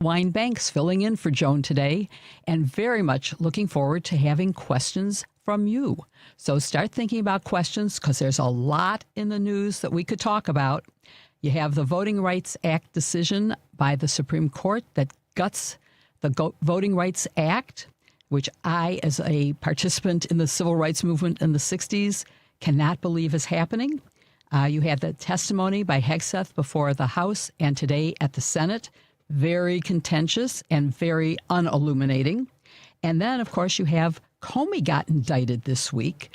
Banks filling in for Joan today, and very much looking forward to having questions from you. So start thinking about questions because there's a lot in the news that we could talk about. You have the Voting Rights Act decision by the Supreme Court that guts the Voting Rights Act, which I, as a participant in the civil rights movement in the 60s, cannot believe is happening. You had the testimony by Hegseth before the House and today at the Senate. Very contentious and very unilluminating. And then, of course, you have Comey got indicted this week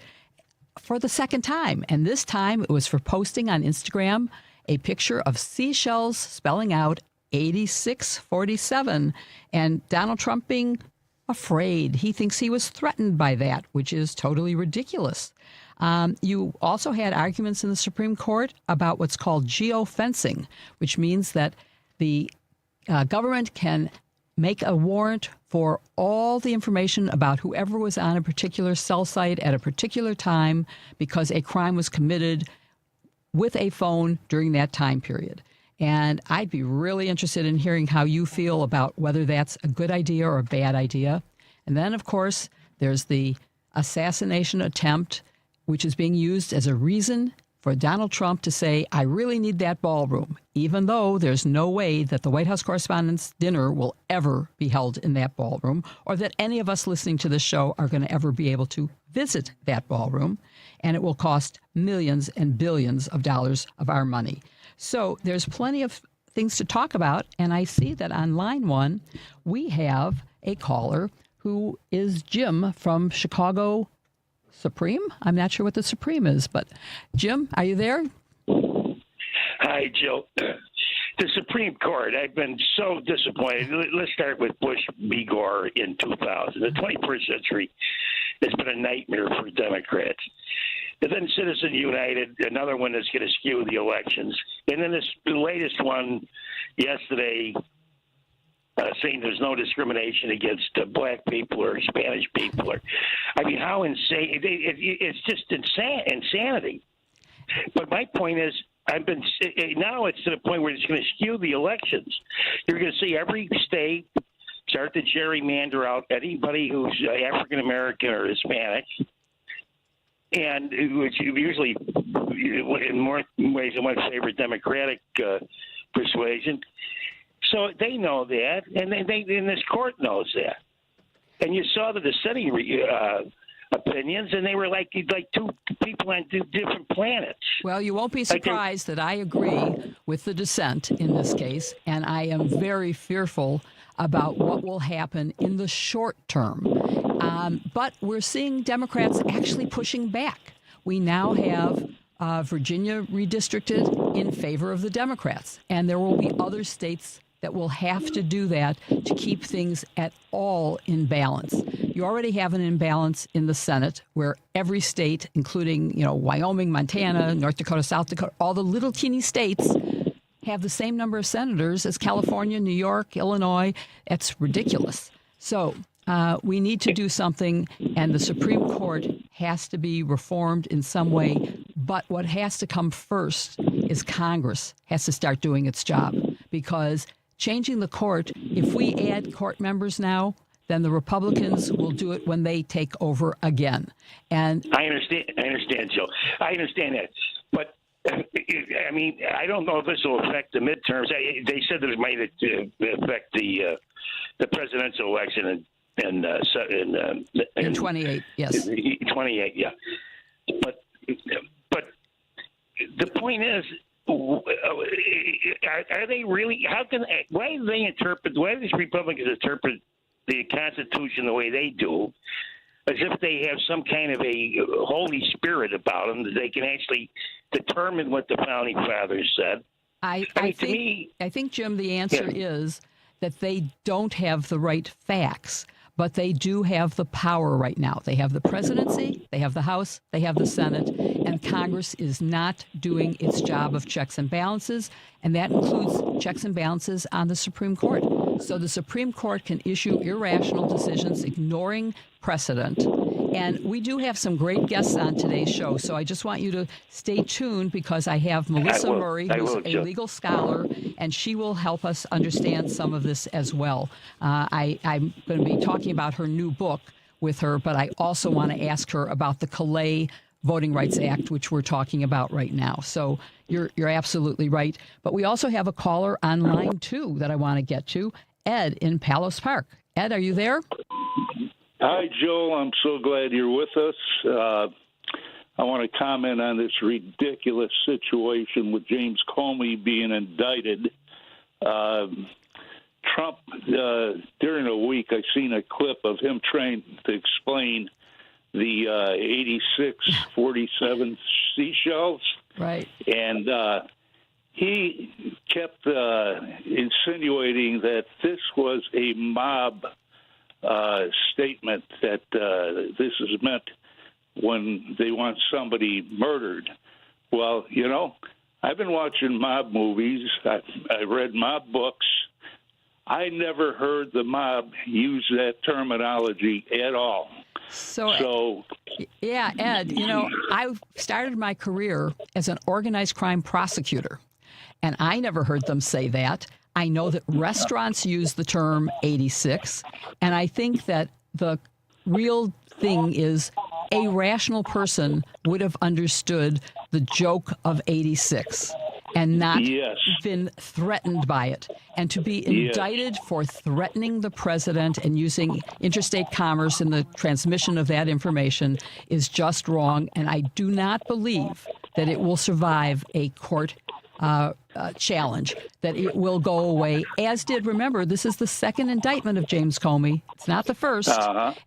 for the second time. And this time it was for posting on Instagram a picture of seashells spelling out 8647. And Donald Trump being afraid. He thinks he was threatened by that, which is totally ridiculous. You also had arguments in the Supreme Court about what's called geofencing, which means that the government can make a warrant for all the information about whoever was on a particular cell site at a particular time because a crime was committed with a phone during that time period. And I'd be really interested in hearing how you feel about whether that's a good idea or a bad idea. And then, of course, there's the assassination attempt, which is being used as a reason for Donald Trump to say, I really need that ballroom, even though there's no way that the White House Correspondents' Dinner will ever be held in that ballroom, or that any of us listening to this show are going to ever be able to visit that ballroom, and it will cost millions and billions of dollars of our money. So there's plenty of things to talk about, and I see that on line one, we have a caller who is Jim from Chicago Supreme? I'm not sure what the Supreme is, but Jim, are you there? Hi, Jill. The Supreme Court, I've been so disappointed. Let's start with Bush v. Gore in 2000. The 21st century has been a nightmare for Democrats. And then Citizen United, another one that's going to skew the elections. And then the latest one yesterday, saying there's no discrimination against black people or Spanish people. I mean, how insane! It's just insanity. But my point is, now it's to the point where it's going to skew the elections. You're going to see every state start to gerrymander out anybody who's African American or Hispanic, and which usually, in more ways than one, favor Democratic persuasion. So they know that, and this court knows that. And you saw the dissenting opinions, and they were like two people on two different planets. Well, you won't be surprised that I agree with the dissent in this case, and I am very fearful about what will happen in the short term. But we're seeing Democrats actually pushing back. We now have Virginia redistricted in favor of the Democrats, and there will be other states that will have to do that to keep things at all in balance. You already have an imbalance in the Senate where every state, including, Wyoming, Montana, North Dakota, South Dakota, all the little teeny states have the same number of senators as California, New York, Illinois. It's ridiculous. So we need to do something, and the Supreme Court has to be reformed in some way. But what has to come first is Congress has to start doing its job, because changing the court, if we add court members now, then the Republicans will do it when they take over again. And I understand, Joe. I understand that. But, I mean, I don't know if this will affect the midterms. They said that it might affect the presidential election in 28, yes. 28, yeah. But the point is, are they really? Why do these Republicans interpret the Constitution the way they do, as if they have some kind of a Holy Spirit about them that they can actually determine what the Founding Fathers said? I think, Jim, the answer is that they don't have the right facts, but they do have the power right now. They have the presidency, they have the House, they have the Senate, and Congress is not doing its job of checks and balances, and that includes checks and balances on the Supreme Court. So the Supreme Court can issue irrational decisions ignoring precedent, And we do have some great guests on today's show, so I just want you to stay tuned because I have Melissa Murray, who's a legal scholar, and she will help us understand some of this as well. I'm going to be talking about her new book with her, but I also want to ask her about the Calais Voting Rights Act, which we're talking about right now. So you're absolutely right. But we also have a caller on line 2 that I want to get to, Ed in Palos Park. Ed, are you there? Hi, Joe. I'm so glad you're with us. I want to comment on this ridiculous situation with James Comey being indicted. Trump, during a week, I seen a clip of him trying to explain the 86-47 seashells. Right. And he kept insinuating that this was a mob statement, that this is meant when they want somebody murdered. Well, you know, I've been watching mob movies. I read mob books. I never heard the mob use that terminology at all. So yeah, Ed, you know, I started my career as an organized crime prosecutor, and I never heard them say that. I know that restaurants use the term 86, and I think that the real thing is a rational person would have understood the joke of 86 and not been threatened by it. And to be indicted for threatening the president and using interstate commerce in the transmission of that information is just wrong. And I do not believe that it will survive a court challenge, that it will go away, as did, remember, this is the second indictment of James Comey. It's not the first.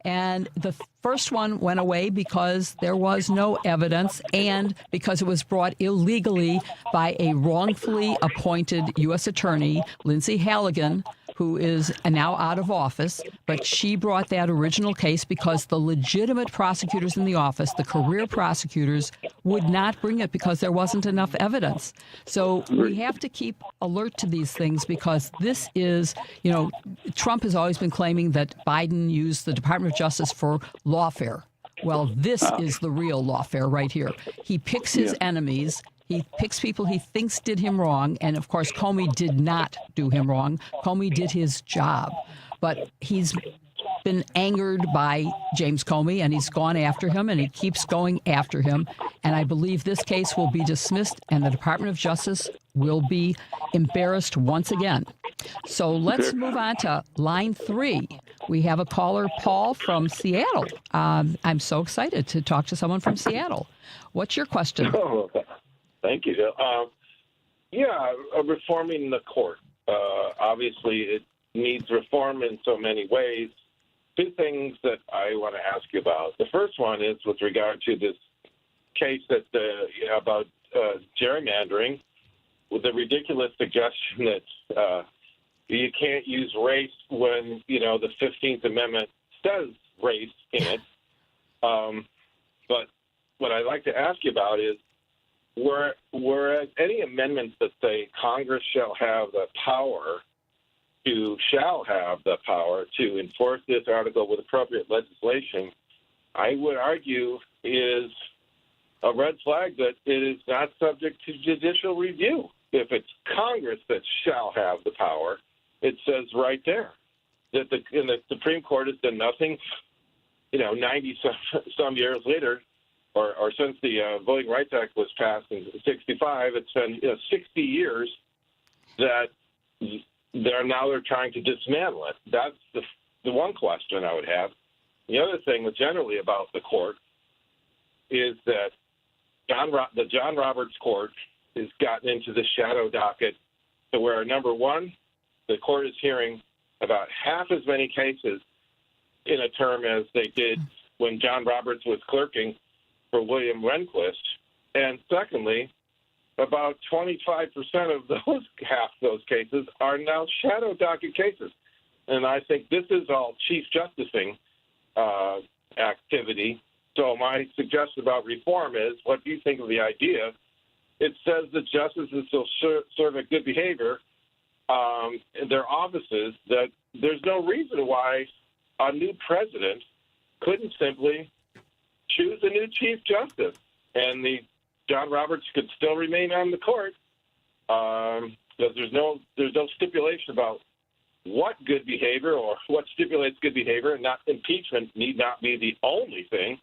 And the first one went away because there was no evidence and because it was brought illegally by a wrongfully appointed U.S. attorney, Lindsay Halligan, who is now out of office, but she brought that original case because the legitimate prosecutors in the office, the career prosecutors, would not bring it because there wasn't enough evidence. So we have to keep alert to these things because this is, you know, Trump has always been claiming that Biden used the Department of Justice for lawfare. Well, this is the real lawfare right here. He picks his enemies. He picks people he thinks did him wrong. And, of course, Comey did not do him wrong. Comey did his job. But he's been angered by James Comey, and he's gone after him, and he keeps going after him. And I believe this case will be dismissed, and the Department of Justice will be embarrassed once again. So let's move on to line 3. We have a caller, Paul from Seattle. I'm so excited to talk to someone from Seattle. What's your question? Oh, thank you. Reforming the court. Obviously, it needs reform in so many ways. 2 things that I want to ask you about. The first one is with regard to this case that about gerrymandering, with the ridiculous suggestion that you can't use race when, you know, the 15th Amendment says race in it. But what I'd like to ask you about is, were any amendments that say Congress shall have the power to enforce this article with appropriate legislation, I would argue is a red flag that it is not subject to judicial review. If it's Congress that shall have the power, it says right there that the Supreme Court has done nothing, 90 some years later, or since the Voting Rights Act was passed in '65, it's been 60 years that they're trying to dismantle it. That's the one question I would have. The other thing generally about the court is that the John Roberts Court has gotten into the shadow docket to where, number one, the court is hearing about half as many cases in a term as they did when John Roberts was clerking for William Rehnquist. And secondly, about 25% of half those cases are now shadow docket cases. And I think this is all chief justicing activity. So my suggestion about reform is, what do you think of the idea? It says that justices will serve a good behavior in their offices, that there's no reason why a new president couldn't simply choose a new Chief Justice, and the John Roberts could still remain on the court, because there's no stipulation about what good behavior or what stipulates good behavior, and not impeachment need not be the only thing.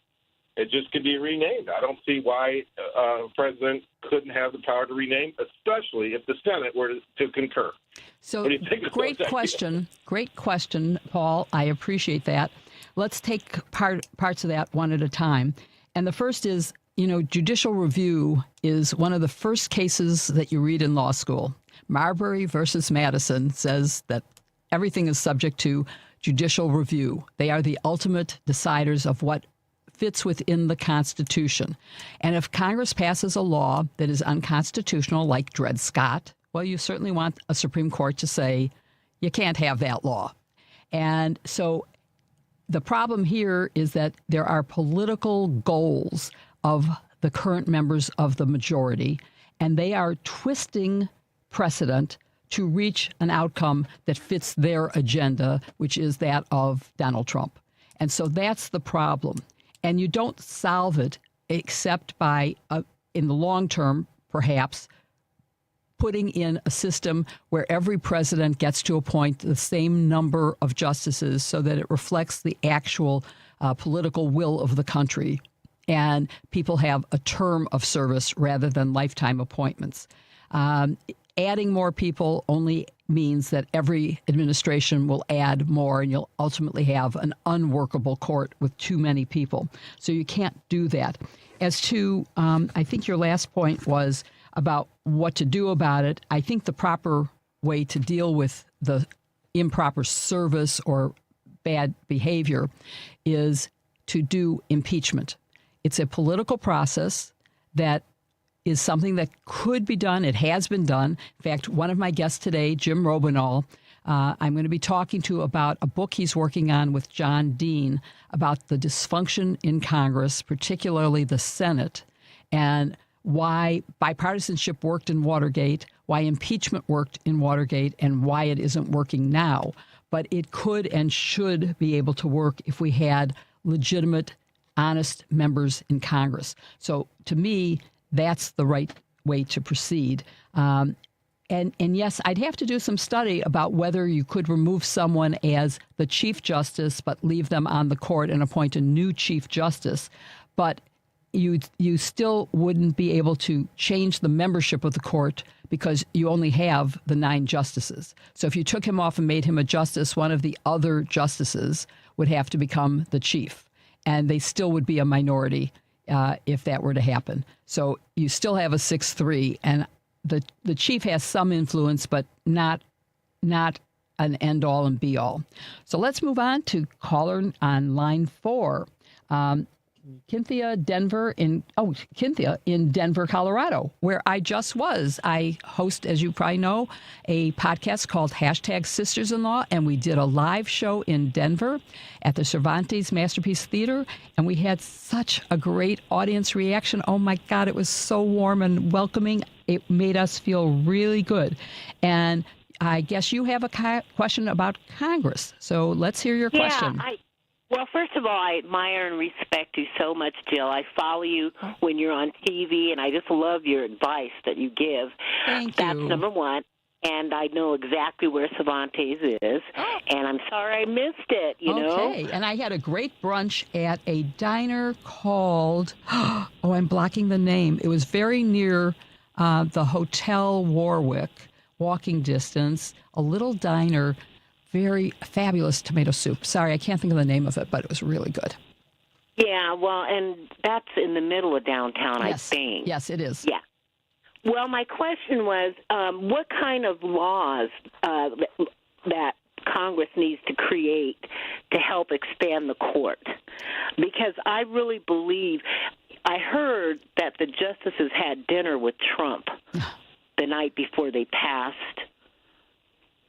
It just could be renamed. I don't see why a president couldn't have the power to rename, especially if the Senate were to concur. So, what do you think great question. Great question, Paul. I appreciate that. Let's take parts of that one at a time. And the first is, judicial review is one of the first cases that you read in law school. Marbury versus Madison says that everything is subject to judicial review. They are the ultimate deciders of what fits within the Constitution. And if Congress passes a law that is unconstitutional, like Dred Scott, well, you certainly want a Supreme Court to say, you can't have that law. And so the problem here is that there are political goals of the current members of the majority, and they are twisting precedent to reach an outcome that fits their agenda, which is that of Donald Trump. And so that's the problem. And you don't solve it except by, in the long term, perhaps, putting in a system where every president gets to appoint the same number of justices so that it reflects the actual political will of the country, and people have a term of service rather than lifetime appointments. Adding more people only means that every administration will add more, and you'll ultimately have an unworkable court with too many people. So you can't do that. As to, I think your last point was about what to do about it. I think the proper way to deal with the improper service or bad behavior is to do impeachment. It's a political process that is something that could be done. It has been done. In fact, one of my guests today, Jim Robenalt, I'm going to be talking to about a book he's working on with John Dean about the dysfunction in Congress, particularly the Senate, and why bipartisanship worked in Watergate, why impeachment worked in Watergate, and why it isn't working now. But it could and should be able to work if we had legitimate, honest members in Congress. So to me, that's the right way to proceed. And yes, I'd have to do some study about whether you could remove someone as the Chief Justice but leave them on the court and appoint a new Chief Justice. But you still wouldn't be able to change the membership of the court because you only have the 9 justices. So if you took him off and made him a justice, one of the other justices would have to become the chief. And they still would be a minority if that were to happen. So you still have a 6-3, and the chief has some influence, but not an end-all and be-all. So let's move on to caller on line 4. Cynthia in Denver, Colorado, where I just was. I host, as you probably know, a podcast called #Sisters-in-Law, and we did a live show in Denver at the Cervantes Masterpiece Theater, and we had such a great audience reaction. Oh my God, it was so warm and welcoming. It made us feel really good. And I guess you have a question about Congress, so let's hear your question. Well, first of all, I admire and respect you so much, Jill. I follow you when you're on TV, and I just love your advice that you give. Thank you. That's number one. And I know exactly where Cervantes is, and I'm sorry I missed it, you know. Okay, and I had a great brunch at a diner called, I'm blocking the name. It was very near the Hotel Warwick, walking distance, a little diner. Very fabulous tomato soup. Sorry, I can't think of the name of it, but it was really good. Yeah, well, and that's in the middle of downtown, I think. Yes, it is. Yeah. Well, my question was, what kind of laws that Congress needs to create to help expand the court? Because I really believe, I heard that the justices had dinner with Trump the night before they passed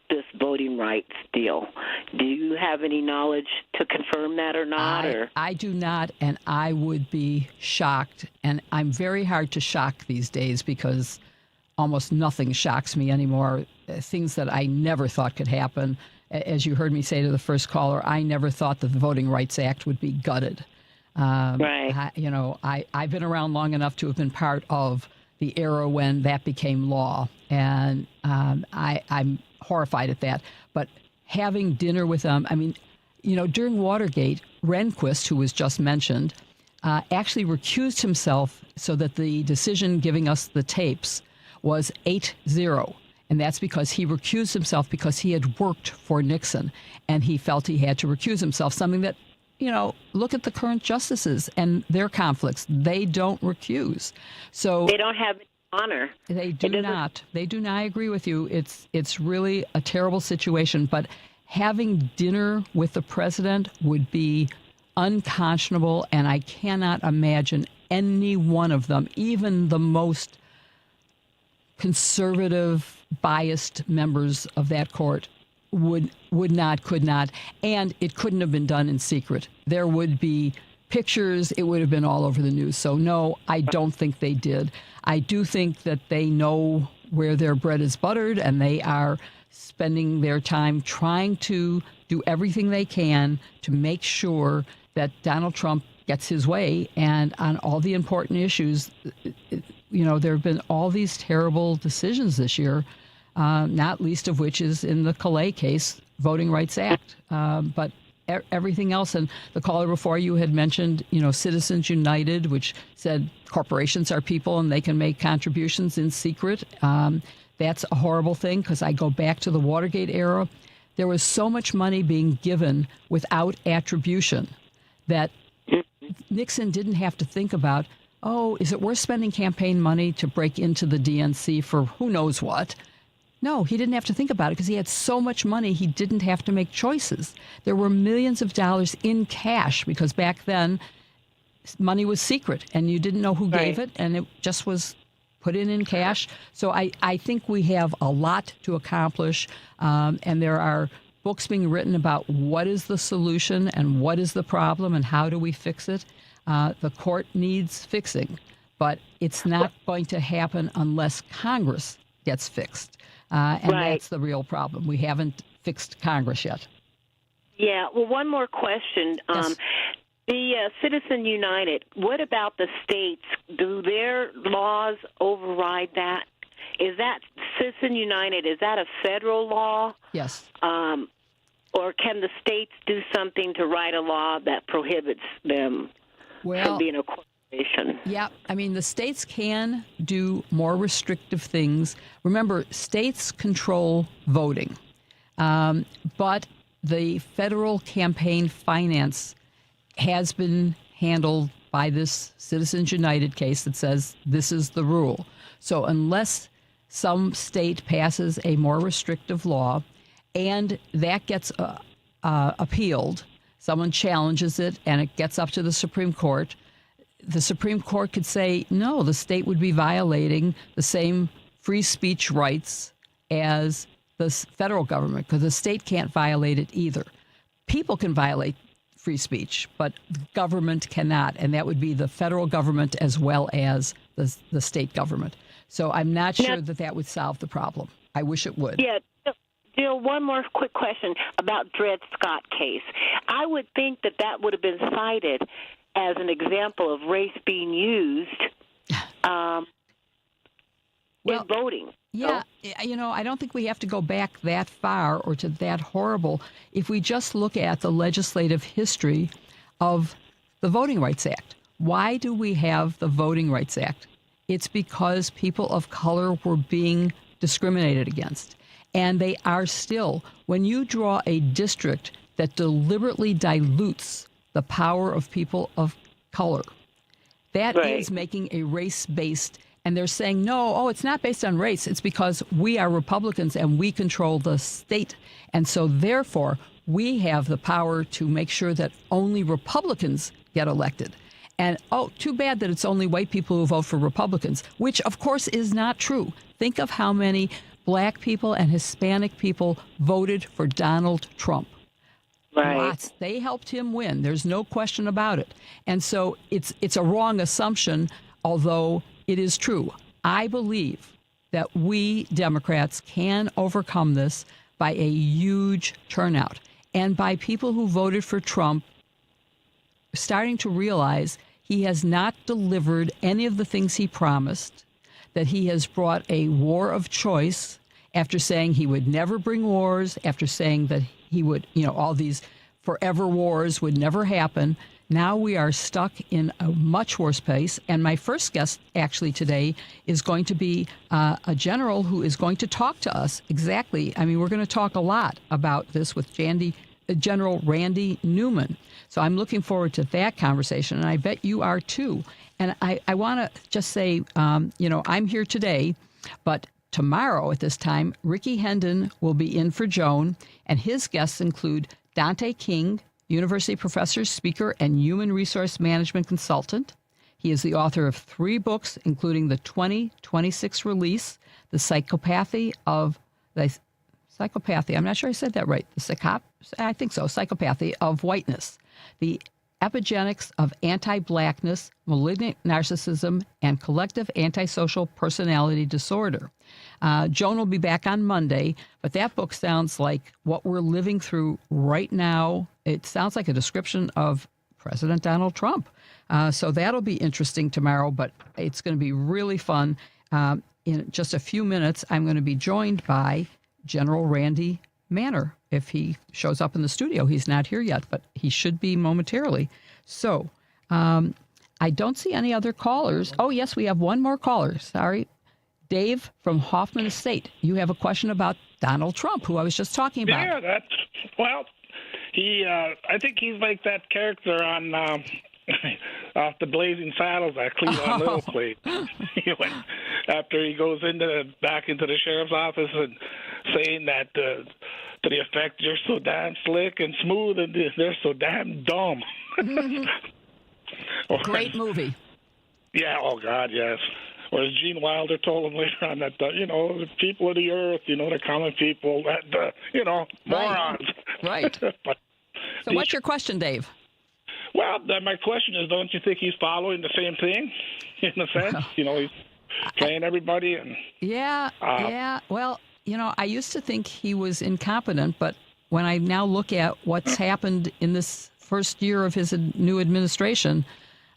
this voting rights deal. Do you have any knowledge to confirm that or not? I do not, and I would be shocked. And I'm very hard to shock these days because almost nothing shocks me anymore. Things that I never thought could happen. As you heard me say to the first caller, I never thought that the Voting Rights Act would be gutted. Right. I've been around long enough to have been part of the era when that became law, and I'm horrified at that. But having dinner with them, during Watergate, Rehnquist, who was just mentioned, actually recused himself so that the decision giving us the tapes was 8-0. And that's because he recused himself because he had worked for Nixon and he felt he had to recuse himself, something that, look at the current justices and their conflicts. They don't recuse. So they don't have honor. They do not. They do not. I agree with you. It's really a terrible situation. But having dinner with the president would be unconscionable, and I cannot imagine any one of them, even the most conservative, biased members of that court, could not, and it couldn't have been done in secret. There would be pictures. It would have been all over the news. So no, I don't think they did. I do think that they know where their bread is buttered, and they are spending their time trying to do everything they can to make sure that Donald Trump gets his way. And on all the important issues, there have been all these terrible decisions this year, not least of which is in the Calais case, Voting Rights Act. But everything else, and the caller before you had mentioned, Citizens United, which said corporations are people and they can make contributions in secret. That's a horrible thing, because I go back to the Watergate era. There was so much money being given without attribution that Nixon didn't have to think about, is it worth spending campaign money to break into the DNC for who knows what? No, he didn't have to think about it because he had so much money he didn't have to make choices. There were millions of dollars in cash because back then money was secret and you didn't know who gave it, and it just was put in cash. So I think we have a lot to accomplish, and there are books being written about what is the solution and what is the problem and how do we fix it. The court needs fixing, but it's not going to happen unless Congress gets fixed. And that's the real problem. We haven't fixed Congress yet. Yeah. Well, one more question. Yes. The Citizen United, what about the states? Do their laws override that? Is that Citizen United, is that a federal law? Yes. Or can the states do something to write a law that prohibits them from being a corporation? Yeah. The states can do more restrictive things. Remember, states control voting. But the federal campaign finance has been handled by this Citizens United case that says this is the rule. So unless some state passes a more restrictive law and that gets appealed, someone challenges it and it gets up to the Supreme Court could say, no, the state would be violating the same free speech rights as the federal government, because the state can't violate it either. People can violate free speech, but the government cannot, and that would be the federal government as well as the state government. So I'm not sure that would solve the problem. I wish it would. Yeah. Jill, one more quick question about Dred Scott case. I would think that would have been cited as an example of race being used in voting. Yeah, I don't think we have to go back that far or to that horrible. If we just look at the legislative history of the Voting Rights Act. Why do we have the Voting Rights Act? It's because people of color were being discriminated against. And they are still. When you draw a district that deliberately dilutes the power of people of color, that is making a race-based. And they're saying, no, it's not based on race. It's because we are Republicans and we control the state. And so therefore, we have the power to make sure that only Republicans get elected. And, too bad that it's only white people who vote for Republicans, which, of course, is not true. Think of how many black people and Hispanic people voted for Donald Trump. Right. Lots. They helped him win. There's no question about it. And so it's a wrong assumption, although it is true. I believe that we Democrats can overcome this by a huge turnout and by people who voted for Trump starting to realize he has not delivered any of the things he promised, that he has brought a war of choice after saying he would never bring wars, after saying that he would, all these forever wars would never happen. Now we are stuck in a much worse place. And my first guest actually today is going to be a general who is going to talk to us exactly. I mean, we're going to talk a lot about this with General Randy Newman. So I'm looking forward to that conversation, and I bet you are too. And I want to just say, I'm here today, but tomorrow at this time, Ricky Hendon will be in for Joan, and his guests include Dante King, University professor, speaker, and human resource management consultant. He is the author of 3 books, including the 2026 release, The Psychopathy, I'm not sure I said that right. I think so. Psychopathy of Whiteness, The Epigenetics of Anti-Blackness, Malignant Narcissism, and Collective Antisocial Personality Disorder. Joan will be back on Monday, but that book sounds like what we're living through right now. It sounds like a description of President Donald Trump. So that'll be interesting tomorrow, but it's going to be really fun. In just a few minutes, I'm going to be joined by General Randy Manner. If he shows up in the studio, he's not here yet, but he should be momentarily. So I don't see any other callers. Oh, yes, we have one more caller. Sorry. Dave from Hoffman Estate. You have a question about Donald Trump, who I was just talking about. Yeah, I think he's like that character on off the Blazing Saddles that Cleveland Little played. After he goes back into the sheriff's office and saying that to the effect, you're so damn slick and smooth and they're so damn dumb. Great movie. Yeah, oh God, yes. Or as Gene Wilder told him later on that, the people of the earth, the common people, that, morons. Right. But so what's your question, Dave? Well, my question is, don't you think he's following the same thing in a sense? He's playing everybody. And Yeah. Well, I used to think he was incompetent, but when I now look at what's happened in this first year of his new administration,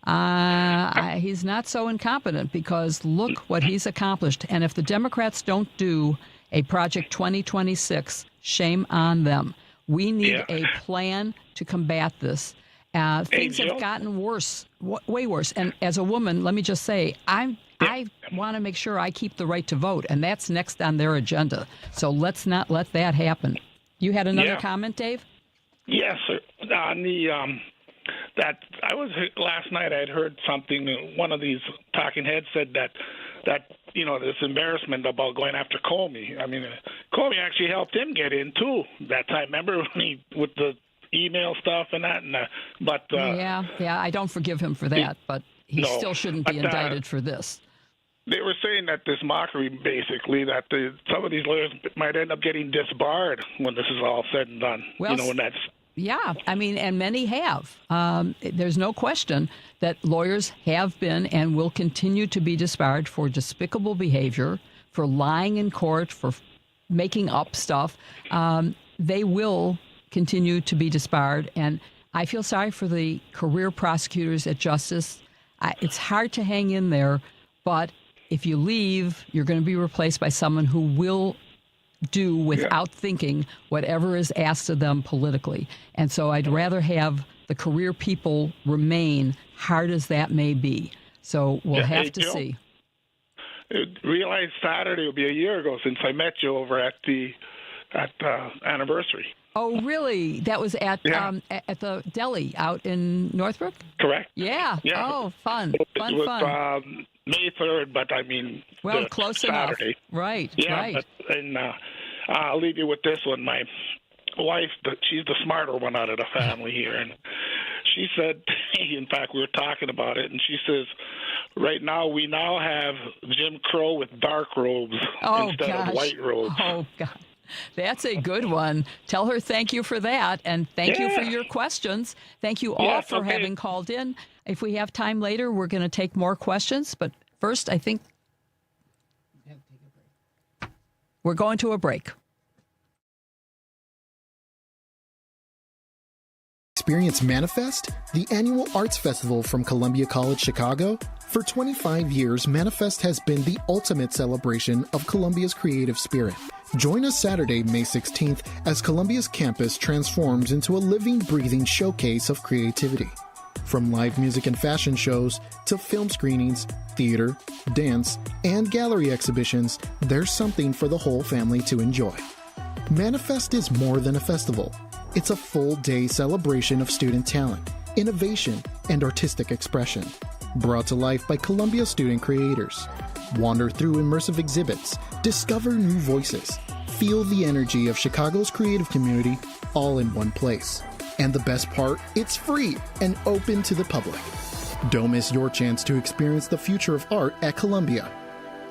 he's not so incompetent, because look what he's accomplished. And if the Democrats don't do a Project 2026, shame on them. We need a plan to combat this. Things have gotten worse, way worse. And as a woman, let me just say, I want to make sure I keep the right to vote, and that's next on their agenda. So let's not let that happen. You had another comment, Dave? Yes, sir. On the that I was last night. I had heard something. One of these talking heads said that this embarrassment about going after Comey. I mean, Comey actually helped him get in too that time. Remember when with the email stuff and that? Yeah. I don't forgive him for that, but he still shouldn't be indicted for this. They were saying that this mockery, basically, that some of these lawyers might end up getting disbarred when this is all said and done. Well, when that's. Yeah, I mean, and many have. There's no question that lawyers have been and will continue to be disbarred for despicable behavior, for lying in court, for making up stuff. They will continue to be disbarred, and I feel sorry for the career prosecutors at Justice. It's hard to hang in there, but if you leave, you're going to be replaced by someone who will do without thinking whatever is asked of them politically. And so I'd rather have the career people remain, hard as that may be. So we'll have to see. Realized Saturday will be a year ago since I met you over at the anniversary. Oh, really? That was at the deli out in Northbrook? Correct. Yeah. Oh, fun. It was May 3rd, but I mean, close Saturday. Enough. Right. Yeah, right. And I'll leave you with this one. My wife, she's the smarter one out of the family here, and she said, in fact, we were talking about it, and she says, right now we now have Jim Crow with dark robes instead of white robes. Oh, God. That's a good one. Tell her thank you for that, and thank you for your questions. Thank you all for having called in. If we have time later, we're going to take more questions, but first, I think we're going to a break. Experience Manifest, the annual arts festival from Columbia College Chicago. For 25 years, Manifest has been the ultimate celebration of Columbia's creative spirit. Join us Saturday, May 16th, as Columbia's campus transforms into a living, breathing showcase of creativity. From live music and fashion shows to film screenings, theater, dance, and gallery exhibitions, there's something for the whole family to enjoy. Manifest is more than a festival. It's a full-day celebration of student talent, innovation, and artistic expression, brought to life by Columbia student creators. Wander through immersive exhibits, discover new voices, feel the energy of Chicago's creative community all in one place. And the best part, it's free and open to the public. Don't miss your chance to experience the future of art at Columbia.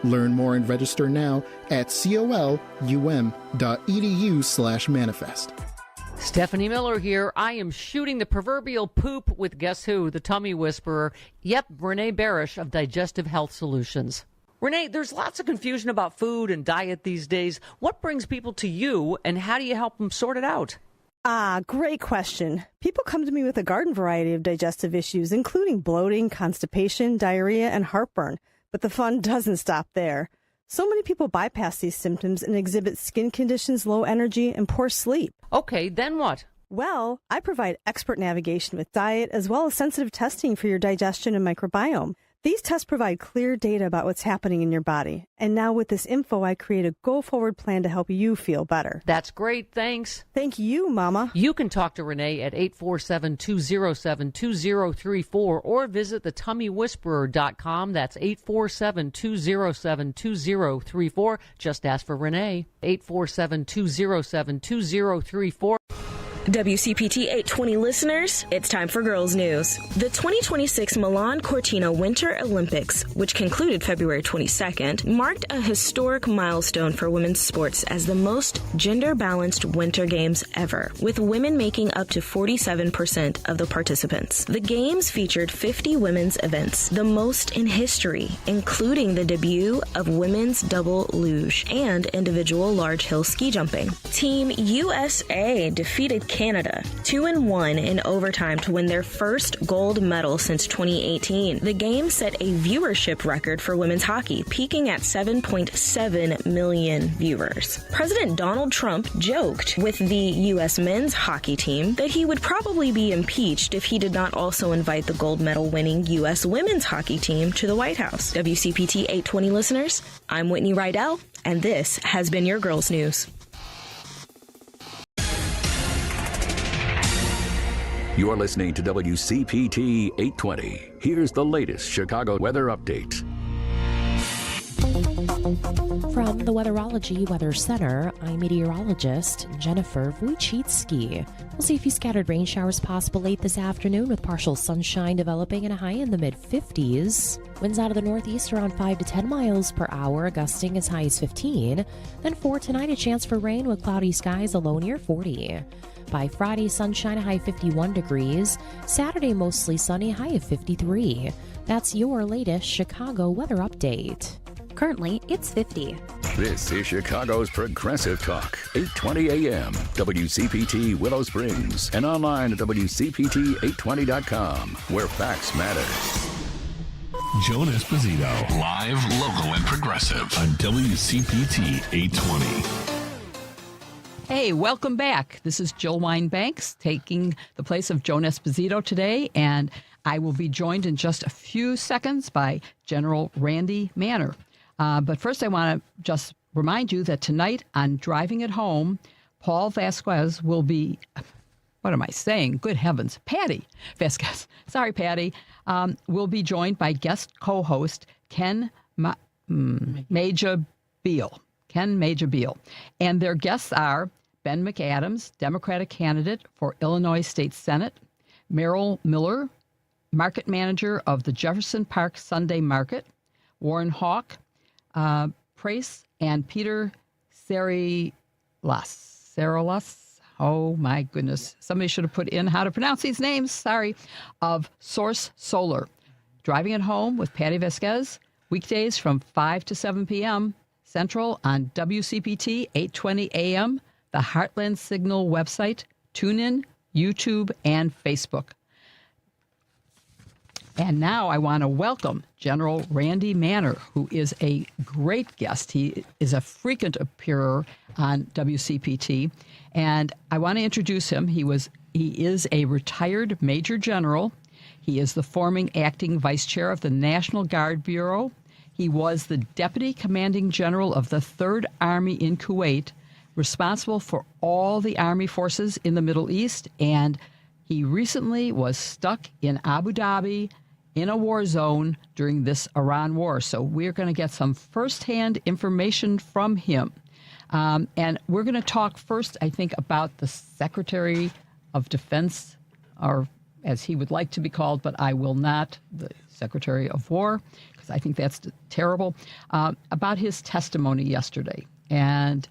Learn more and register now at colum.edu/manifest. Stephanie Miller here. I am shooting the proverbial poop with guess who? The tummy whisperer. Yep, Renee Barish of Digestive Health Solutions. Renee, there's lots of confusion about food and diet these days. What brings people to you, and how do you help them sort it out? Great question. People come to me with a garden variety of digestive issues, including bloating, constipation, diarrhea, and heartburn. But the fun doesn't stop there. So many people bypass these symptoms and exhibit skin conditions, low energy, and poor sleep. Okay, then what? Well, I provide expert navigation with diet as well as sensitive testing for your digestion and microbiome. These tests provide clear data about what's happening in your body. And now with this info, I create a go-forward plan to help you feel better. That's great. Thanks. Thank you, Mama. You can talk to Renee at 847-207-2034 or visit thetummywhisperer.com. That's 847-207-2034. Just ask for Renee. 847-207-2034. WCPT 820 listeners, it's time for Girls News. The 2026 Milan Cortina Winter Olympics, which concluded February 22nd, marked a historic milestone for women's sports as the most gender-balanced winter games ever, with women making up to 47% of the participants. The games featured 50 women's events, the most in history, including the debut of women's double luge and individual large hill ski jumping. Team USA defeated Canada 2-1 in overtime to win their first gold medal since 2018. The game set a viewership record for women's hockey, peaking at 7.7 million viewers. President Donald Trump joked with the U.S. men's hockey team that he would probably be impeached if he did not also invite the gold medal winning U.S. women's hockey team to the White House. WCPT 820 listeners, I'm Whitney Rydell, and this has been your Girls News. You're listening to WCPT 820. Here's the latest Chicago weather update. From the Weatherology Weather Center, I'm meteorologist Jennifer Wojcicki. We'll see a few scattered rain showers possible late this afternoon with partial sunshine developing and a high in the mid-50s. Winds out of the northeast around 5 to 10 miles per hour, gusting as high as 15. Then for tonight, a chance for rain with cloudy skies, a low near 40. By Friday, sunshine, a high 51 degrees. Saturday, mostly sunny, high of 53. That's your latest Chicago weather update. Currently, it's 50. This is Chicago's Progressive Talk, 820 AM, WCPT Willow Springs, and online at WCPT820.com, where facts matter. Joan Esposito, live, local, and progressive on WCPT 820. Hey, welcome back. This is Jill Wine-Banks taking the place of Joan Esposito today, and I will be joined in just a few seconds by General Randy Manner. But first, I want to just remind you that tonight on Driving It Home, Paul Vasquez will be, what am I saying? Good heavens, Patty Vasquez. Sorry, Patty. Will be joined by guest co-host Ken Major-Beal. Ken Major-Beal. And their guests are Ben McAdams, Democratic candidate for Illinois State Senate, Merrill Miller, market manager of the Jefferson Park Sunday Market, Warren Hawk, Price, and Peter Sarilas. Oh, my goodness. Somebody should have put in how to pronounce these names. Sorry. Of Source Solar. Driving It Home with Patty Vasquez, weekdays from 5 to 7 p.m. Central on WCPT 820 AM, the Heartland Signal website, TuneIn, YouTube, and Facebook. And now I want to welcome General Randy Manner, who is a great guest. He is a frequent appearer on WCPT. And I want to introduce him. He is a retired Major General. He is the former acting Vice Chair of the National Guard Bureau. He was the Deputy Commanding General of the 3rd Army in Kuwait, responsible for all the Army forces in the Middle East. And he recently was stuck in Abu Dhabi in a war zone during this Iran war. So we're going to get some firsthand information from him. And we're going to talk first, I think, about the Secretary of Defense, or as he would like to be called, but I will not, the Secretary of War, because I think that's terrible, about his testimony yesterday. And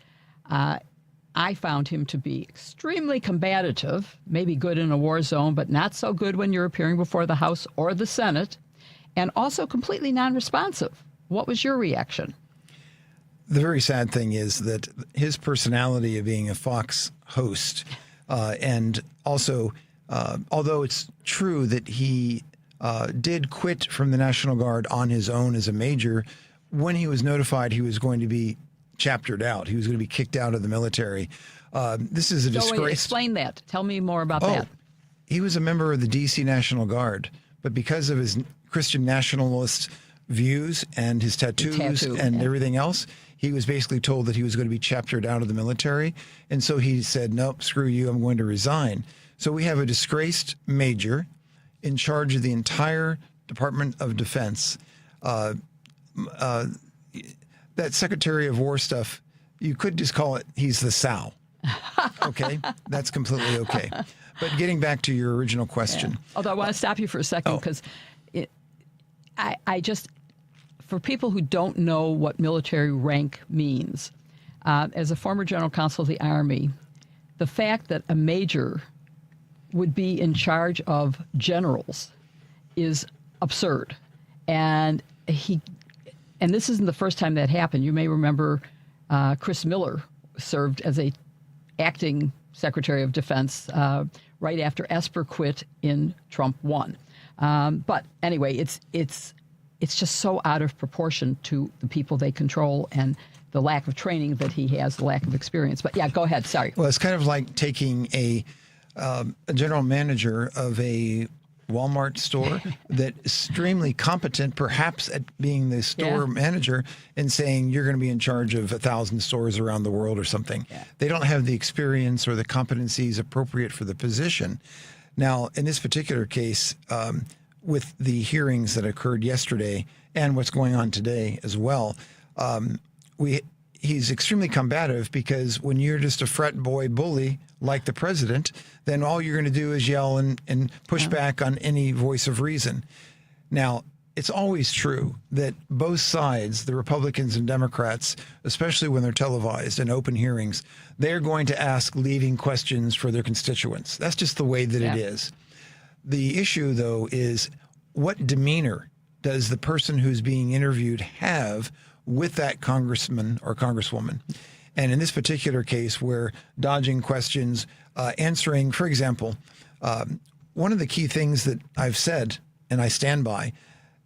I found him to be extremely combative, maybe good in a war zone, but not so good when you're appearing before the House or the Senate, and also completely non-responsive. What was your reaction? The very sad thing is that his personality of being a Fox host, and also, although it's true that he did quit from the National Guard on his own as a major, when he was notified he was going to be chaptered out, he was going to be kicked out of the military. This is a disgrace. Wait, explain that. Tell me more about that. He was a member of the D.C. National Guard, but because of his Christian nationalist views and his tattoos and everything else, he was basically told that he was going to be chaptered out of the military. And so he said, nope, screw you, I'm going to resign. So we have a disgraced major in charge of the entire Department of Defense. That Secretary of War stuff, you could just call it, he's the sow. Okay? That's completely okay. But getting back to your original question. Yeah. Although I want to stop you for a second, because I just, for people who don't know what military rank means, as a former general counsel of the Army, the fact that a major would be in charge of generals is absurd. And this isn't the first time that happened. You may remember Chris Miller served as a acting Secretary of Defense right after Esper quit in Trump 1. But anyway, it's just so out of proportion to the people they control and the lack of training that he has, the lack of experience. But yeah, go ahead. Sorry. Well, it's kind of like taking a general manager of a Walmart store that is extremely competent, perhaps at being the store manager, and saying you're going to be in charge of 1,000 stores around the world or something. Yeah. They don't have the experience or the competencies appropriate for the position. Now, in this particular case, with the hearings that occurred yesterday and what's going on today as well, he's extremely combative, because when you're just a fret boy bully like the president, then all you're going to do is yell and push back on any voice of reason. Now, it's always true that both sides, the Republicans and Democrats, especially when they're televised and open hearings, they're going to ask leading questions for their constituents. That's just the way that it is. The issue, though, is what demeanor does the person who's being interviewed have with that congressman or congresswoman? And in this particular case, where dodging questions, answering, for example, one of the key things that I've said, and I stand by,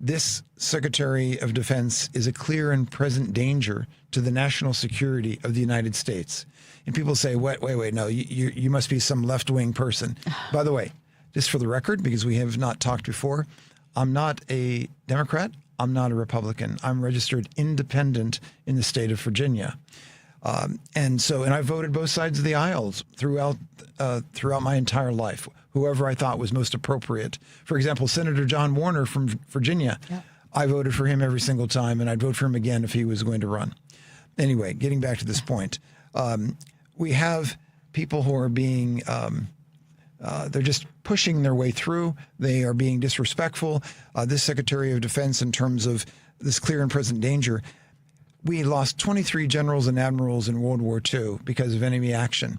this Secretary of Defense is a clear and present danger to the national security of the United States. And people say, wait, no, you must be some left-wing person. By the way, just for the record, because we have not talked before, I'm not a Democrat. I'm not a Republican. I'm registered independent in the state of Virginia. And I voted both sides of the aisles throughout my entire life, whoever I thought was most appropriate. For example, Senator John Warner from Virginia, I voted for him every single time, and I'd vote for him again if he was going to run. Anyway, getting back to this point, we have people who are being, they're just pushing their way through. They are being disrespectful. This Secretary of Defense, in terms of this clear and present danger, we lost 23 generals and admirals in World War II because of enemy action.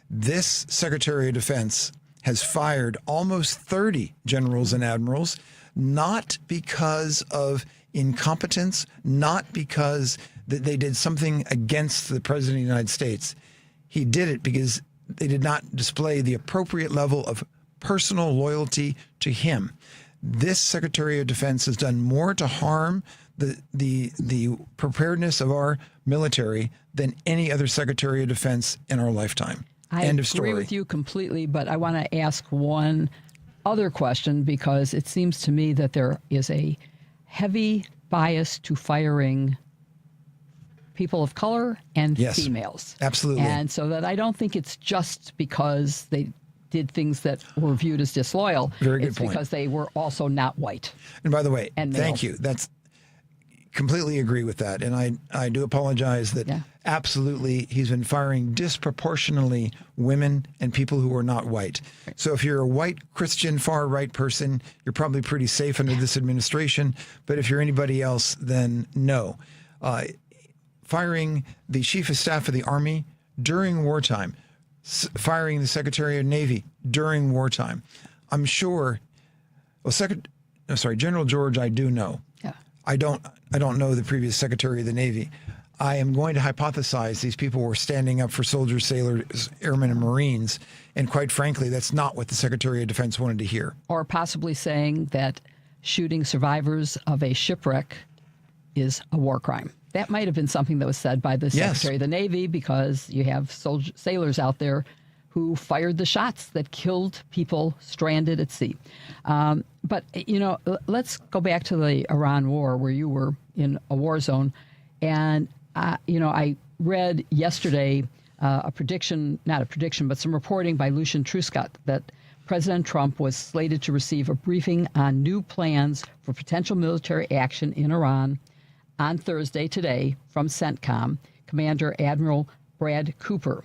This Secretary of Defense has fired almost 30 generals and admirals, not because of incompetence, not because that they did something against the President of the United States. He did it because they did not display the appropriate level of personal loyalty to him. This Secretary of Defense has done more to harm the preparedness of our military than any other Secretary of Defense in our lifetime. End of story. I agree with you completely, but I want to ask one other question, because it seems to me that there is a heavy bias to firing people of color and females. Absolutely. And so that I don't think it's just because they did things that were viewed as disloyal. Very good point. It's because they were also not white. And by the way, and thank you. That's completely agree with that. And I do apologize that absolutely he's been firing disproportionately women and people who are not white. Right. So if you're a white Christian far right person, you're probably pretty safe under this administration. But if you're anybody else, then no. Firing the Chief of Staff of the Army during wartime, firing the Secretary of Navy during wartime. I'm sure, General George, I do know. Yeah. I don't know the previous Secretary of the Navy. I am going to hypothesize these people were standing up for soldiers, sailors, airmen, and Marines. And quite frankly, that's not what the Secretary of Defense wanted to hear. Or possibly saying that shooting survivors of a shipwreck is a war crime. That might have been something that was said by the Secretary of the Navy, because you have sailors out there who fired the shots that killed people stranded at sea. But, let's go back to the Iran war, where you were in a war zone. And, I read yesterday not a prediction, but some reporting by Lucian Truscott that President Trump was slated to receive a briefing on new plans for potential military action in Iran on Thursday today from CENTCOM, Commander Admiral Brad Cooper.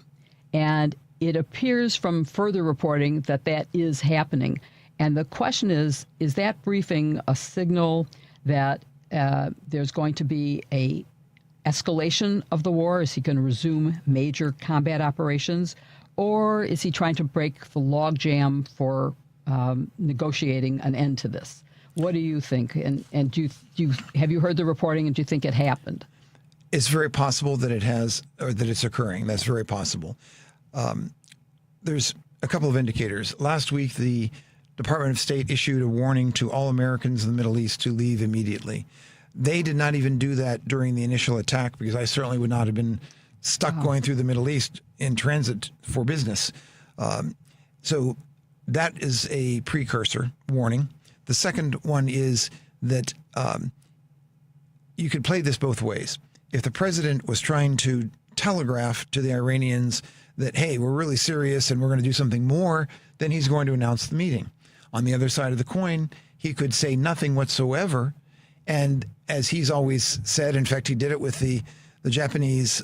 And it appears from further reporting that that is happening. And the question is that briefing a signal that there's going to be a escalation of the war? Is he going to resume major combat operations? Or is he trying to break the logjam for negotiating an end to this? What do you think? And have you heard the reporting, and do you think it happened? It's very possible that it has, or that it's occurring. That's very possible. There's a couple of indicators. Last week, the Department of State issued a warning to all Americans in the Middle East to leave immediately. They did not even do that during the initial attack, because I certainly would not have been stuck going through the Middle East in transit for business. So that is a precursor warning. The second one is that you could play this both ways. If the president was trying to telegraph to the Iranians that, hey, we're really serious and we're going to do something more, then he's going to announce the meeting. On the other side of the coin, he could say nothing whatsoever. And as he's always said, in fact, he did it with the Japanese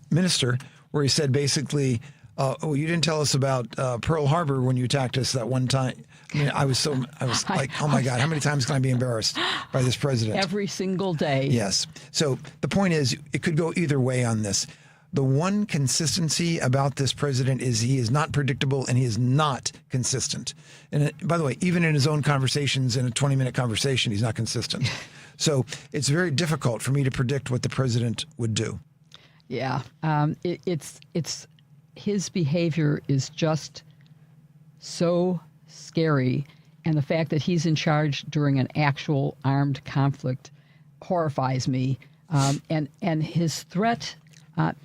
minister, where he said basically, oh, you didn't tell us about Pearl Harbor when you attacked us that one time. I mean, I was like, oh my God, how many times can I be embarrassed by this president? Every single day. Yes. So the point is, it could go either way on this. The one consistency about this president is he is not predictable, and he is not consistent. And by the way, even in his own conversations, in a 20-minute conversation, he's not consistent. So it's very difficult for me to predict what the president would do. Yeah. It's his behavior is just so scary. And the fact that he's in charge during an actual armed conflict horrifies me. And his threat,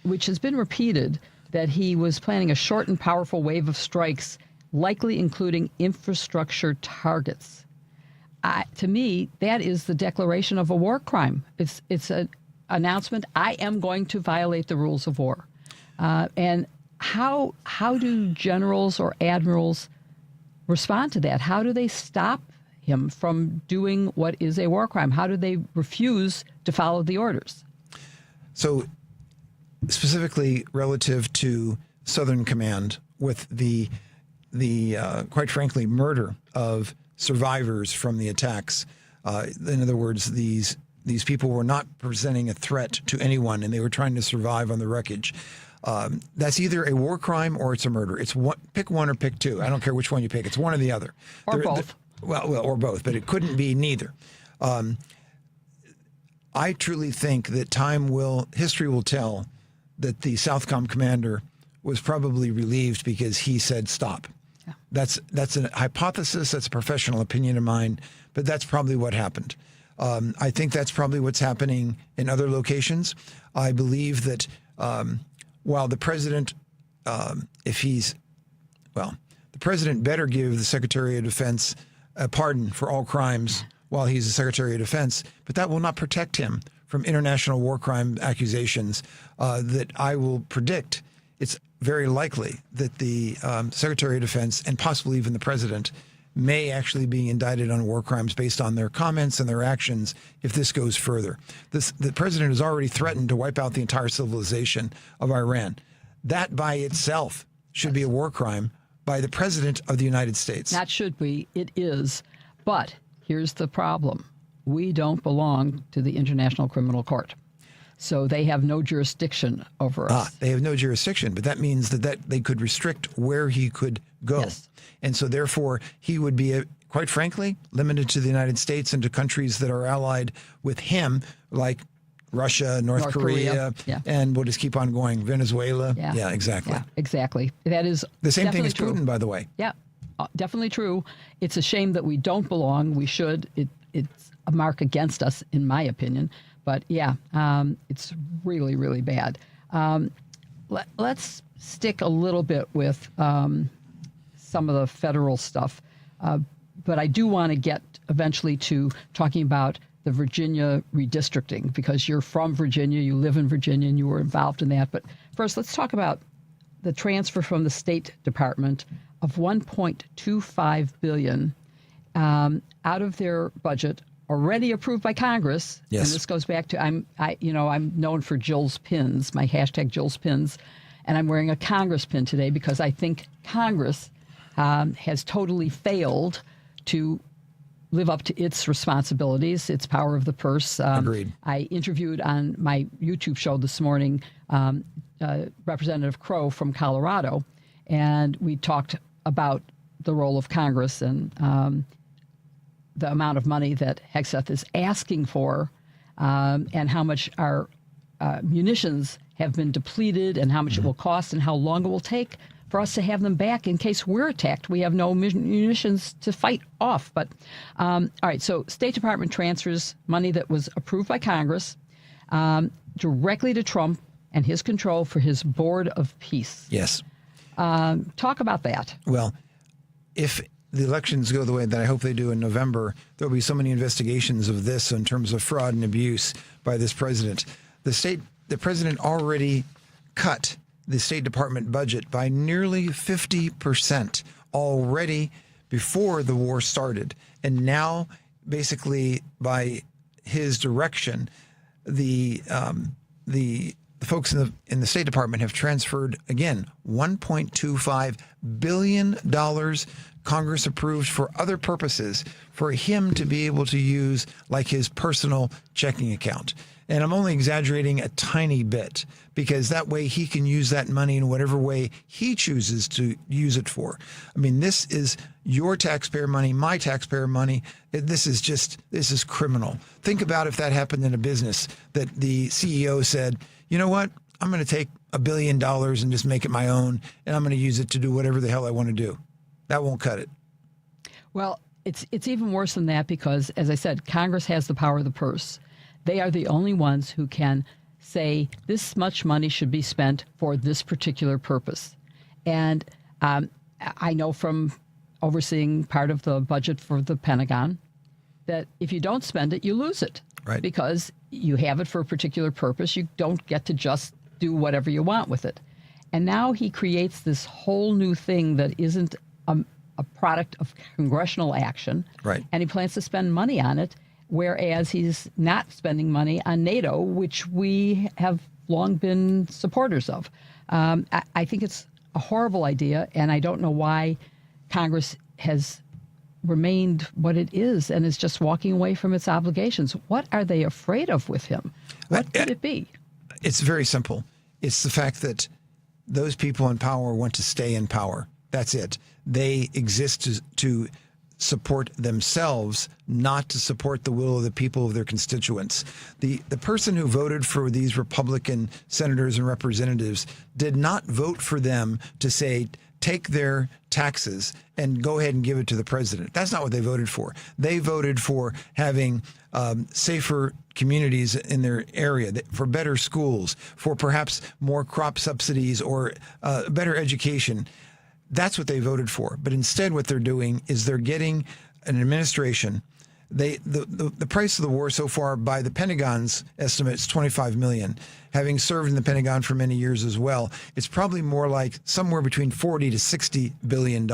which has been repeated, that he was planning a short and powerful wave of strikes, likely including infrastructure targets. To me, that is the declaration of a war crime. It's an announcement, I am going to violate the rules of war. And how do generals or admirals respond to that? How do they stop him from doing what is a war crime? How do they refuse to follow the orders? So specifically relative to Southern Command, with the quite frankly, murder of survivors from the attacks. In other words, these people were not presenting a threat to anyone, and they were trying to survive on the wreckage. That's either a war crime or it's a murder. It's one, pick one or pick two. I don't care which one you pick. It's one or the other. Or both. Or both, but it couldn't be neither. I truly think that history will tell that the Southcom commander was probably relieved because he said stop. Yeah. That's a hypothesis. That's a professional opinion of mine, but that's probably what happened. I think that's probably what's happening in other locations. I believe that while the president, the president better give the Secretary of Defense a pardon for all crimes while he's the Secretary of Defense, but that will not protect him from international war crime accusations that I will predict. It's very likely that the Secretary of Defense and possibly even the president may actually be indicted on war crimes based on their comments and their actions if this goes further. The president has already threatened to wipe out the entire civilization of Iran. That by itself should be a war crime by the president of the United States. That should be. It is. But here's the problem. We don't belong to the International Criminal Court. So they have no jurisdiction over us. They have no jurisdiction, but that means that they could restrict where he could go. Yes. And so therefore he would be, quite frankly, limited to the United States and to countries that are allied with him, like Russia, North Korea. Yeah. And we'll just keep on going. Venezuela. Yeah, exactly. Yeah, exactly. That is the same thing as true. Putin, by the way. Yeah, definitely true. It's a shame that we don't belong. We should. It's a mark against us, in my opinion. But yeah, it's really, really bad. Let's stick a little bit with some of the federal stuff. But I do want to get eventually to talking about the Virginia redistricting, because you're from Virginia, you live in Virginia, and you were involved in that. But first, let's talk about the transfer from the State Department of $1.25 billion out of their budget, already approved by Congress. Yes. And this goes back to I'm known for Jill's pins, my hashtag Jill's pins, and I'm wearing a Congress pin today because I think Congress has totally failed to live up to its responsibilities, its power of the purse. Agreed. I interviewed on my YouTube show this morning Representative Crow from Colorado, and we talked about the role of Congress and the amount of money that Hegseth is asking for, and how much our munitions have been depleted and how much it will cost and how long it will take for us to have them back in case we're attacked. We have no munitions to fight off. But all right, so State Department transfers money that was approved by Congress directly to Trump and his control for his Board of Peace. Yes. Talk about that. Well, if the elections go the way that I hope they do in November, there'll be so many investigations of this in terms of fraud and abuse by this president. The president already cut the State Department budget by nearly 50% already before the war started. And now, basically, by his direction, the folks in the State Department have transferred, again, $1.25 billion Congress approved for other purposes for him to be able to use, like his personal checking account. And I'm only exaggerating a tiny bit because that way he can use that money in whatever way he chooses to use it for. I mean, this is your taxpayer money, my taxpayer money. This is criminal. Think about if that happened in a business, that the CEO said, you know what, I'm going to take $1 billion and just make it my own, and I'm going to use it to do whatever the hell I want to do. That won't cut it. Well, it's even worse than that because, as I said, Congress has the power of the purse. They are the only ones who can say this much money should be spent for this particular purpose. And I know from overseeing part of the budget for the Pentagon that if you don't spend it, you lose it. Right. Because you have it for a particular purpose. You don't get to just do whatever you want with it. And now he creates this whole new thing that isn't a product of congressional action. Right. And he plans to spend money on it, whereas he's not spending money on NATO, which we have long been supporters of. I think it's a horrible idea, and I don't know why Congress has remained what it is and is just walking away from its obligations. What are they afraid of with him? What could it be? It's very simple. It's the fact that those people in power want to stay in power. That's it. They exist to support themselves, not to support the will of the people of their constituents. The person who voted for these Republican senators and representatives did not vote for them to say, take their taxes and go ahead and give it to the president. That's not what they voted for. They voted for having safer communities in their area, for better schools, for perhaps more crop subsidies or better education. That's what they voted for. But instead, what they're doing is they're getting an administration. The price of the war so far, by the Pentagon's estimate, is $25 million. Having served in the Pentagon for many years as well, it's probably more like somewhere between $40 to $60 billion,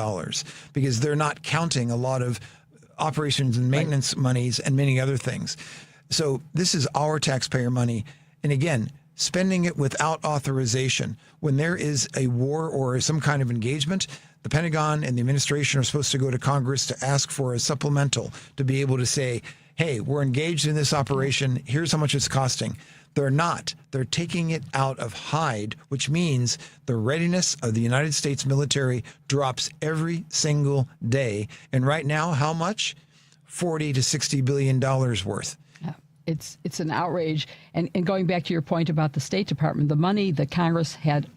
because they're not counting a lot of operations and maintenance monies and many other things. So this is our taxpayer money. And again, spending it without authorization. When there is a war or some kind of engagement, the Pentagon and the administration are supposed to go to Congress to ask for a supplemental to be able to say, hey, we're engaged in this operation. Here's how much it's costing. They're not. They're taking it out of hide, which means the readiness of the United States military drops every single day. And right now, how much? $40 to $60 billion worth. It's an outrage. And going back to your point about the State Department, the money that Congress had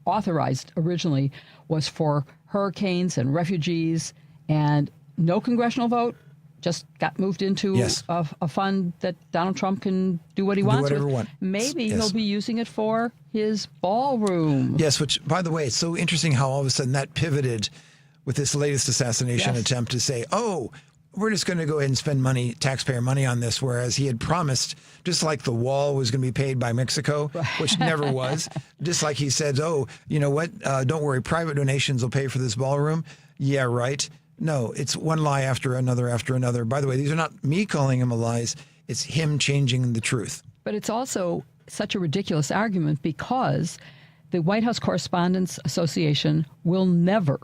authorized originally was for hurricanes and refugees, and no congressional vote, just got moved into a fund that Donald Trump can do what he wants with. Maybe he'll be using it for his ballroom. Yes, which, by the way, it's so interesting how all of a sudden that pivoted with this latest assassination attempt to say, oh, we're just going to go ahead and spend money, taxpayer money on this, whereas he had promised, just like the wall was going to be paid by Mexico, which never was, just like he said, oh, you know what, don't worry, private donations will pay for this ballroom. Yeah, right. No, it's one lie after another after another. By the way, these are not me calling him a lies. It's him changing the truth. But it's also such a ridiculous argument because the White House Correspondents Association will never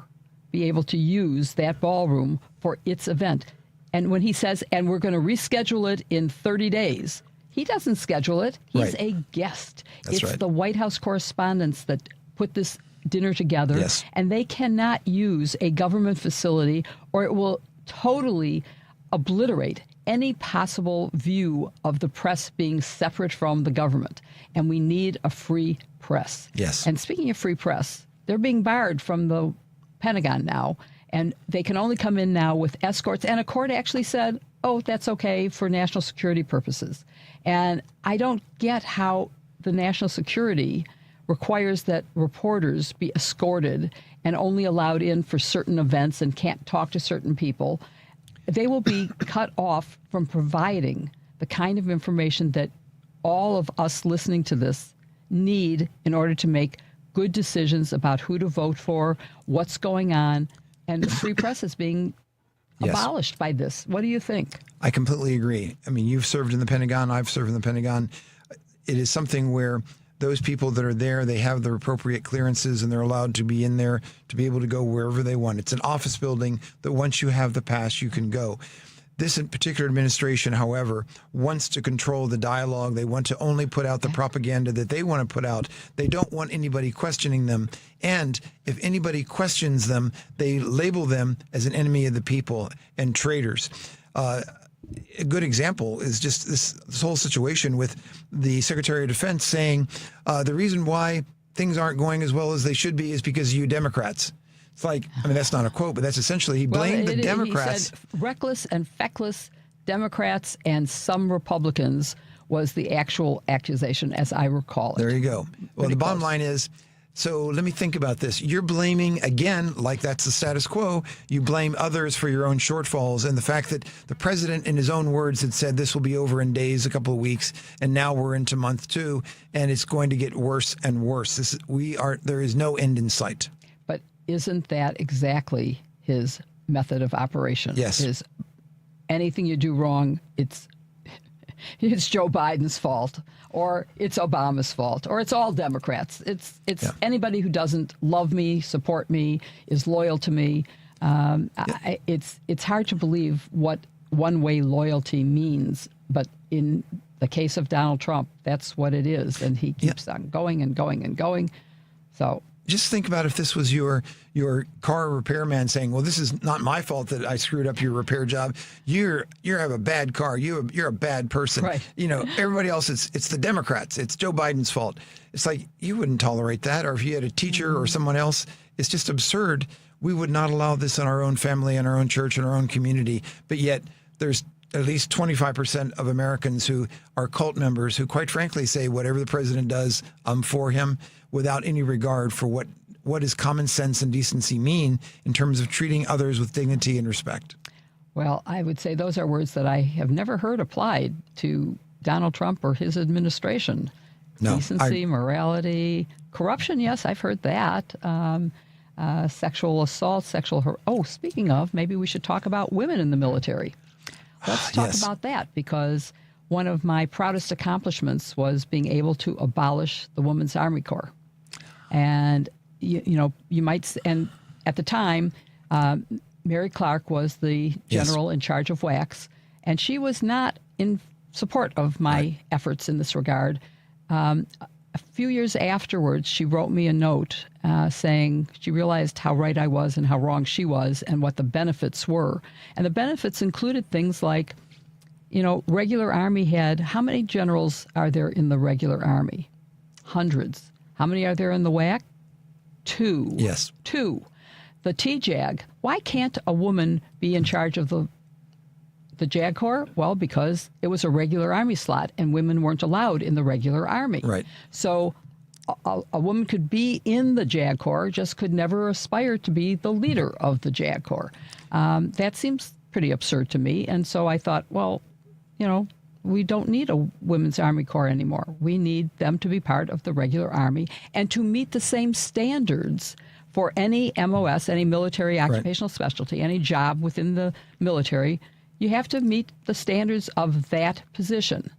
be able to use that ballroom for its event. And when he says, and we're going to reschedule it in 30 days, he doesn't schedule it. He's a guest. It's the White House correspondents that put this dinner together, and they cannot use a government facility or it will totally obliterate any possible view of the press being separate from the government. And we need a free press. Yes. And speaking of free press, they're being barred from the Pentagon now, and they can only come in now with escorts. And a court actually said, oh, that's okay for national security purposes. And I don't get how the national security requires that reporters be escorted and only allowed in for certain events and can't talk to certain people. They will be cut off from providing the kind of information that all of us listening to this need in order to make good decisions about who to vote for, what's going on, and the free press is being abolished by this. What do you think? I completely agree. I mean, you've served in the Pentagon. I've served in the Pentagon. It is something where those people that are there, they have the appropriate clearances and they're allowed to be in there to be able to go wherever they want. It's an office building that once you have the pass, you can go. This in particular administration, however, wants to control the dialogue. They want to only put out the propaganda that they want to put out. They don't want anybody questioning them. And if anybody questions them, they label them as an enemy of the people and traitors. A good example is just this whole situation with the Secretary of Defense saying the reason why things aren't going as well as they should be is because of you Democrats. It's like, I mean, that's not a quote, but that's essentially, he blamed the Democrats. He said reckless and feckless Democrats and some Republicans was the actual accusation, as I recall it. There you go. Well, the bottom line is, so let me think about this. You're blaming, again, like that's the status quo, you blame others for your own shortfalls. And the fact that the president, in his own words, had said this will be over in days, a couple of weeks, and now we're into month 2, and it's going to get worse and worse. There is no end in sight. But isn't that exactly his method of operation? Yes. Anything you do wrong, it's Joe Biden's fault, or it's Obama's fault, or it's all Democrats. It's anybody who doesn't love me, support me, is loyal to me. It's hard to believe what one-way loyalty means, but in the case of Donald Trump, that's what it is, and he keeps on going and going and going. So just think about if this was your car repairman saying, well, this is not my fault that I screwed up your repair job. You have a bad car. You're a bad person. Right. Everybody else, it's the Democrats. It's Joe Biden's fault. It's like, you wouldn't tolerate that. Or if you had a teacher or someone else, it's just absurd. We would not allow this in our own family, in our own church, in our own community. But yet there's at least 25% of Americans who are cult members who, quite frankly, say whatever the president does, I'm for him, without any regard for what does common sense and decency mean in terms of treating others with dignity and respect. Well, I would say those are words that I have never heard applied to Donald Trump or his administration. No, Decency, morality, corruption, yes, I've heard that. Sexual assault, speaking of, maybe we should talk about women in the military. Let's talk about that, because one of my proudest accomplishments was being able to abolish the Women's Army Corps. And, you might, and at the time, Mary Clark was the general in charge of WACS, and she was not in support of my efforts in this regard. A few years afterwards, she wrote me a note saying she realized how right I was and how wrong she was and what the benefits were. And the benefits included things like, regular Army had, how many generals are there in the regular Army? Hundreds. How many are there in the WAC? 2. Yes. 2. The TJAG, why can't a woman be in charge of the JAG Corps? Well, because it was a regular Army slot and women weren't allowed in the regular Army. Right. So a woman could be in the JAG Corps, just could never aspire to be the leader of the JAG Corps. That seems pretty absurd to me. And so I thought, well, we don't need a Women's Army Corps anymore. We need them to be part of the regular Army and to meet the same standards for any MOS, any military occupational specialty, any job within the military. You have to meet the standards of that position,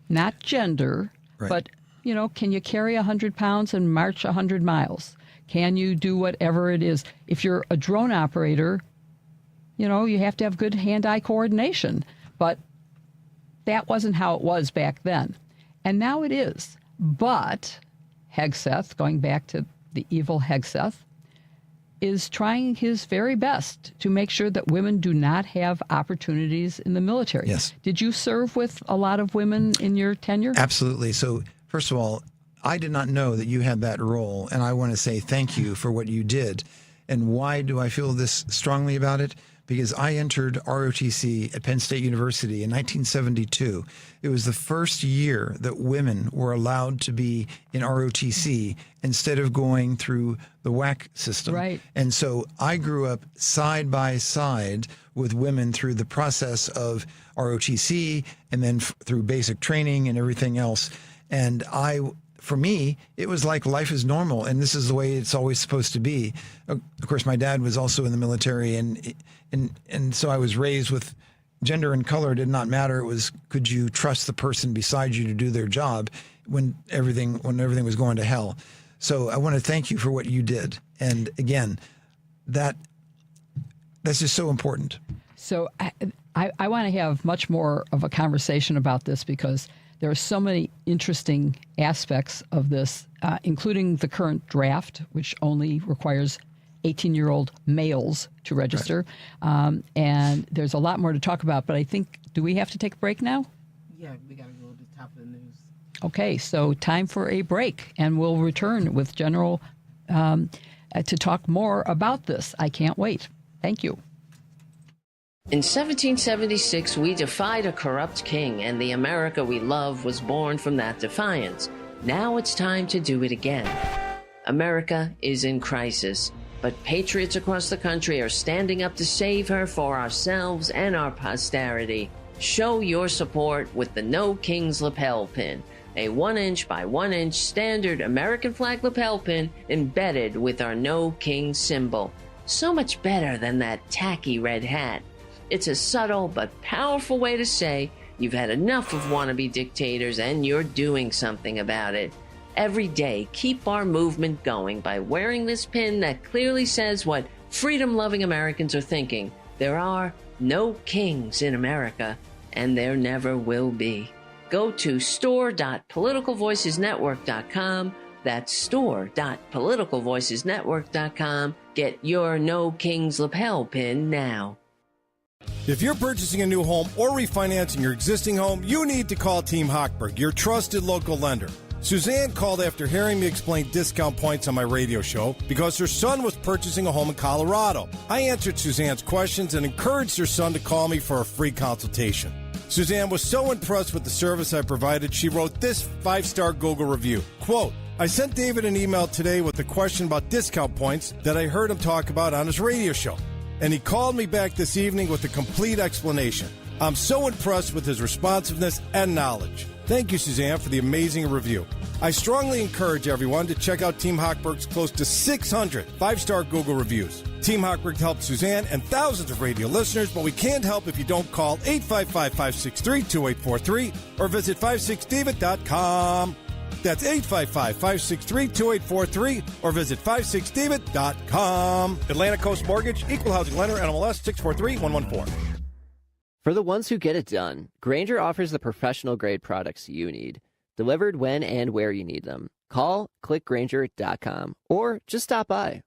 not gender, but, can you carry 100 pounds and march 100 miles? Can you do whatever it is? If you're a drone operator, you have to have good hand-eye coordination. But that wasn't how it was back then. And now it is. But Hegseth, going back to the evil Hegseth, is trying his very best to make sure that women do not have opportunities in the military. Yes. Did you serve with a lot of women in your tenure? Absolutely. So, first of all, I did not know that you had that role, and I want to say thank you for what you did. And why do I feel this strongly about it? Because I entered ROTC at Penn State University in 1972. It was the first year that women were allowed to be in ROTC instead of going through the WAC system. Right. And so I grew up side by side with women through the process of ROTC and then through basic training and everything else. And for me, it was like life is normal, and this is the way it's always supposed to be. Of course, my dad was also in the military, and so I was raised with gender and color did not matter. It was, could you trust the person beside you to do their job when everything was going to hell? So I want to thank you for what you did, and again, that's just so important. So I want to have much more of a conversation about this, because there are so many interesting aspects of this, including the current draft, which only requires 18-year-old males to register. Right. And there's a lot more to talk about, but I think, do we have to take a break now? Yeah, we got to go to the top of the news. Okay, so time for a break, and we'll return with General to talk more about this. I can't wait. Thank you. In 1776, we defied a corrupt king, and the America we love was born from that defiance. Now it's time to do it again. America is in crisis, but patriots across the country are standing up to save her for ourselves and our posterity. Show your support with the No King's lapel pin, a 1-inch by 1-inch standard American flag lapel pin embedded with our No King symbol. So much better than that tacky red hat. It's a subtle but powerful way to say you've had enough of wannabe dictators and you're doing something about it. Every day, keep our movement going by wearing this pin that clearly says what freedom-loving Americans are thinking. There are no kings in America, and there never will be. Go to store.politicalvoicesnetwork.com That's store.politicalvoicesnetwork.com. Get your No Kings lapel pin now. If you're purchasing a new home or refinancing your existing home, you need to call Team Hochberg, your trusted local lender. Suzanne called after hearing me explain discount points on my radio show because her son was purchasing a home in Colorado. I answered Suzanne's questions and encouraged her son to call me for a free consultation. Suzanne was so impressed with the service I provided, she wrote this 5-star Google review. Quote, I sent David an email today with a question about discount points that I heard him talk about on his radio show. And he called me back this evening with a complete explanation. I'm so impressed with his responsiveness and knowledge. Thank you, Suzanne, for the amazing review. I strongly encourage everyone to check out Team Hochberg's close to 600 5-star Google reviews. Team Hochberg helped Suzanne and thousands of radio listeners, but we can't help if you don't call 855-563-2843 or visit 56david.com. That's 855-563-2843 or visit 56david.com. Atlantic Coast Mortgage, Equal Housing Lender, NMLS 643114. For the ones who get it done, Grainger offers the professional-grade products you need, delivered when and where you need them. Call, clickgrainger.com, or just stop by.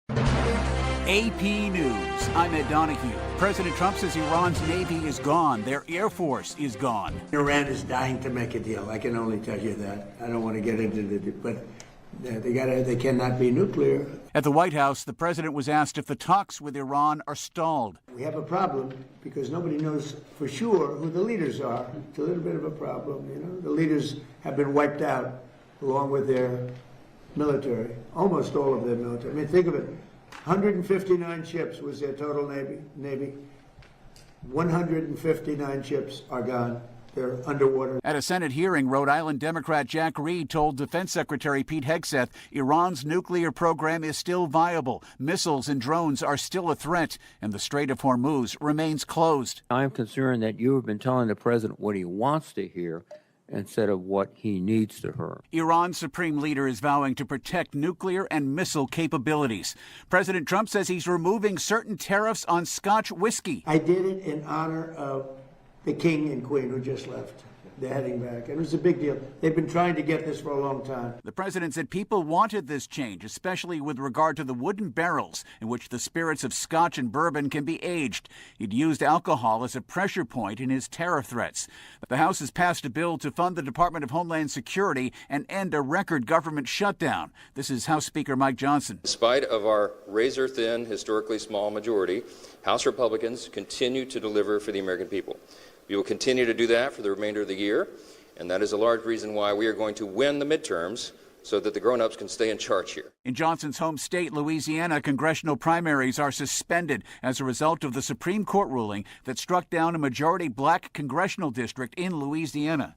AP News. I'm Ed Donahue. President Trump says Iran's Navy is gone. Their Air Force is gone. Iran is dying to make a deal. I can only tell you that. I don't want to get into the... But they cannot be nuclear. At the White House, the president was asked if the talks with Iran are stalled. We have a problem because nobody knows for sure who the leaders are. It's a little bit of a problem, you know. The leaders have been wiped out along with their military, almost all of their military. I mean, think of it. 159 ships was their total Navy. 159 ships are gone. They're underwater. At a Senate hearing, Rhode Island Democrat Jack Reed told Defense Secretary Pete Hegseth Iran's nuclear program is still viable. Missiles and drones are still a threat, and the Strait of Hormuz remains closed. I'm concerned that you have been telling the president what he wants to hear instead of what he needs to hear. Iran's supreme leader is vowing to protect nuclear and missile capabilities. President Trump says he's removing certain tariffs on Scotch whiskey. I did it in honor of the king and queen who just left. They're heading back. It was a big deal. They've been trying to get this for a long time. The president said people wanted this change, especially with regard to the wooden barrels in which the spirits of Scotch and bourbon can be aged. He'd used alcohol as a pressure point in his tariff threats. The House has passed a bill to fund the Department of Homeland Security and end a record government shutdown. This is House Speaker Mike Johnson. In spite of our razor-thin, historically small majority, House Republicans continue to deliver for the American people. We will continue to do that for the remainder of the year, and that is a large reason why we are going to win the midterms so that the grown-ups can stay in charge here. In Johnson's home state, Louisiana, congressional primaries are suspended as a result of the Supreme Court ruling that struck down a majority black congressional district in Louisiana.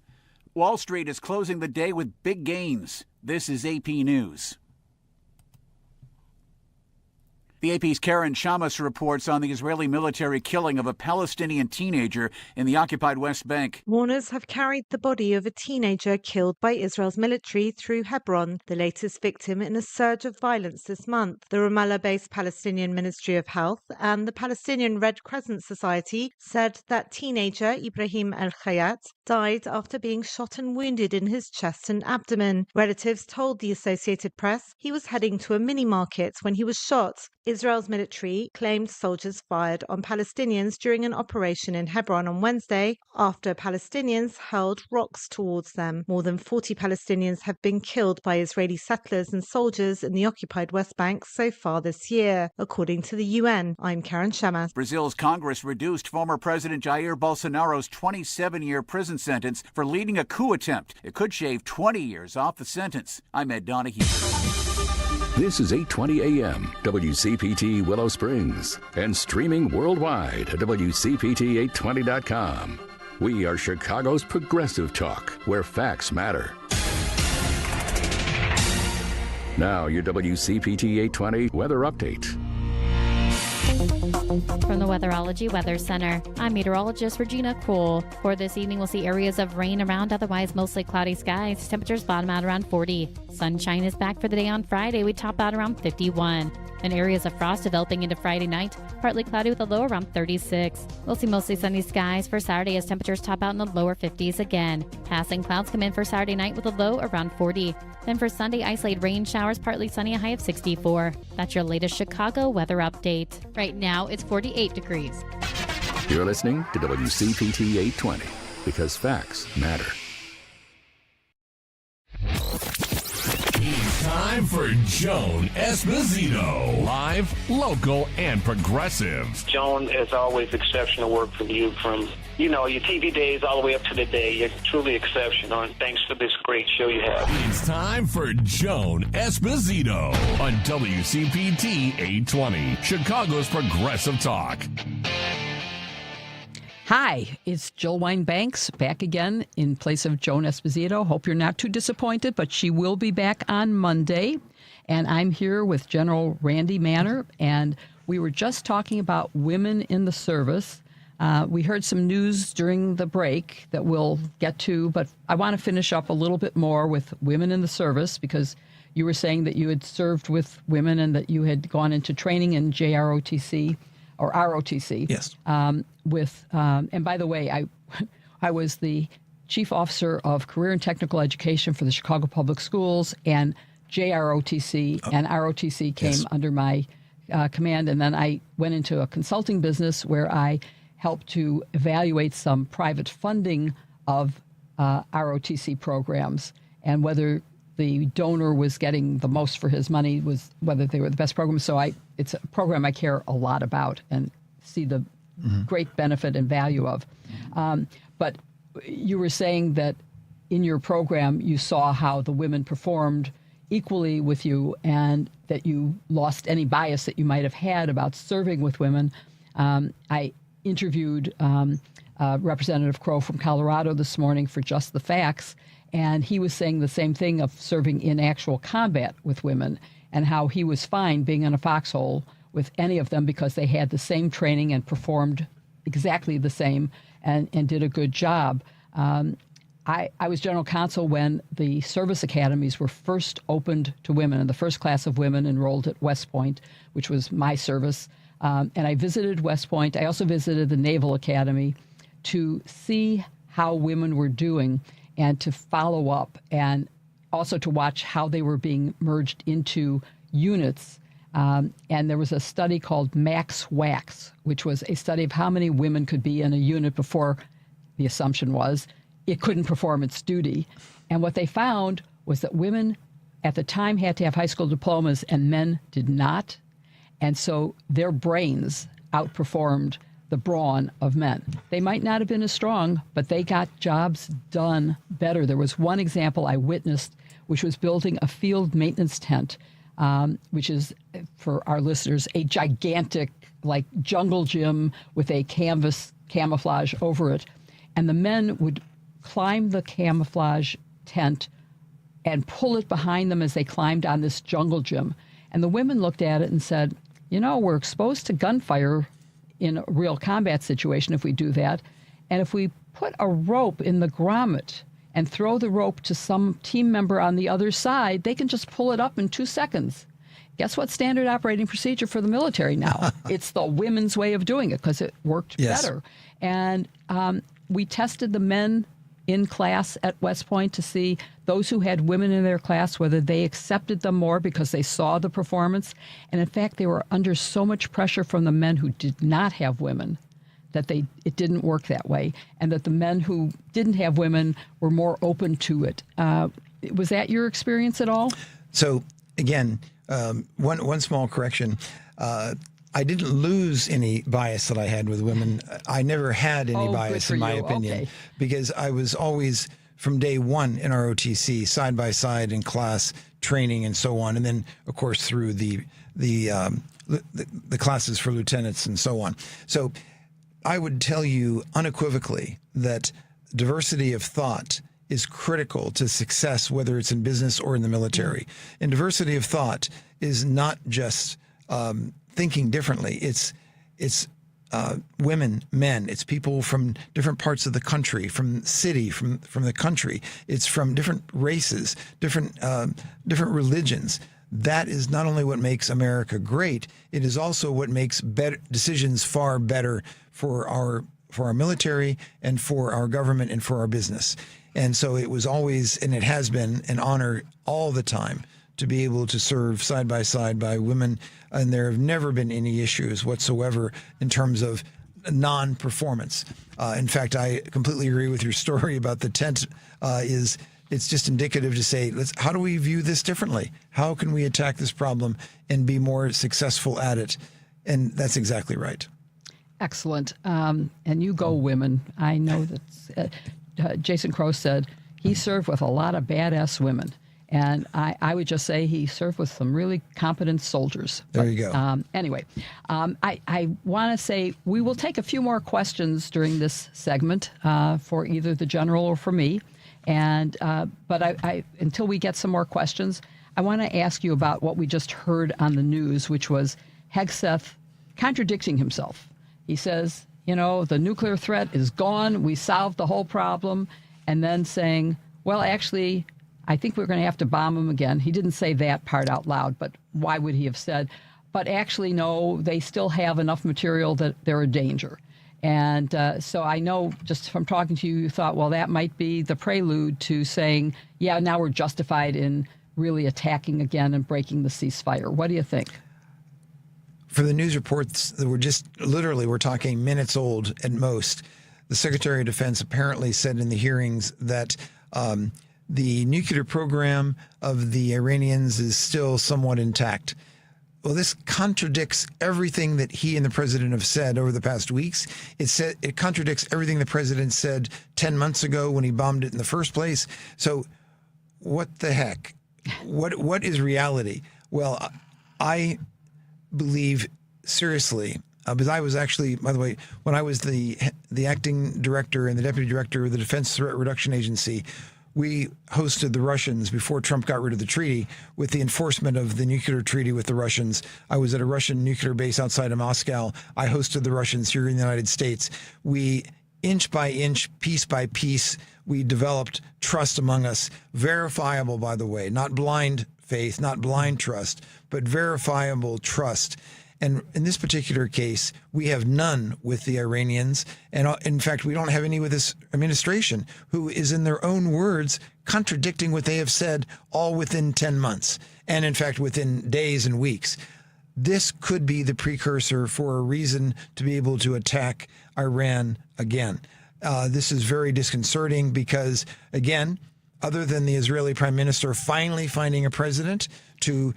Wall Street is closing the day with big gains. This is AP News. The AP's Karen Shamas reports on the Israeli military killing of a Palestinian teenager in the occupied West Bank. Mourners have carried the body of a teenager killed by Israel's military through Hebron, the latest victim in a surge of violence this month. The Ramallah-based Palestinian Ministry of Health and the Palestinian Red Crescent Society said that teenager Ibrahim El-Khayat died after being shot and wounded in his chest and abdomen. Relatives told the Associated Press he was heading to a mini-market when he was shot. Israel's military claimed soldiers fired on Palestinians during an operation in Hebron on Wednesday after Palestinians hurled rocks towards them. More than 40 Palestinians have been killed by Israeli settlers and soldiers in the occupied West Bank so far this year, according to the UN. I'm Karen Shamas. Brazil's Congress reduced former President Jair Bolsonaro's 27-year prison sentence for leading a coup attempt. It could shave 20 years off the sentence. I'm Ed Donahue. This is 820 AM, WCPT Willow Springs, and streaming worldwide at WCPT820.com. We are Chicago's progressive talk, where facts matter. Now, your WCPT 820 weather update. From the Weatherology Weather Center, I'm meteorologist Regina Cole. For this evening, we'll see areas of rain around, otherwise mostly cloudy skies. Temperatures bottom out around 40. Sunshine is back for the day on Friday. We top out around 51. And areas of frost developing into Friday night, partly cloudy with a low around 36. We'll see mostly sunny skies for Saturday as temperatures top out in the lower 50s again. Passing clouds come in for Saturday night with a low around 40. Then for Sunday, isolated rain showers, partly sunny, a high of 64. That's your latest Chicago weather update. Right now, it's 48 degrees. You're listening to WCPT 820 because facts matter. It's time for Joan Esposito. Live, local, and progressive. Joan, as always, exceptional work from you from, your TV days all the way up to the day. You're truly exceptional, and thanks for this great show you have. It's time for Joan Esposito on WCPT 820, Chicago's Progressive Talk. Hi, it's Jill Wine-Banks back again in place of Joan Esposito. Hope you're not too disappointed, but she will be back on Monday. And I'm here with General Randy Manner, and we were just talking about women in the service. We heard some news during the break that we'll get to, but I want to finish up a little bit more with women in the service because you were saying that you had served with women and that you had gone into training in JROTC. Or ROTC. Yes. And by the way, I was the chief officer of career and technical education for the Chicago Public Schools, and JROTC and ROTC came under my command. And then I went into a consulting business where I helped to evaluate some private funding of ROTC programs and whether the donor was getting the most for his money, was whether they were the best programs. So it's a program I care a lot about and see the great benefit and value of. But you were saying that in your program, you saw how the women performed equally with you and that you lost any bias that you might have had about serving with women. I interviewed Representative Crow from Colorado this morning for Just the Facts, and he was saying the same thing of serving in actual combat with women and how he was fine being in a foxhole with any of them because they had the same training and performed exactly the same and did a good job. I was general counsel when the service academies were first opened to women, and the first class of women enrolled at West Point, which was my service. And I visited West Point. I also visited the Naval Academy to see how women were doing and to follow up and also to watch how they were being merged into units. And there was a study called Max Wax, which was a study of how many women could be in a unit before the assumption was it couldn't perform its duty. And what they found was that women at the time had to have high school diplomas and men did not. And so their brains outperformed the brawn of men. They might not have been as strong, but they got jobs done better. There was one example I witnessed, which was building a field maintenance tent, which is, for our listeners, a gigantic, like, jungle gym with a canvas camouflage over it. And the men would climb the camouflage tent and pull it behind them as they climbed on this jungle gym. And the women looked at it and said, we're exposed to gunfire in a real combat situation if we do that. And if we put a rope in the grommet and throw the rope to some team member on the other side, they can just pull it up in 2 seconds. Guess what standard operating procedure for the military now? It's the women's way of doing it because it worked better. And we tested the men in class at West Point to see those who had women in their class, whether they accepted them more because they saw the performance. And in fact, they were under so much pressure from the men who did not have women that it didn't work that way, and that the men who didn't have women were more open to it. Was that your experience at all? So again, one small correction. I didn't lose any bias that I had with women. I never had any bias, in my opinion, because I was always, from day one in ROTC, side by side in class, training and so on, and then, of course, through the classes for lieutenants and so on. So I would tell you unequivocally that diversity of thought is critical to success, whether it's in business or in the military. And diversity of thought is not just thinking differently. It's women, men. It's people from different parts of the country, from the city, from the country. It's from different races, different religions. that is not only what makes America great, it is also what makes better decisions far better for our military and for our government and for our business. And so it was always, and it has been, an honor all the time to be able to serve side by side by women. And there have never been any issues whatsoever in terms of non-performance. In fact, I completely agree with your story about the tent. It's just indicative to say, how do we view this differently? How can we attack this problem and be more successful at it? And that's exactly right. Excellent. And you go, women. I know that Jason Crow said he served with a lot of badass women. And I would just say he served with some really competent soldiers. There you go. Anyway, I want to say we will take a few more questions during this segment for either the general or for me. And but I until we get some more questions, I want to ask you about what we just heard on the news, which was Hegseth contradicting himself. He says, the nuclear threat is gone. We solved the whole problem. And then saying, well, actually, I think we're going to have to bomb them again. He didn't say that part out loud, but why would he have said, but actually, no, they still have enough material that they're a danger. And so I know just from talking to you, you thought, well, that might be the prelude to saying, yeah, now we're justified in really attacking again and breaking the ceasefire. What do you think? For the news reports that were just literally, we're talking minutes old at most, the Secretary of Defense apparently said in the hearings that the nuclear program of the Iranians is still somewhat intact. Well, this contradicts everything that he and the president have said over the past weeks. It contradicts everything the president said 10 months ago when he bombed it in the first place. So what the heck? What is reality? Well, I believe seriously, because I was actually, by the way, when I was the acting director and the deputy director of the Defense Threat Reduction Agency, we hosted the Russians before Trump got rid of the treaty with the enforcement of the nuclear treaty with the Russians. I was at a Russian nuclear base outside of Moscow. I hosted the Russians here in the United States. We, inch by inch, piece by piece, we developed trust among us, verifiable, by the way, not blind faith, not blind trust, but verifiable trust. And in this particular case, we have none with the Iranians. And in fact, we don't have any with this administration, who is, in their own words, contradicting what they have said all within 10 months. And in fact, within days and weeks. This could be the precursor for a reason to be able to attack Iran again. This is very disconcerting because, again, other than the Israeli prime minister finally finding a president to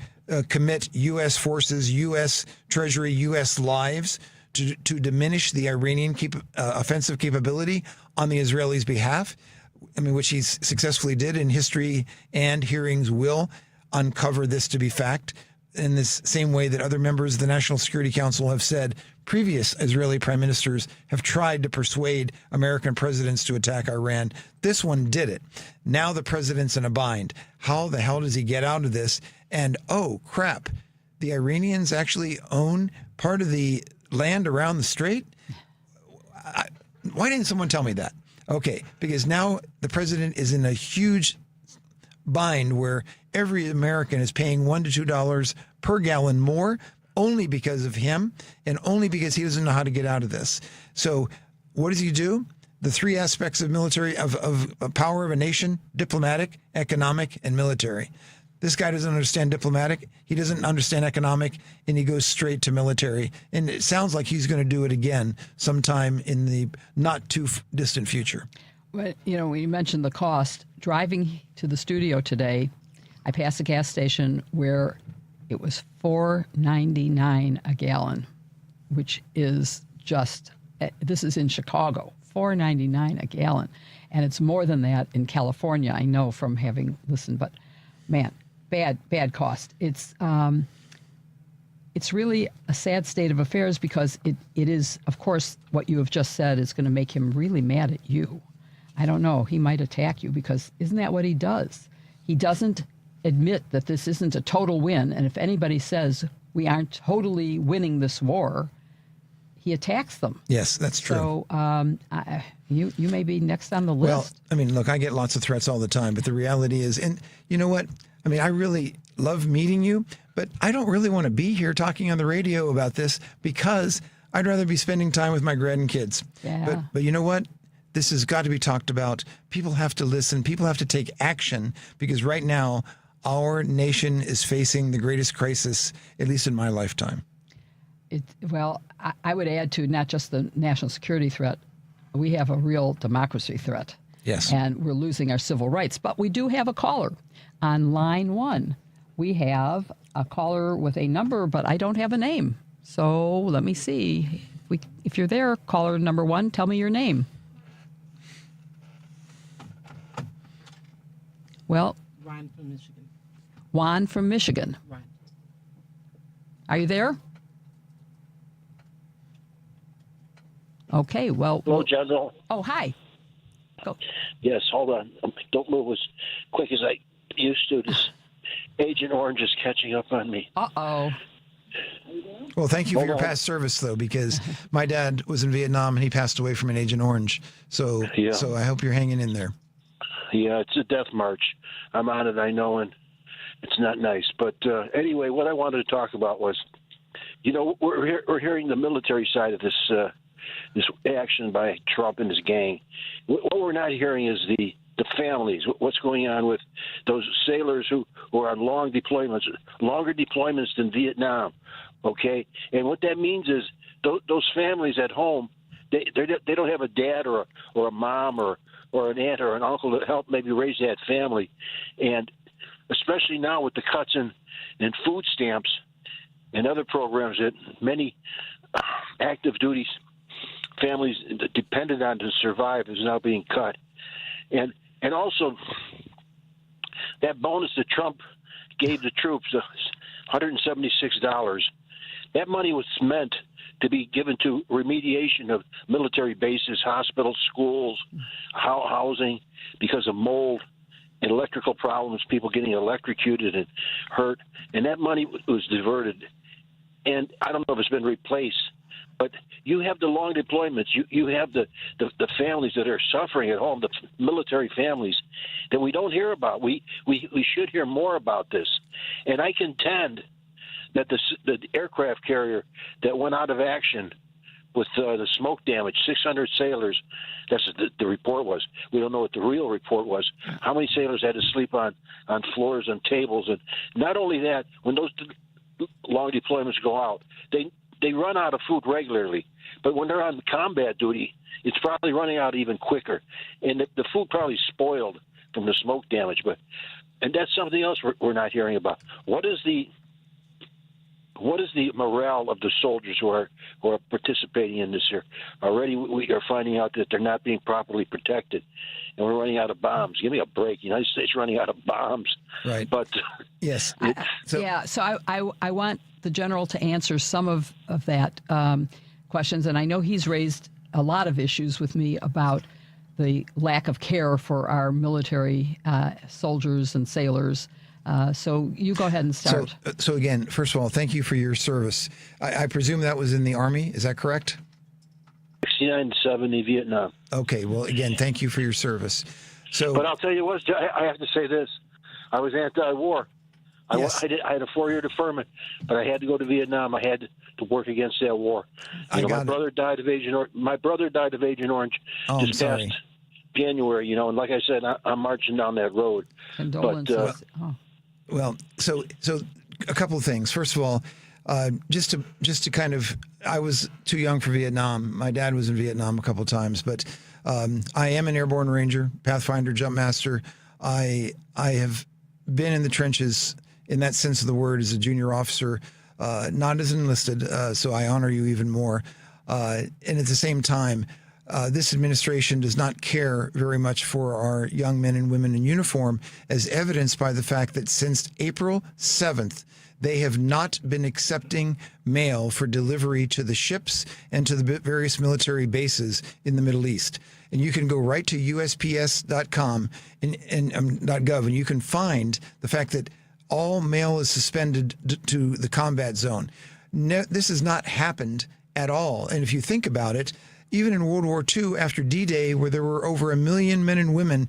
commit U.S. forces, U.S. Treasury, U.S. lives to diminish the Iranian offensive capability on the Israelis' behalf, which he successfully did, and history and hearings will uncover this to be fact, in this same way that other members of the National Security Council have said previous Israeli prime ministers have tried to persuade American presidents to attack Iran. This one did it. Now the president's in a bind. How the hell does he get out of this? And, oh, crap, the Iranians actually own part of the land around the strait? Why didn't someone tell me that? Okay, because now the president is in a huge bind where every American is paying $1 to $2 per gallon more only because of him and only because he doesn't know how to get out of this. So what does he do? The three aspects of military, of power of a nation: diplomatic, economic, and military. This guy doesn't understand diplomatic, he doesn't understand economic, and he goes straight to military. And it sounds like he's going to do it again sometime in the not too distant future. But, when you mentioned the cost, driving to the studio today, I passed a gas station where it was $4.99 a gallon, which is just, this is in Chicago, $4.99 a gallon. And it's more than that in California, I know from having listened, but man, bad cost. It's really a sad state of affairs because it is, of course, what you have just said is going to make him really mad at you. I don't know. He might attack you because isn't that what he does? He doesn't admit that this isn't a total win. And if anybody says we aren't totally winning this war, he attacks them. Yes, that's true. So you may be next on the list. Well, look, I get lots of threats all the time, but the reality is, and you know what? I really, love meeting you, but I don't really want to be here talking on the radio about this because I'd rather be spending time with my grandkids. Yeah. But you know what? This has got to be talked about. People have to listen. People have to take action because right now our nation is facing the greatest crisis, at least in my lifetime. Well, I would add to not just the national security threat, we have a real democracy threat. Yes. And we're losing our civil rights. But we do have a caller on line 1. We have a caller with a number, but I don't have a name. So let me see. If you're there, caller number 1, tell me your name. Well, Ryan from Michigan. Juan from Michigan. Ryan. Are you there? Okay, well. Hello, General. Oh, hi. Go. Yes, hold on. Don't move as quick as I used to. This Agent Orange is catching up on me. Uh-oh. Well, thank you for Hold your on. past service, though, because my dad was in Vietnam and he passed away from an Agent Orange. So I hope you're hanging in there. Yeah, it's a death march. I'm on it, I know, and it's not nice. But anyway, what I wanted to talk about was, we're hearing the military side of this action by Trump and his gang. What we're not hearing is the families, what's going on with those sailors who are on longer deployments than Vietnam, okay? And what that means is those families at home, they don't have a dad or a mom or an aunt or an uncle to help maybe raise that family. And especially now with the cuts in food stamps and other programs that many active duty families depended on to survive is now being cut. And also that bonus that Trump gave the troops, $176, that money was meant to be given to remediation of military bases, hospitals, schools, housing, because of mold and electrical problems, people getting electrocuted and hurt. And that money was diverted. And I don't know if it's been replaced, but you have the long deployments. You have the families that are suffering at home, the military families that we don't hear about. We should hear more about this. And I contend that the aircraft carrier that went out of action with the smoke damage, 600 sailors, that's what the report was. We don't know what the real report was. How many sailors had to sleep on floors and tables? And not only that, when those long deployments go out, they run out of food regularly. But when they're on combat duty, it's probably running out even quicker. And the food probably spoiled from the smoke damage. And that's something else we're not hearing about. What is the morale of the soldiers who are participating in this here? Already we are finding out that they're not being properly protected, and we're running out of bombs. Give me a break. The United States is running out of bombs. Right. But yes. So I want the general to answer some of that questions, and I know he's raised a lot of issues with me about the lack of care for our military soldiers and sailors. So you go ahead and start. So again, first of all, thank you for your service. I presume that was in the Army. Is that correct? 69 to 70 Vietnam. Okay. Well, again, thank you for your service. But I'll tell you what, I have to say this. I was anti-war. Yes. I had a 4-year deferment, but I had to go to Vietnam. I had to work against that war. My brother died of Agent Orange this past January. And like I said, I'm marching down that road. Condolences. Well, so a couple of things. First of all, just to kind of, I was too young for Vietnam. My dad was in Vietnam a couple of times, but I am an airborne ranger, Pathfinder, jump master. I have been in the trenches in that sense of the word as a junior officer, not as enlisted. So I honor you even more. And at the same time, this administration does not care very much for our young men and women in uniform, as evidenced by the fact that since April 7th, they have not been accepting mail for delivery to the ships and to the various military bases in the Middle East. And you can go right to USPS.com and .gov, and you can find the fact that all mail is suspended to the combat zone. No, this has not happened at all. And if you think about it, even in World War II, after D-Day, where there were over 1 million men and women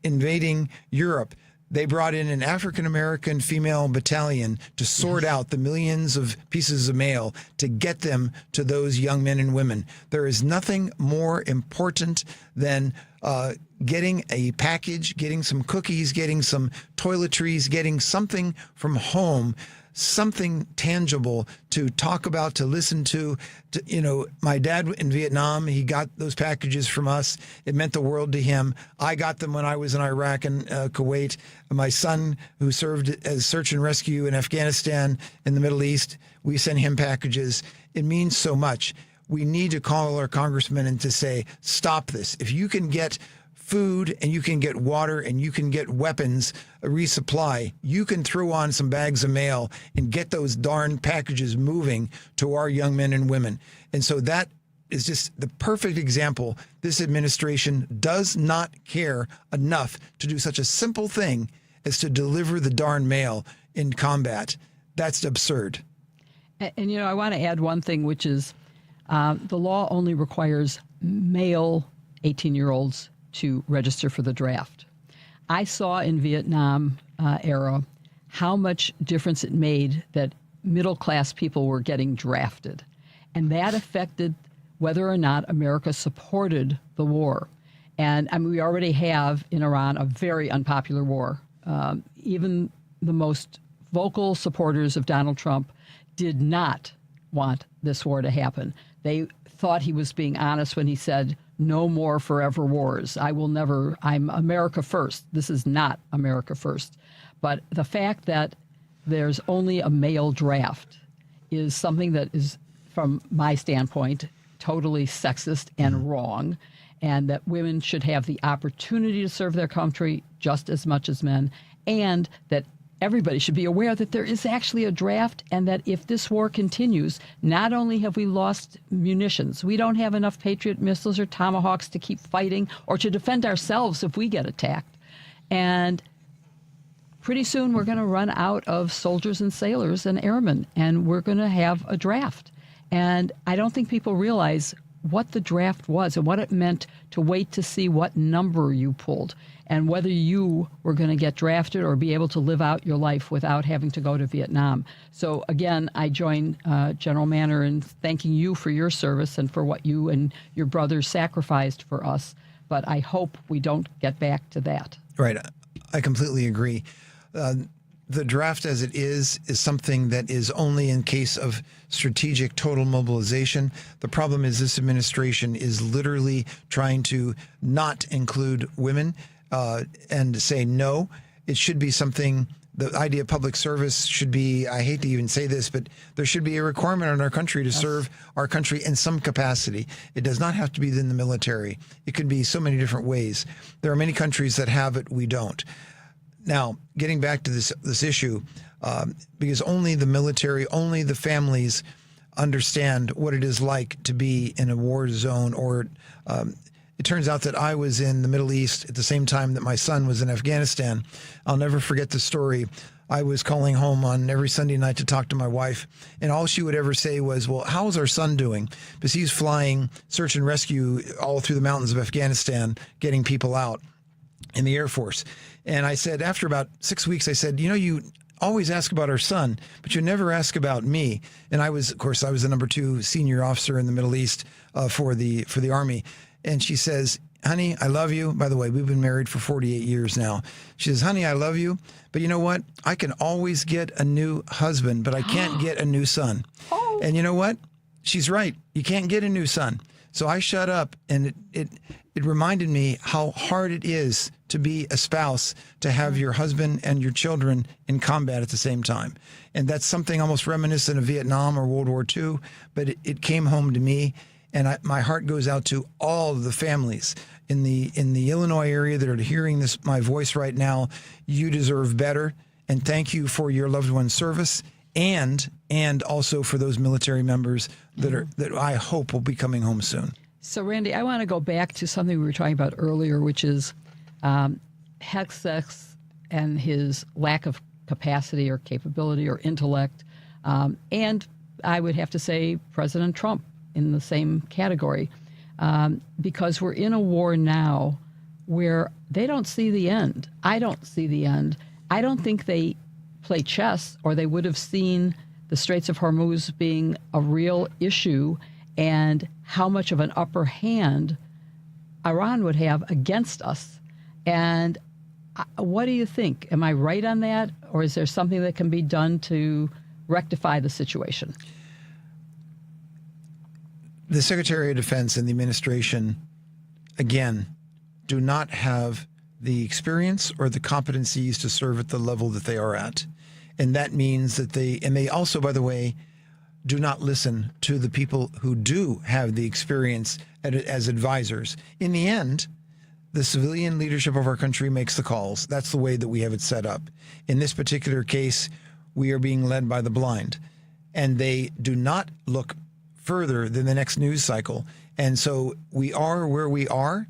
invading Europe, They brought in an African-American female battalion to sort out the millions of pieces of mail to get them to those young men and women. There is nothing more important than getting a package, getting some cookies, getting some toiletries, getting something from home, something tangible to talk about, to listen to. My dad in Vietnam, he got those packages from us. It meant the world to him. I got them when I was in Iraq and Kuwait. My son, who served as search and rescue in Afghanistan in the Middle East, we sent him packages. It means so much. We need to call our congressmen and to say, stop this. If you can get food and you can get water and you can get weapons, a resupply, you can throw on some bags of mail and get those darn packages moving to our young men and women. And so that is just the perfect example. This administration does not care enough to do such a simple thing as to deliver the darn mail in combat. That's absurd. And I want to add one thing, which is the law only requires male 18-year-olds to register for the draft. I saw in Vietnam era how much difference it made that middle-class people were getting drafted. And that affected whether or not America supported the war. And we already have in Iran a very unpopular war. Even the most vocal supporters of Donald Trump did not want this war to happen. They thought he was being honest when he said, no more forever wars. I'm America first. This is not America first. But the fact that there's only a male draft is something that is, from my standpoint, totally sexist and wrong, and that women should have the opportunity to serve their country just as much as men, and that everybody should be aware that there is actually a draft, and that if this war continues, not only have we lost munitions, we don't have enough Patriot missiles or Tomahawks to keep fighting or to defend ourselves if we get attacked. And pretty soon we're going to run out of soldiers and sailors and airmen, and we're going to have a draft. And I don't think people realize what the draft was and what it meant to wait to see what number you pulled and whether you were going to get drafted or be able to live out your life without having to go to Vietnam. So again, I join General Manner in thanking you for your service and for what you and your brothers sacrificed for us. But I hope we don't get back to that. Right. I completely agree. The draft as it is something that is only in case of strategic total mobilization. The problem is this administration is literally trying to not include women and say no. It should be something, the idea of public service should be, I hate to even say this, but there should be a requirement in our country to serve our country in some capacity. It does not have to be in the military. It could be so many different ways. There are many countries that have it, we don't. Now, getting back to this issue, because only the military, only the families understand what it is like to be in a war zone. Or it turns out that I was in the Middle East at the same time that my son was in Afghanistan. I'll never forget the story. I was calling home on every Sunday night to talk to my wife, and all she would ever say was, well, how's our son doing? Because he's flying search and rescue all through the mountains of Afghanistan, getting people out in the Air Force. And I said, after about 6 weeks, I said, you always ask about our son, but you never ask about me. And I was the number 2 senior officer in the Middle East for the Army. And she says, honey, I love you. By the way, we've been married for 48 years now. She says, honey, I love you. But you know what? I can always get a new husband, but I can't get a new son. Oh. And you know what? She's right. You can't get a new son. So I shut up, and it reminded me how hard it is to be a spouse, to have your husband and your children in combat at the same time. And that's something almost reminiscent of Vietnam or World War II, but it came home to me, and my heart goes out to all of the families in the Illinois area that are hearing my voice right now. You deserve better, and thank you for your loved one's service, and also for those military members that I hope will be coming home soon. So, Randy, I want to go back to something we were talking about earlier, which is Hegseth and his lack of capacity or capability or intellect. And I would have to say President Trump in the same category, because we're in a war now where they don't see the end. I don't see the end. I don't think they play chess, or they would have seen the Straits of Hormuz being a real issue and how much of an upper hand Iran would have against us. And what do you think? Am I right on that? Or is there something that can be done to rectify the situation? The Secretary of Defense and the administration, again, do not have the experience or the competencies to serve at the level that they are at. And that means that they also, by the way, do not listen to the people who do have the experience as advisors. In the end, the civilian leadership of our country makes the calls. That's the way that we have it set up. In this particular case, we are being led by the blind, and they do not look further than the next news cycle. And so we are where we are.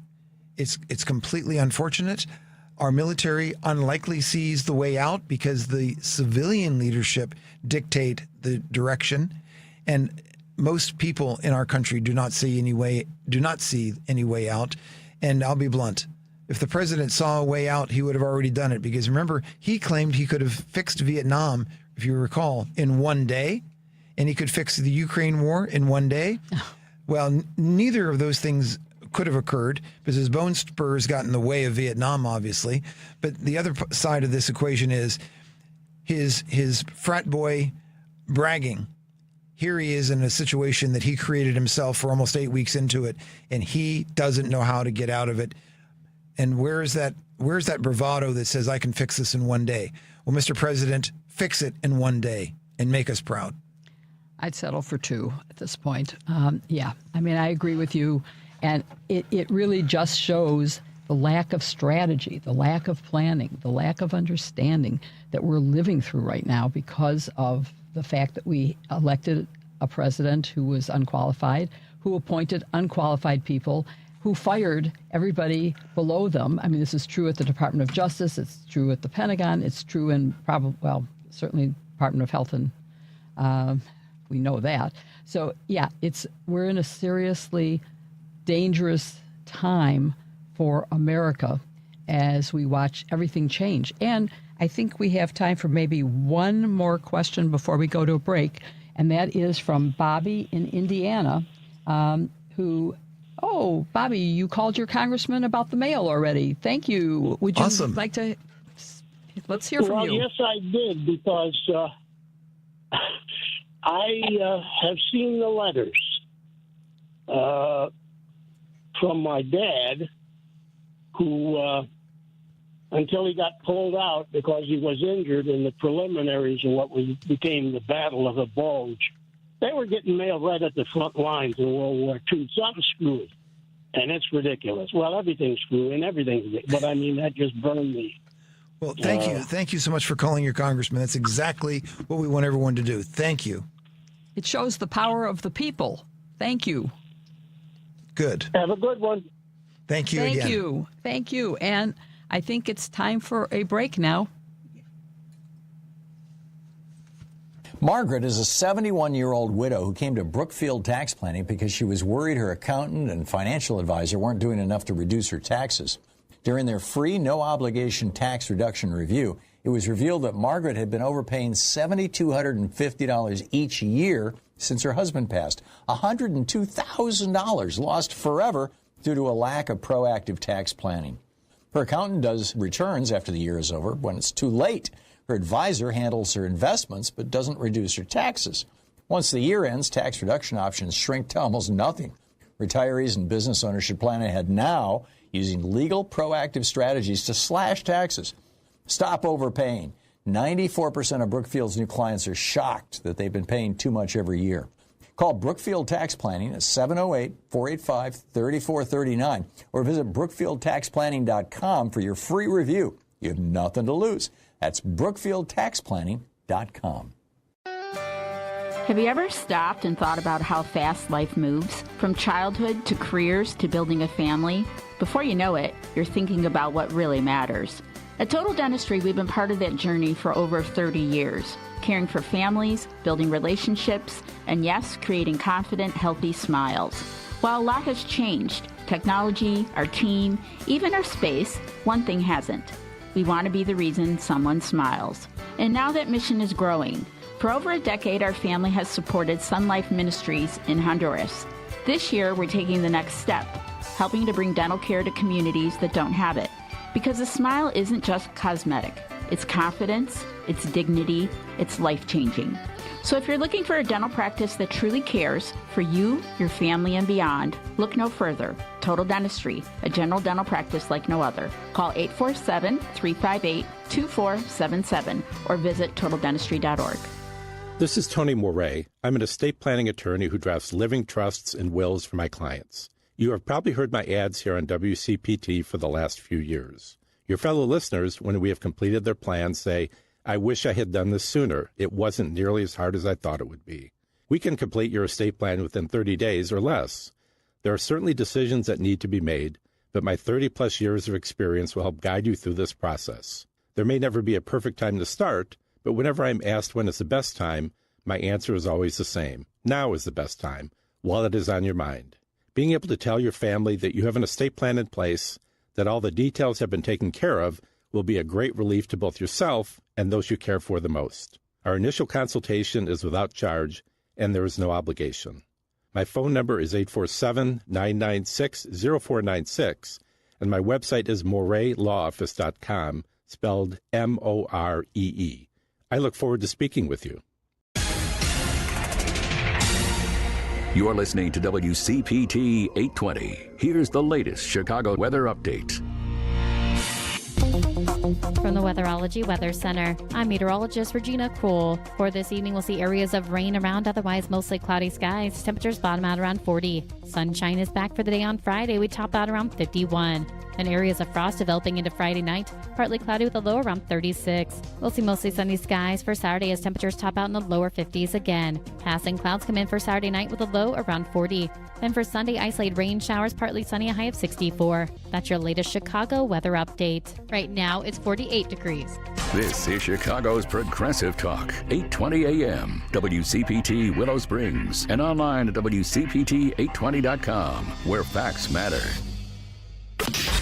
It's completely unfortunate. Our military unlikely sees the way out because the civilian leadership dictate the direction, and most people in our country do not see any way out. And I'll be blunt. If the president saw a way out, he would have already done it, because remember, he claimed he could have fixed Vietnam, if you recall, in one day, and he could fix the Ukraine war in one day. Well, neither of those things could have occurred because his bone spurs got in the way of Vietnam, obviously. But the other side of this equation is his frat boy bragging. Here he is in a situation that he created himself for almost 8 weeks into it, and he doesn't know how to get out of it. And where's that bravado that says, I can fix this in one day? Well, Mr. President, fix it in one day and make us proud. I'd settle for 2 at this point. Yeah, I mean, I agree with you. And it really just shows the lack of strategy, the lack of planning, the lack of understanding that we're living through right now because of the fact that we elected a president who was unqualified, who appointed unqualified people, who fired everybody below them. I mean, this is true at the Department of Justice. It's true at the Pentagon. It's true in certainly Department of Health, and we know that. So, yeah, we're in a seriously dangerous time for America as we watch everything change. And I think we have time for maybe one more question before we go to a break, and that is from Bobby in Indiana, Bobby, you called your congressman about the mail already. Thank you. Would you like to, let's hear from you. Well, yes, I did, because I have seen the letters from my dad, who, until he got pulled out because he was injured in the preliminaries of what became the Battle of the Bulge, they were getting mail right at the front lines in World War II. Something's screwy, and it's ridiculous. Well, everything's screwy and everything's, but I mean, that just burned me. Well, thank you. Thank you so much for calling your congressman. That's exactly what we want everyone to do. Thank you. It shows the power of the people. Thank you. Good. Have a good one. Thank you again. Thank you. And I think it's time for a break now. Margaret is a 71-year-old widow who came to Brookfield Tax Planning because she was worried her accountant and financial advisor weren't doing enough to reduce her taxes. During their free, no-obligation tax reduction review, it was revealed that Margaret had been overpaying $7,250 each year since her husband passed. $102,000 lost forever due to a lack of proactive tax planning. Her accountant does returns after the year is over when it's too late. Her advisor handles her investments but doesn't reduce her taxes. Once the year ends, tax reduction options shrink to almost nothing. Retirees and business owners should plan ahead now using legal proactive strategies to slash taxes. Stop overpaying. 94% of Brookfield's new clients are shocked that they've been paying too much every year. Call Brookfield Tax Planning at 708-485-3439 or visit BrookfieldTaxPlanning.com for your free review. You have nothing to lose. That's BrookfieldTaxPlanning.com. Have you ever stopped and thought about how fast life moves? From childhood to careers to building a family? Before you know it, you're thinking about what really matters. At Total Dentistry, we've been part of that journey for over 30 years, caring for families, building relationships, and yes, creating confident, healthy smiles. While a lot has changed, Technology, our team, even our space, one thing hasn't. We want to be the reason someone smiles. And now that mission is growing. For over a decade, our family has supported Sun Life Ministries in Honduras. This year, we're taking the next step, helping to bring dental care to communities that don't have it. Because a smile isn't just cosmetic. It's confidence, it's dignity, it's life-changing. So if you're looking for a dental practice that truly cares for you, your family, and beyond, look no further. Total Dentistry, a general dental practice like no other. Call 847-358-2477 or visit totaldentistry.org. This is Tony Moret. I'm an estate planning attorney who drafts living trusts and wills for my clients. You have probably heard my ads here on WCPT for the last few years. Your fellow listeners, when we have completed their plans, say, I wish I had done this sooner. It wasn't nearly as hard as I thought it would be. We can complete your estate plan within 30 days or less. There are certainly decisions that need to be made, but my 30-plus years of experience will help guide you through this process. There may never be a perfect time to start, but whenever I'm asked when is the best time, my answer is always the same. Now is the best time, while it is on your mind. Being able to tell your family that you have an estate plan in place, that all the details have been taken care of, will be a great relief to both yourself and those you care for the most. Our initial consultation is without charge, and there is no obligation. My phone number is 847-996-0496, and my website is moretlawoffice.com, spelled M-O-R-E-E. I look forward to speaking with you. You're listening to WCPT 820. Here's the latest Chicago weather update. From the Weatherology Weather Center, I'm meteorologist Regina Kroll. For this evening, we'll see areas of rain around, otherwise mostly cloudy skies. Temperatures bottom out around 40. Sunshine is back for the day on Friday. We top out around 51. And areas of frost developing into Friday night, partly cloudy with a low around 36. We'll see mostly sunny skies for Saturday as temperatures top out in the lower 50s again. Passing clouds come in for Saturday night with a low around 40. Then for Sunday, isolated rain showers, partly sunny, a high of 64. That's your latest Chicago weather update. Right now, it's 48 degrees. This is Chicago's Progressive Talk, 820 AM, WCPT Willow Springs, and online at WCPT820.com, where facts matter.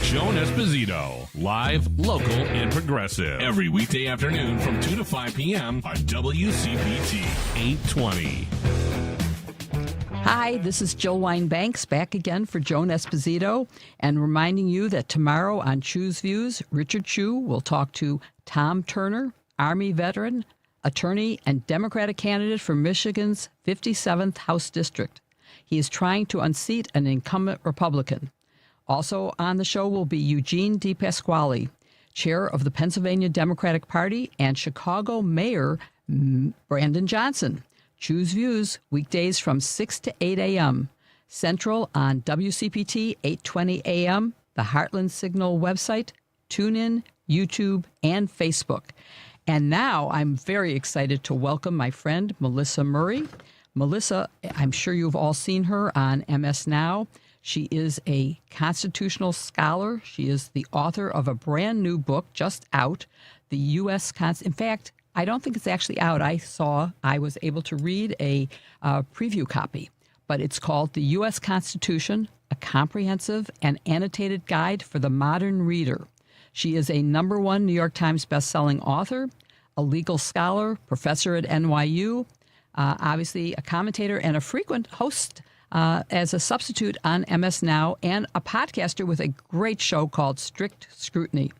Joan Esposito, live, local, and progressive. Every weekday afternoon from 2 to 5 p.m. on WCPT 820. Hi, this is Jill Wine-Banks back again for Joan Esposito and reminding you that tomorrow on Choose Views, Richard Chu will talk to Tom Turner, Army veteran, attorney, and Democratic candidate for Michigan's 57th House District. He is trying to unseat an incumbent Republican. Also on the show will be Eugene DePasquale, chair of the Pennsylvania Democratic Party, and Chicago Mayor Brandon Johnson. Choose Views, weekdays from 6 to 8 a.m. Central on WCPT 820 a.m., the Heartland Signal website, TuneIn, YouTube, and Facebook. And now I'm very excited to welcome my friend Melissa Murray. Melissa, I'm sure you've all seen her on MS Now. She is a constitutional scholar. She is the author of a brand new book just out, the U.S. In fact, I don't think it's actually out. I was able to read a preview copy, but it's called The U.S. Constitution, a Comprehensive and Annotated Guide for the Modern Reader. She is a #1 New York Times bestselling author, a legal scholar, professor at NYU, obviously a commentator and a frequent host as a substitute on MS Now, and a podcaster with a great show called Strict Scrutiny.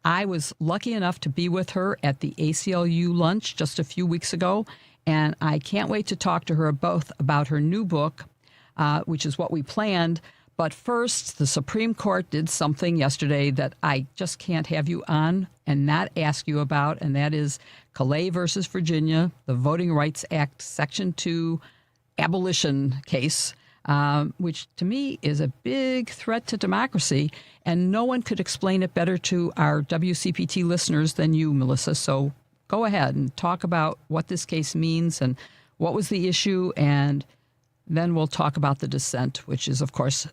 I was lucky enough to be with her at the ACLU lunch just a few weeks ago, and I can't wait to talk to her both about her new book, which is what we planned. But first, the Supreme Court did something yesterday that I just can't have you on and not ask you about, and that is Calais versus Virginia, the Voting Rights Act Section 2 abolition case, which to me is a big threat to democracy. And no one could explain it better to our WCPT listeners than you, Melissa. So go ahead and talk about what this case means and what was the issue. And then we'll talk about the dissent, which is, of course,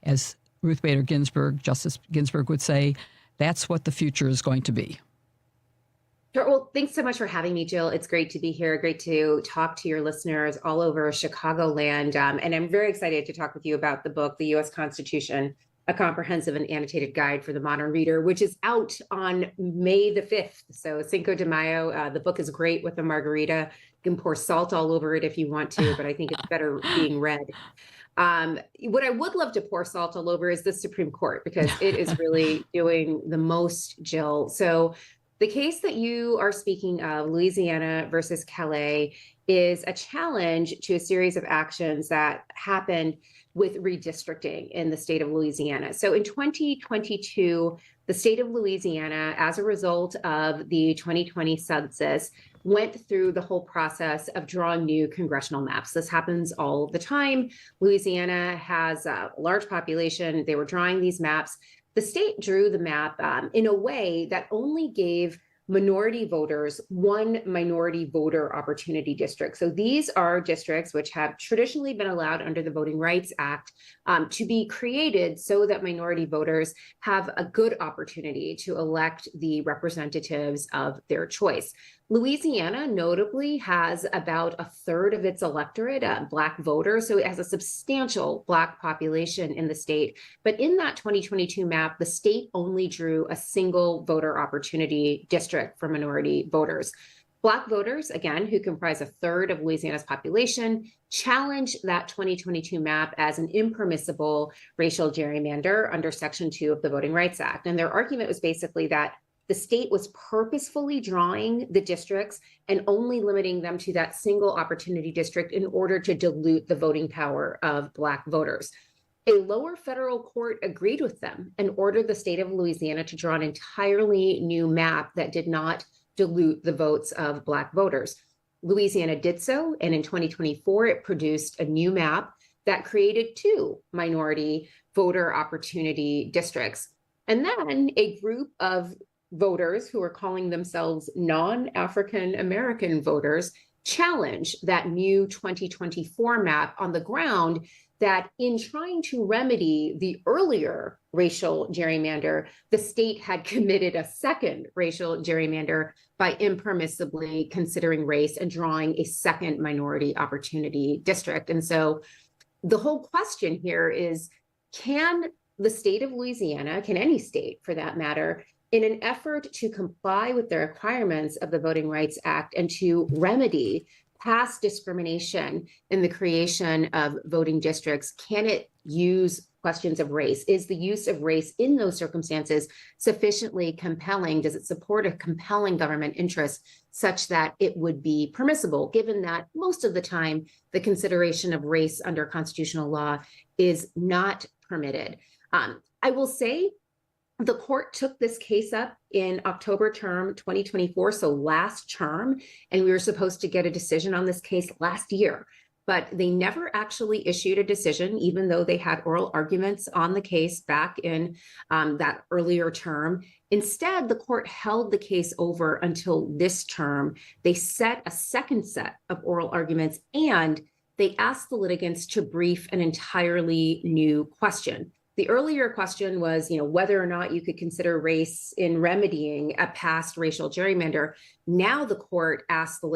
as Ruth Bader Ginsburg, Justice Ginsburg would say, that's what the future is going to be. Sure. Well, thanks so much for having me, Jill. It's great to be here. Great to talk to your listeners all over Chicagoland. And I'm very excited to talk with you about the book, The U.S. Constitution, A Comprehensive and Annotated Guide for the Modern Reader, which is out on May the 5th. So Cinco de Mayo. The book is great with a margarita. You can pour salt all over it if you want to, but I think it's better being read. What I would love to pour salt all over is the Supreme Court, because it is really doing the most, Jill. So the case that you are speaking of, Louisiana versus Calais, is a challenge to a series of actions that happened with redistricting in the state of Louisiana. So in 2022, the state of Louisiana, as a result of the 2020 census, went through the whole process of drawing new congressional maps. This happens all the time. Louisiana has a large population. They were drawing these maps. The state drew the map in a way that only gave minority voters one minority voter opportunity district. So these are districts which have traditionally been allowed under the Voting Rights Act to be created so that minority voters have a good opportunity to elect the representatives of their choice. Louisiana notably has about a third of its electorate Black voters, so it has a substantial Black population in the state. But in that 2022 map, the state only drew a single voter opportunity district for minority voters. Black voters, again, who comprise a third of Louisiana's population, challenged that 2022 map as an impermissible racial gerrymander under Section 2 of the Voting Rights Act. And their argument was basically that the state was purposefully drawing the districts and only limiting them to that single opportunity district in order to dilute the voting power of Black voters. A lower federal court agreed with them and ordered the state of Louisiana to draw an entirely new map that did not dilute the votes of Black voters. Louisiana did so, and in 2024, it produced a new map that created two minority voter opportunity districts. And then a group of voters who are calling themselves non-African American voters challenge that new 2024 map on the ground that in trying to remedy the earlier racial gerrymander, the state had committed a second racial gerrymander by impermissibly considering race and drawing a second minority opportunity district. And so the whole question here is, can the state of Louisiana, can any state for that matter, in an effort to comply with the requirements of the Voting Rights Act and to remedy past discrimination in the creation of voting districts, can it use questions of race? Is the use of race in those circumstances sufficiently compelling? Does it support a compelling government interest such that it would be permissible, given that most of the time the consideration of race under constitutional law is not permitted? I will say, the court took this case up in October term 2024, so last term, and we were supposed to get a decision on this case last year, but they never actually issued a decision, even though they had oral arguments on the case back in that earlier term. Instead, the court held the case over until this term. They set a second set of oral arguments, and they asked the litigants to brief an entirely new question. The earlier question was, whether or not you could consider race in remedying a past racial gerrymander. Now the court asked the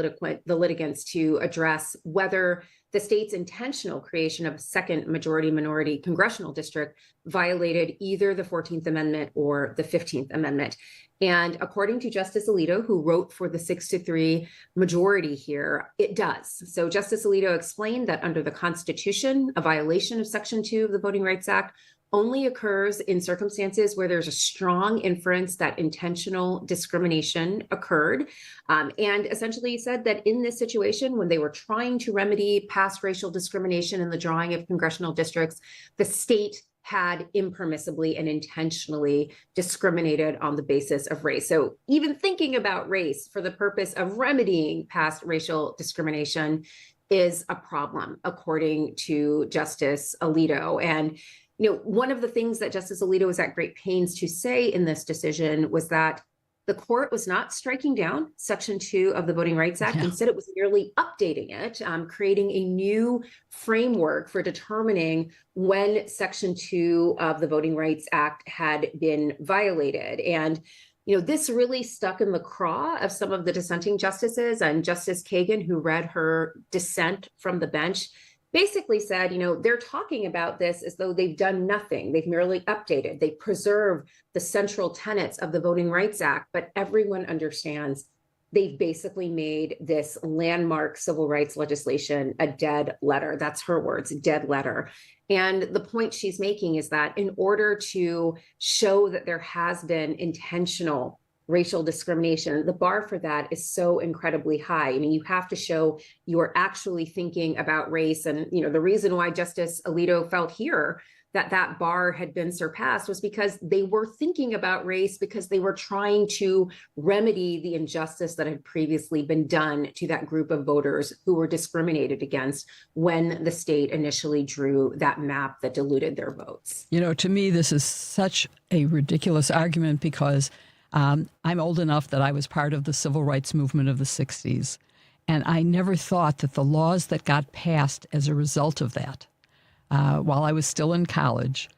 litigants to address whether the state's intentional creation of a second majority-minority congressional district violated either the 14th Amendment or the 15th Amendment. And according to Justice Alito, who wrote for the 6-3 majority here, it does. So Justice Alito explained that under the Constitution, a violation of Section 2 of the Voting Rights Act only occurs in circumstances where there's a strong inference that intentional discrimination occurred. And essentially said that in this situation, when they were trying to remedy past racial discrimination in the drawing of congressional districts, the state had impermissibly and intentionally discriminated on the basis of race. So even thinking about race for the purpose of remedying past racial discrimination is a problem, according to Justice Alito. And one of the things that Justice Alito was at great pains to say in this decision was that the court was not striking down Section 2 of the Voting Rights Act. Instead, it was merely updating it, creating a new framework for determining when Section 2 of the Voting Rights Act had been violated. And this really stuck in the craw of some of the dissenting justices, and Justice Kagan, who read her dissent from the bench, basically said, they're talking about this as though they've done nothing. They've merely updated. They preserve the central tenets of the Voting Rights Act, but everyone understands they've basically made this landmark civil rights legislation a dead letter. That's her words, dead letter. And the point she's making is that in order to show that there has been intentional racial discrimination, the bar for that is so incredibly high. You have to show you are actually thinking about race. And, the reason why Justice Alito felt here that bar had been surpassed was because they were thinking about race, because they were trying to remedy the injustice that had previously been done to that group of voters who were discriminated against when the state initially drew that map that diluted their votes. To me, this is such a ridiculous argument because I'm old enough that I was part of the civil rights movement of the 60s. And I never thought that the laws that got passed as a result of that, while I was still in college,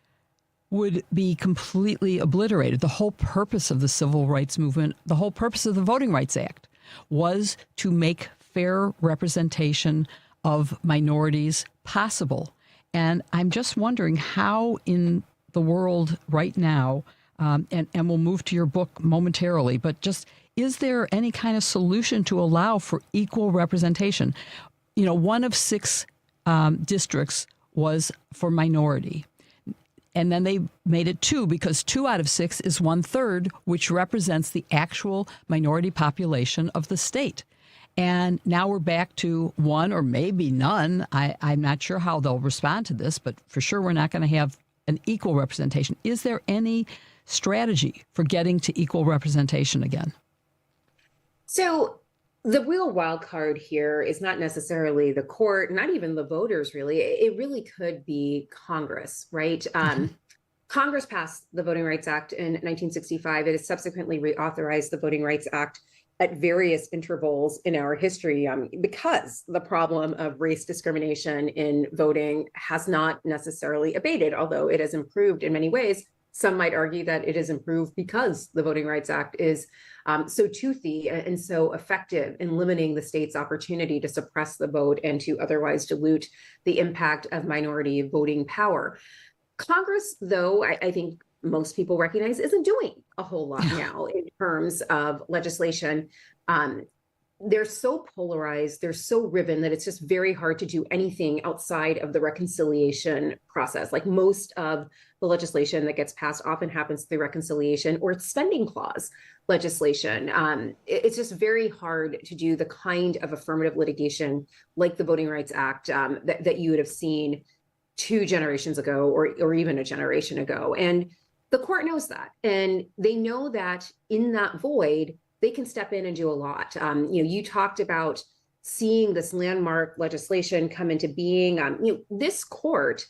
would be completely obliterated. The whole purpose of the civil rights movement, the whole purpose of the Voting Rights Act was to make fair representation of minorities possible. And I'm just wondering how in the world right now, and we'll move to your book momentarily, but just is there any kind of solution to allow for equal representation? One of 6 districts was for minority. And then they made it 2 because 2 out of 6 is 1/3, which represents the actual minority population of the state. And now we're back to 1 or maybe none. I'm not sure how they'll respond to this, but for sure we're not going to have an equal representation. Is there any strategy for getting to equal representation again? So the real wild card here is not necessarily the court, not even the voters, really. It really could be Congress, right? Congress passed the Voting Rights Act in 1965. It has subsequently reauthorized the Voting Rights Act at various intervals in our history because the problem of race discrimination in voting has not necessarily abated, although it has improved in many ways. Some might argue that it has improved because the Voting Rights Act is so toothy and so effective in limiting the state's opportunity to suppress the vote and to otherwise dilute the impact of minority voting power. Congress, though, I think most people recognize, isn't doing a whole lot now in terms of legislation. They're so polarized, they're so riven that it's just very hard to do anything outside of the reconciliation process. Like most of the legislation that gets passed often happens through reconciliation or spending clause legislation. It's just very hard to do the kind of affirmative litigation like the Voting Rights Act that you would have seen 2 generations ago or even a generation ago. And the court knows that. And they know that in that void, they can step in and do a lot. You talked about seeing this landmark legislation come into being. This court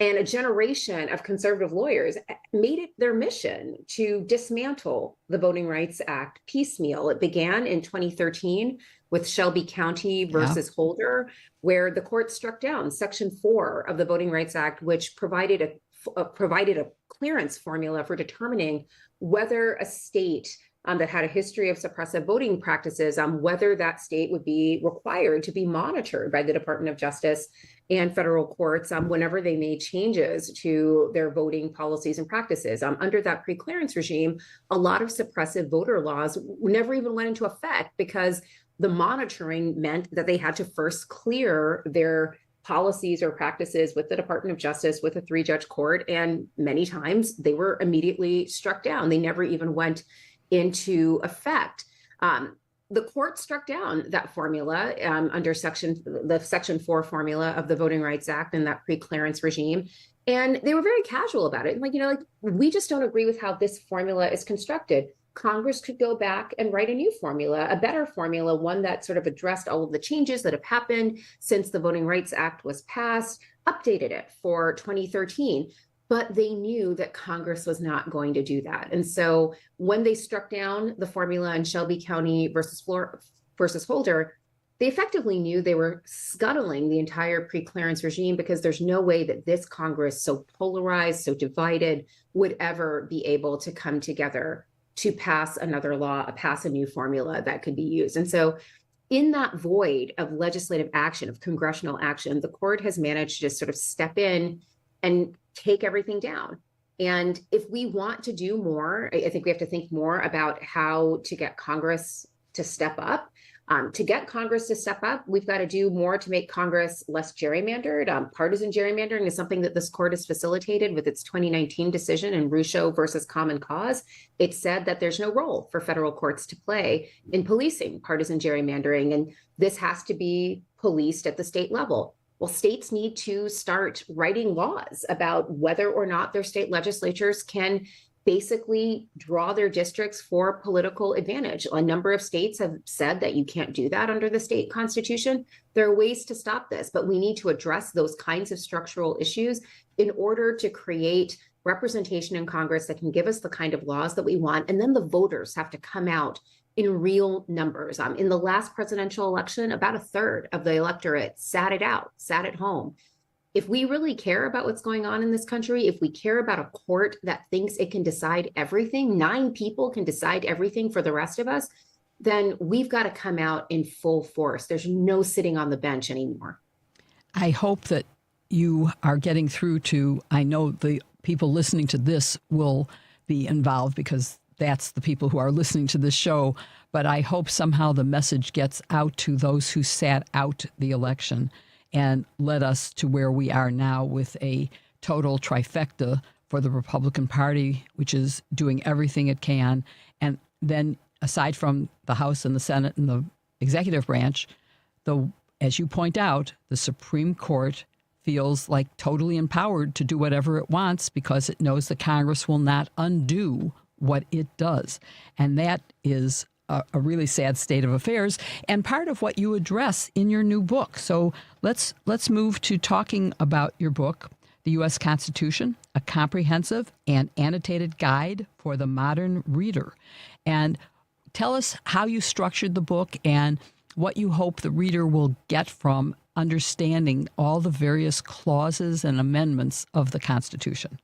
and a generation of conservative lawyers made it their mission to dismantle the Voting Rights Act piecemeal. It began in 2013 with Shelby County versus Holder, where the court struck down Section 4 of the Voting Rights Act, which provided a clearance formula for determining whether a state that had a history of suppressive voting practices, whether that state would be required to be monitored by the Department of Justice and federal courts whenever they made changes to their voting policies and practices. Under that pre-clearance regime, a lot of suppressive voter laws never even went into effect because the monitoring meant that they had to first clear their policies or practices with the Department of Justice, with a 3-judge court, and many times they were immediately struck down. They never even went into effect. The court struck down that formula under the Section 4 formula of the Voting Rights Act and that pre-clearance regime. And they were very casual about it. We just don't agree with how this formula is constructed. Congress could go back and write a new formula, a better formula, one that sort of addressed all of the changes that have happened since the Voting Rights Act was passed, updated it for 2013. But they knew that Congress was not going to do that. And so when they struck down the formula in Shelby County versus Holder, they effectively knew they were scuttling the entire pre-clearance regime because there's no way that this Congress, so polarized, so divided, would ever be able to come together to pass another law, pass a new formula that could be used. And so in that void of legislative action, of congressional action, the court has managed to just sort of step in and take everything down. And if we want to do more, I think we have to think more about how to get Congress to step up. To get Congress to step up, we've got to do more to make Congress less gerrymandered. Partisan gerrymandering is something that this court has facilitated with its 2019 decision in Rucho versus Common Cause. It said that there's no role for federal courts to play in policing partisan gerrymandering, and this has to be policed at the state level. Well, states need to start writing laws about whether or not their state legislatures can basically draw their districts for political advantage. A number of states have said that you can't do that under the state constitution. There are ways to stop this, but we need to address those kinds of structural issues in order to create representation in Congress that can give us the kind of laws that we want. And then the voters have to come out in real numbers. In the last presidential election, about a third of the electorate sat it out, sat at home. If we really care about what's going on in this country, if we care about a court that thinks it can decide everything, 9 people can decide everything for the rest of us, then we've got to come out in full force. There's no sitting on the bench anymore. I hope that you are getting through to, I know the people listening to this will be involved because that's the people who are listening to this show, but I hope somehow the message gets out to those who sat out the election and led us to where we are now with a total trifecta for the Republican Party, which is doing everything it can. And then aside from the House and the Senate and the executive branch, as you point out, the Supreme Court feels like totally empowered to do whatever it wants because it knows that Congress will not undo what it does. And that is a really sad state of affairs and part of what you address in your new book. So let's move to talking about your book, The U.S. Constitution, a Comprehensive and Annotated Guide for the Modern Reader. And tell us how you structured the book and what you hope the reader will get from understanding all the various clauses and amendments of the Constitution.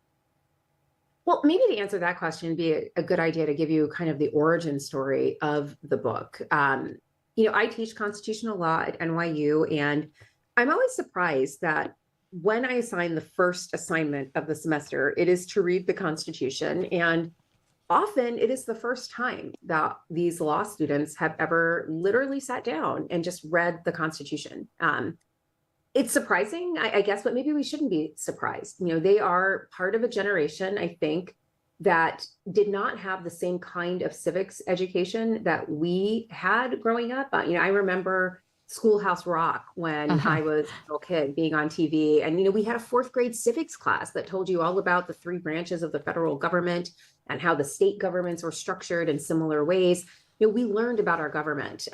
Well, maybe to answer that question, it'd be a good idea to give you kind of the origin story of the book. I teach constitutional law at NYU, and I'm always surprised that when I assign the first assignment of the semester, it is to read the Constitution. And often it is the first time that these law students have ever literally sat down and just read the Constitution. It's surprising, I guess, but maybe we shouldn't be surprised. They are part of a generation, I think, that did not have the same kind of civics education that we had growing up. I remember Schoolhouse Rock when I was a little kid being on TV. And, we had a 4th grade civics class that told you all about the 3 branches of the federal government and how the state governments were structured in similar ways. We learned about our government.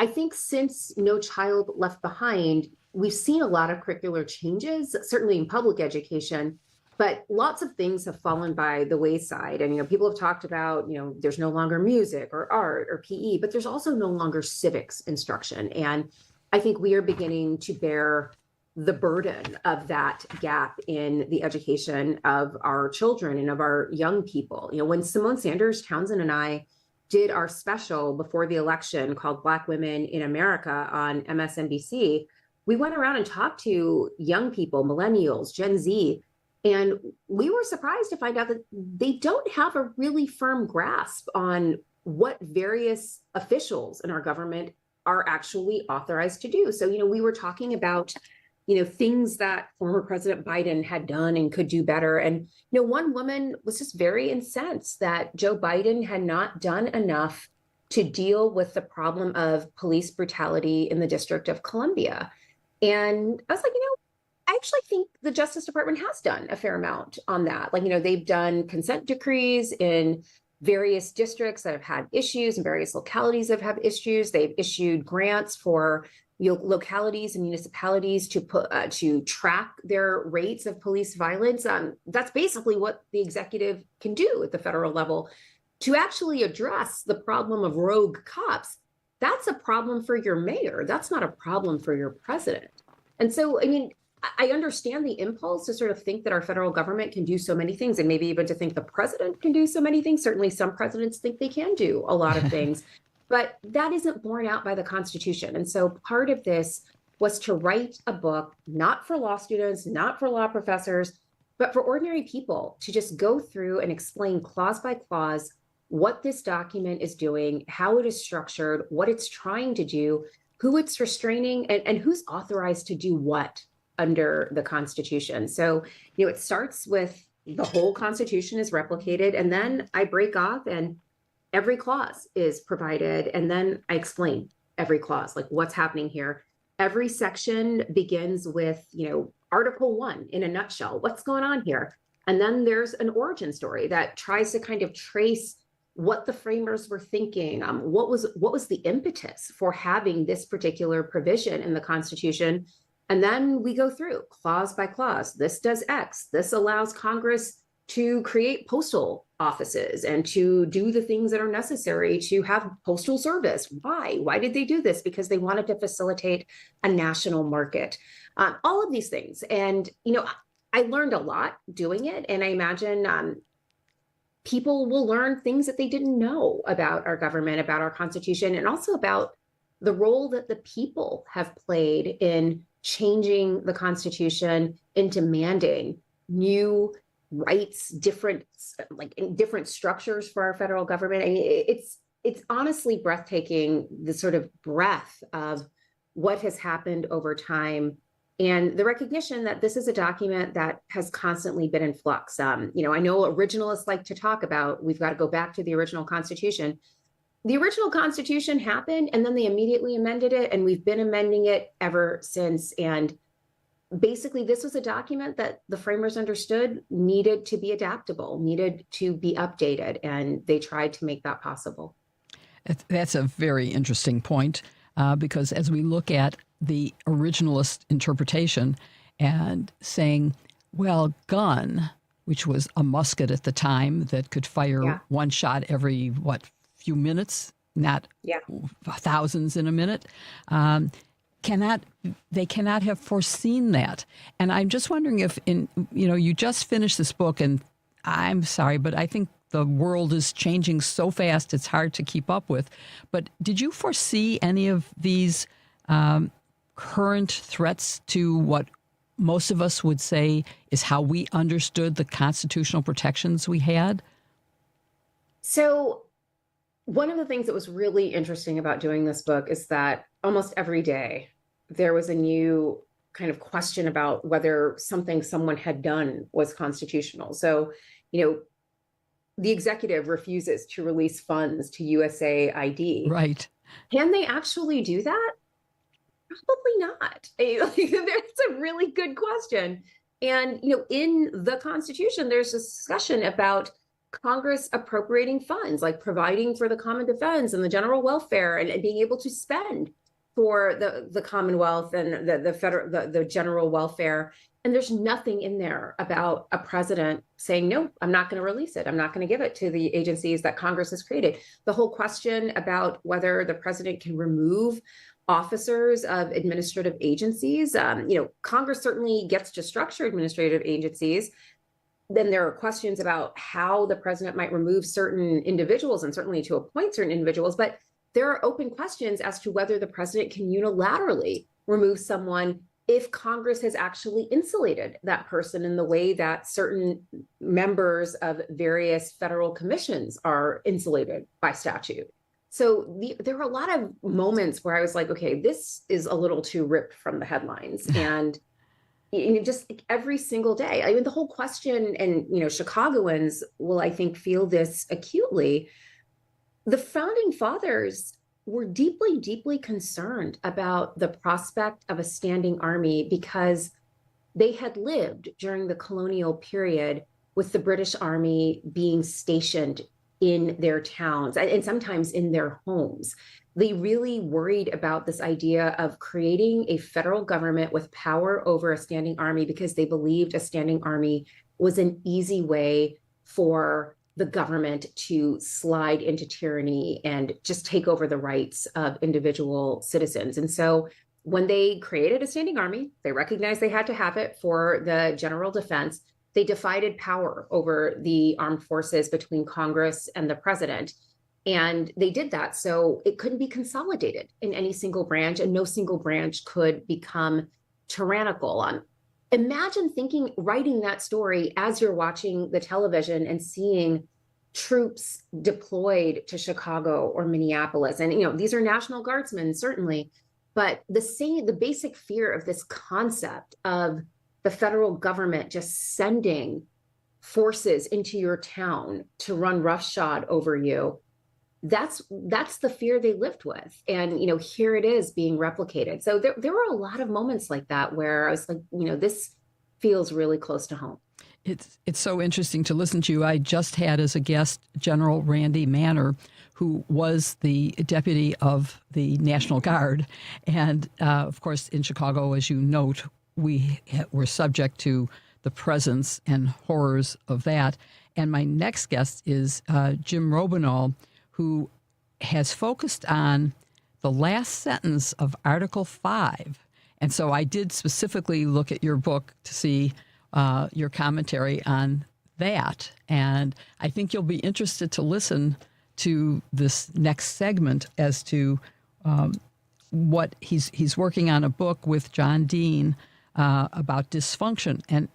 I think since No Child Left Behind, we've seen a lot of curricular changes, certainly in public education, but lots of things have fallen by the wayside. And, people have talked about, there's no longer music or art or PE, but there's also no longer civics instruction. And I think we are beginning to bear the burden of that gap in the education of our children and of our young people. When Simone Sanders Townsend and I did our special before the election called Black Women in America on MSNBC, we went around and talked to young people, millennials, Gen Z, and we were surprised to find out that they don't have a really firm grasp on what various officials in our government are actually authorized to do. So, we were talking about, things that former President Biden had done and could do better. And, one woman was just very incensed that Joe Biden had not done enough to deal with the problem of police brutality in the District of Columbia. And I was like, I actually think the Justice Department has done a fair amount on that. They've done consent decrees in various districts that have had issues and various localities that have issues. They've issued grants for localities and municipalities to track their rates of police violence. That's basically what the executive can do at the federal level to actually address the problem of rogue cops. That's a problem for your mayor. That's not a problem for your president. And so, I understand the impulse to sort of think that our federal government can do so many things, and maybe even to think the president can do so many things. Certainly some presidents think they can do a lot of things, but that isn't borne out by the Constitution. And so part of this was to write a book, not for law students, not for law professors, but for ordinary people to just go through and explain clause by clause what this document is doing, how it is structured, what it's trying to do, who it's restraining, and who's authorized to do what under the Constitution. So, it starts with the whole Constitution is replicated, and then I break off and every clause is provided, and then I explain every clause, like what's happening here. Every section begins with, Article 1 in a nutshell, what's going on here? And then there's an origin story that tries to kind of trace what the framers were thinking. What was the impetus for having this particular provision in the Constitution? And then we go through clause by clause. This does X. This allows Congress to create postal offices and to do the things that are necessary to have postal service. Why? Why did they do this? Because they wanted to facilitate a national market. All of these things. And, I learned a lot doing it. And I imagine people will learn things that they didn't know about our government, about our Constitution, and also about the role that the people have played in changing the Constitution, in demanding new rights, different structures for our federal government. I mean, it's honestly breathtaking, the sort of breadth of what has happened over time, and the recognition that this is a document that has constantly been in flux. I know originalists like to talk about, we've got to go back to the original Constitution. The original Constitution happened, and then they immediately amended it, and we've been amending it ever since. And basically, this was a document that the framers understood needed to be adaptable, needed to be updated, and they tried to make that possible. That's a very interesting point, because as we look at the originalist interpretation and saying, well, gun, which was a musket at the time that could fire one shot every, few minutes, not thousands in a minute, they cannot have foreseen that. And I'm just wondering if you just finished this book, and I'm sorry, but I think the world is changing so fast, it's hard to keep up with. But did you foresee any of these current threats to what most of us would say is how we understood the constitutional protections we had? So one of the things that was really interesting about doing this book is that almost every day there was a new kind of question about whether something someone had done was constitutional. So, the executive refuses to release funds to USAID. Right. Can they actually do that? Probably not. That's a really good question. And, in the Constitution, there's a discussion about Congress appropriating funds, like providing for the common defense and the general welfare, and being able to spend for the Commonwealth and the general welfare. And there's nothing in there about a president saying, no, I'm not going to release it. I'm not going to give it to the agencies that Congress has created. The whole question about whether the president can remove officers of administrative agencies. Congress certainly gets to structure administrative agencies. Then there are questions about how the president might remove certain individuals, and certainly to appoint certain individuals. But there are open questions as to whether the president can unilaterally remove someone if Congress has actually insulated that person in the way that certain members of various federal commissions are insulated by statute. So there were a lot of moments where I was like, okay, this is a little too ripped from the headlines. And just every single day, I mean, the whole question, and, Chicagoans will, I think, feel this acutely. The founding fathers were deeply, deeply concerned about the prospect of a standing army because they had lived during the colonial period with the British Army being stationed in their towns and sometimes in their homes. They really worried about this idea of creating a federal government with power over a standing army because they believed a standing army was an easy way for the government to slide into tyranny and just take over the rights of individual citizens. And so when they created a standing army, they recognized they had to have it for the general defense. They divided power over the armed forces between Congress and the president. And they did that so it couldn't be consolidated in any single branch, and no single branch could become tyrannical. Imagine writing that story as you're watching the television and seeing troops deployed to Chicago or Minneapolis. And, these are National Guardsmen, certainly, but the basic fear of this concept of the federal government just sending forces into your town to run roughshod over you, that's the fear they lived with. And, here it is being replicated. So there were a lot of moments like that where I was like, this feels really close to home. It's so interesting to listen to you. I just had as a guest General Randy Manner, who was the deputy of the National Guard. And of course, in Chicago, as you note, we were subject to the presence and horrors of that. And my next guest is Jim Robenalt, who has focused on the last sentence of Article 5. And so I did specifically look at your book to see your commentary on that. And I think you'll be interested to listen to this next segment as to what he's working on a book with John Dean about dysfunction. And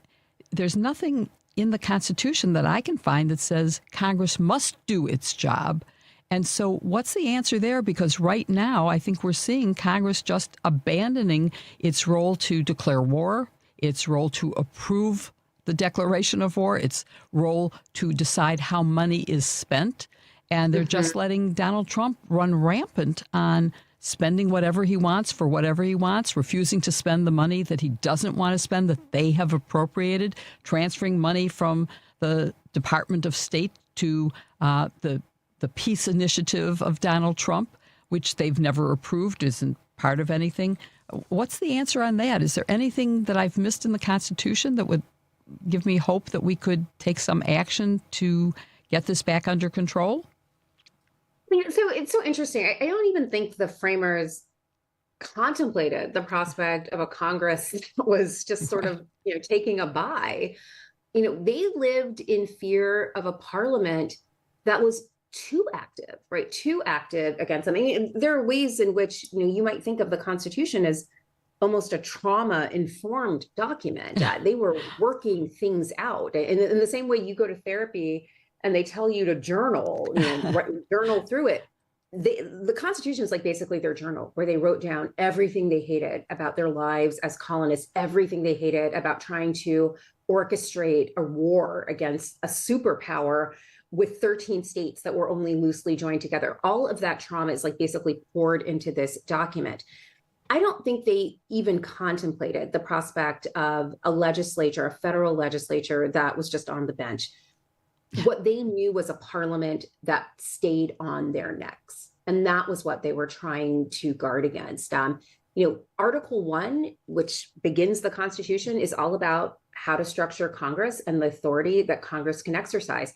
there's nothing in the Constitution that I can find that says Congress must do its job. And so what's the answer there? Because right now, I think we're seeing Congress just abandoning its role to declare war, its role to approve the declaration of war, its role to decide how money is spent. And they're just letting Donald Trump run rampant on spending whatever he wants for whatever he wants, refusing to spend the money that he doesn't want to spend that they have appropriated, transferring money from the Department of State to the peace initiative of Donald Trump, which they've never approved, isn't part of anything. What's the answer on that? Is there anything that I've missed in the Constitution that would give me hope that we could take some action to get this back under control? So it's so interesting. I don't even think the framers contemplated the prospect of a Congress that was just sort of, taking a bye. They lived in fear of a parliament that was too active, right? Too active against them. I mean, there are ways in which, you might think of the Constitution as almost a trauma-informed document. They were working things out. And in the same way you go to therapy and they tell you to journal, journal through it. The Constitution is like basically their journal, where they wrote down everything they hated about their lives as colonists, everything they hated about trying to orchestrate a war against a superpower with 13 states that were only loosely joined together. All of that trauma is like basically poured into this document. I don't think they even contemplated the prospect of a legislature, a federal legislature that was just on the bench. What they knew was a parliament that stayed on their necks. And that was what they were trying to guard against. Article 1, which begins the Constitution, is all about how to structure Congress and the authority that Congress can exercise.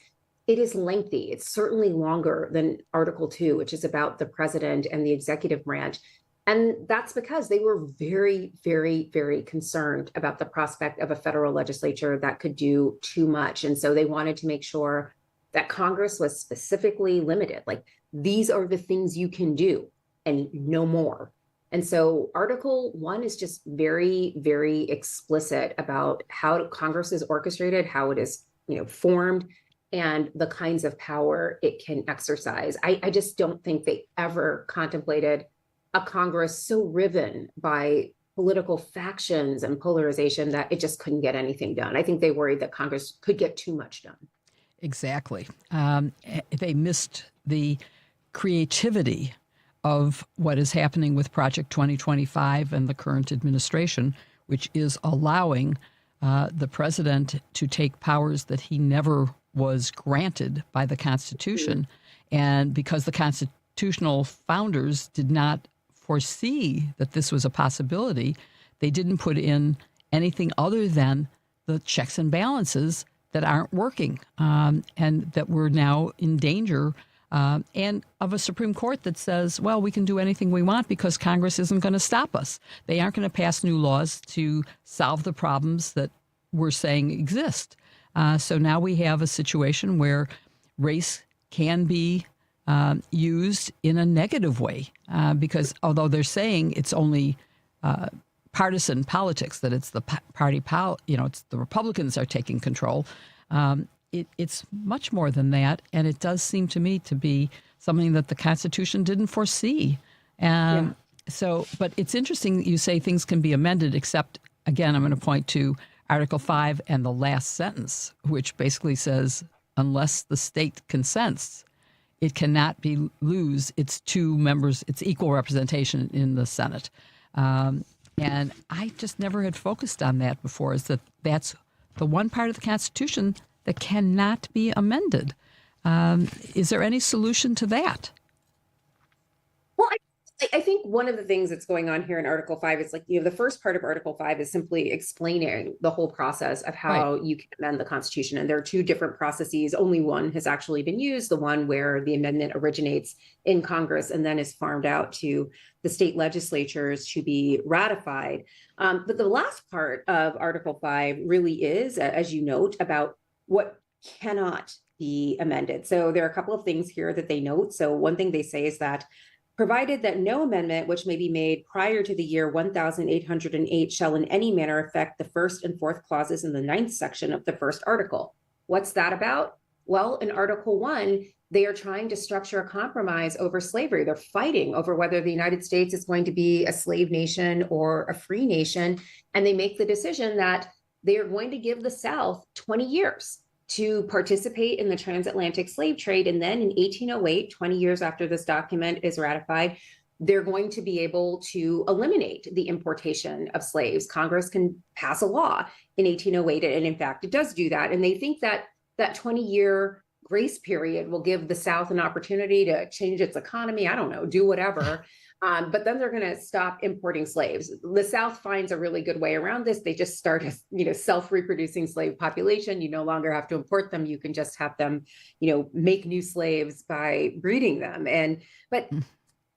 It is lengthy. It's certainly longer than Article 2, which is about the president and the executive branch. And that's because they were very, very, very concerned about the prospect of a federal legislature that could do too much. And so they wanted to make sure that Congress was specifically limited. Like, these are the things you can do and no more. And so Article 1 is just very, very explicit about how Congress is orchestrated, how it is, formed, and the kinds of power it can exercise. I just don't think they ever contemplated a Congress so riven by political factions and polarization that it just couldn't get anything done. I think they worried that Congress could get too much done. Exactly. They missed the creativity of what is happening with Project 2025 and the current administration, which is allowing the president to take powers that he never was granted by the Constitution. And because the constitutional founders did not foresee that this was a possibility, they didn't put in anything other than the checks and balances that aren't working, and that we're now in danger and of a Supreme Court that says, well, we can do anything we want because Congress isn't going to stop us. They aren't going to pass new laws to solve the problems that we're saying exist. So now we have a situation where race can be used in a negative way because although they're saying it's only partisan politics, that it's the it's the Republicans are taking control. It's much more than that, and it does seem to me to be something that the Constitution didn't foresee. So, but it's interesting that you say things can be amended, except, again, I'm going to point to Article 5 and the last sentence, which basically says, unless the state consents, it cannot lose its two members, its equal representation in the Senate. And I just never had focused on that before, is that that's the one part of the Constitution that cannot be amended. Is there any solution to that? Well, I think one of the things that's going on here in Article 5 is the first part of Article 5 is simply explaining the whole process of how you can amend the Constitution. And there are two different processes. Only one has actually been used, the one where the amendment originates in Congress and then is farmed out to the state legislatures to be ratified. But the last part of Article 5 really is, as you note, about what cannot be amended. So there are a couple of things here that they note. So one thing they say is that provided that no amendment which may be made prior to the year 1808 shall in any manner affect the first and fourth clauses in the 9th section of the first article. What's that about? Well, in Article 1, they are trying to structure a compromise over slavery. They're fighting over whether the United States is going to be a slave nation or a free nation. And they make the decision that they are going to give the South 20 years to participate in the transatlantic slave trade. And then in 1808, 20 years after this document is ratified, they're going to be able to eliminate the importation of slaves. Congress can pass a law in 1808, and in fact, it does do that. And they think that that 20-year grace period will give the South an opportunity to change its economy, I don't know, do whatever. But then they're going to stop importing slaves. The South finds a really good way around this. They just start a self-reproducing slave population. You no longer have to import them. You can just have them, make new slaves by breeding them. But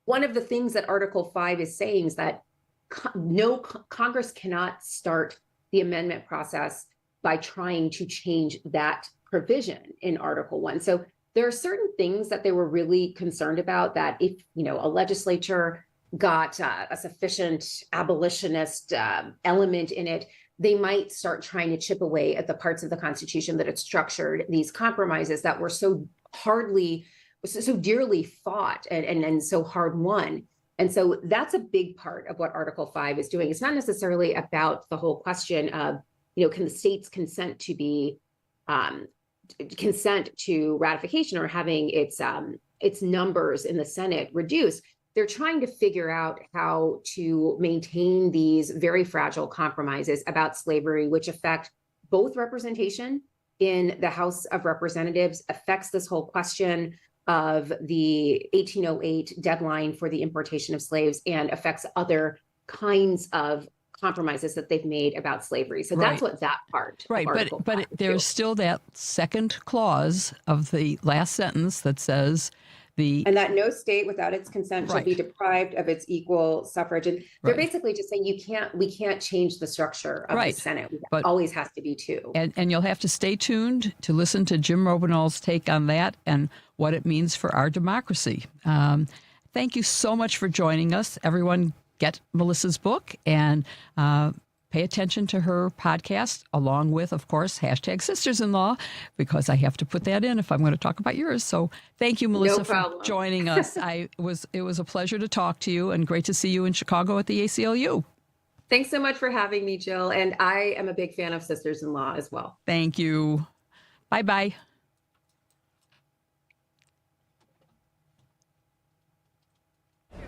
one of the things that Article 5 is saying is that Congress cannot start the amendment process by trying to change that provision in Article 1. So there are certain things that they were really concerned about, that if, a legislature got a sufficient abolitionist element in it, they might start trying to chip away at the parts of the Constitution that had structured these compromises that were so dearly fought and so hard won. And so that's a big part of what Article 5 is doing. It's not necessarily about the whole question of, can the states consent to ratification or having its numbers in the Senate reduced. They're trying to figure out how to maintain these very fragile compromises about slavery, which affect both representation in the House of Representatives, affects this whole question of the 1808 deadline for the importation of slaves, and affects other kinds of compromises that they've made about slavery. So that's what that part. Right, but there's still that second clause of the last sentence that says and that no state without its consent shall be deprived of its equal suffrage. And they're basically just saying we can't change the structure of the Senate. It always has to be two. And you'll have to stay tuned to listen to Jim Robenalt's take on that and what it means for our democracy. Thank you so much for joining us, everyone. Get Melissa's book and pay attention to her podcast, along with, of course, #Sisters-in-Law, because I have to put that in if I'm going to talk about yours. So thank you, Melissa, for joining us. It was a pleasure to talk to you, and great to see you in Chicago at the ACLU. Thanks so much for having me, Jill. And I am a big fan of Sisters-in-Law as well. Thank you. Bye-bye.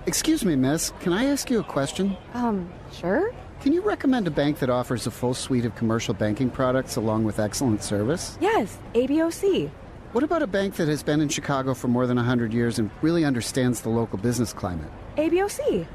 Excuse me, miss. Can I ask you a question? Sure. Can you recommend a bank that offers a full suite of commercial banking products along with excellent service? Yes, ABOC. What about a bank that has been in Chicago for more than 100 years and really understands the local business climate? ABOC.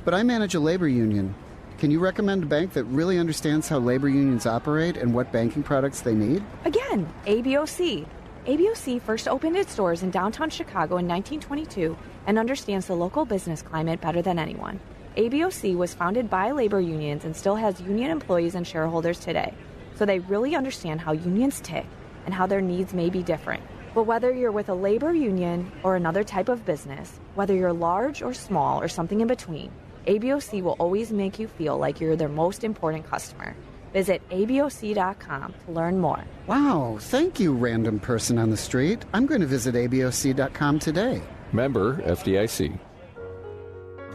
But I manage a labor union. Can you recommend a bank that really understands how labor unions operate and what banking products they need? Again, ABOC. ABOC first opened its doors in downtown Chicago in 1922 and understands the local business climate better than anyone. ABOC was founded by labor unions and still has union employees and shareholders today, so they really understand how unions tick and how their needs may be different. But whether you're with a labor union or another type of business, whether you're large or small or something in between, ABOC will always make you feel like you're their most important customer. Visit ABOC.com to learn more. Wow, thank you, random person on the street. I'm going to visit ABOC.com today. Member FDIC.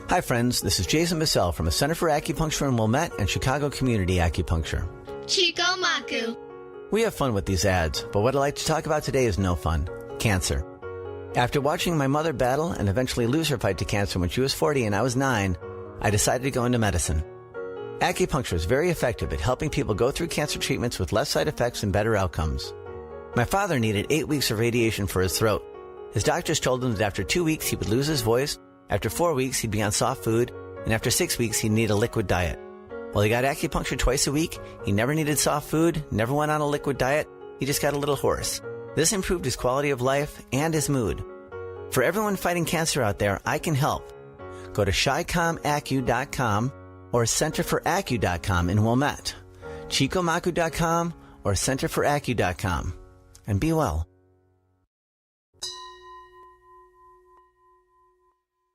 Hi, friends. This is Jason Bissell from the Center for Acupuncture in Wilmette and Chicago Community Acupuncture. Chico Maku. We have fun with these ads, but what I'd like to talk about today is no fun. Cancer. After watching my mother battle and eventually lose her fight to cancer when she was 40 and I was 9, I decided to go into medicine. Acupuncture is very effective at helping people go through cancer treatments with less side effects and better outcomes. My father needed 8 weeks of radiation for his throat. His doctors told him that after 2 weeks he would lose his voice, after 4 weeks he'd be on soft food, and after 6 weeks he'd need a liquid diet. While he got acupuncture twice a week, he never needed soft food, never went on a liquid diet, he just got a little hoarse. This improved his quality of life and his mood. For everyone fighting cancer out there, I can help. Go to ChiComAcu.com or CenterForAcu.com in Wilmette, ChicoMacu.com or CenterForAcu.com, and be well.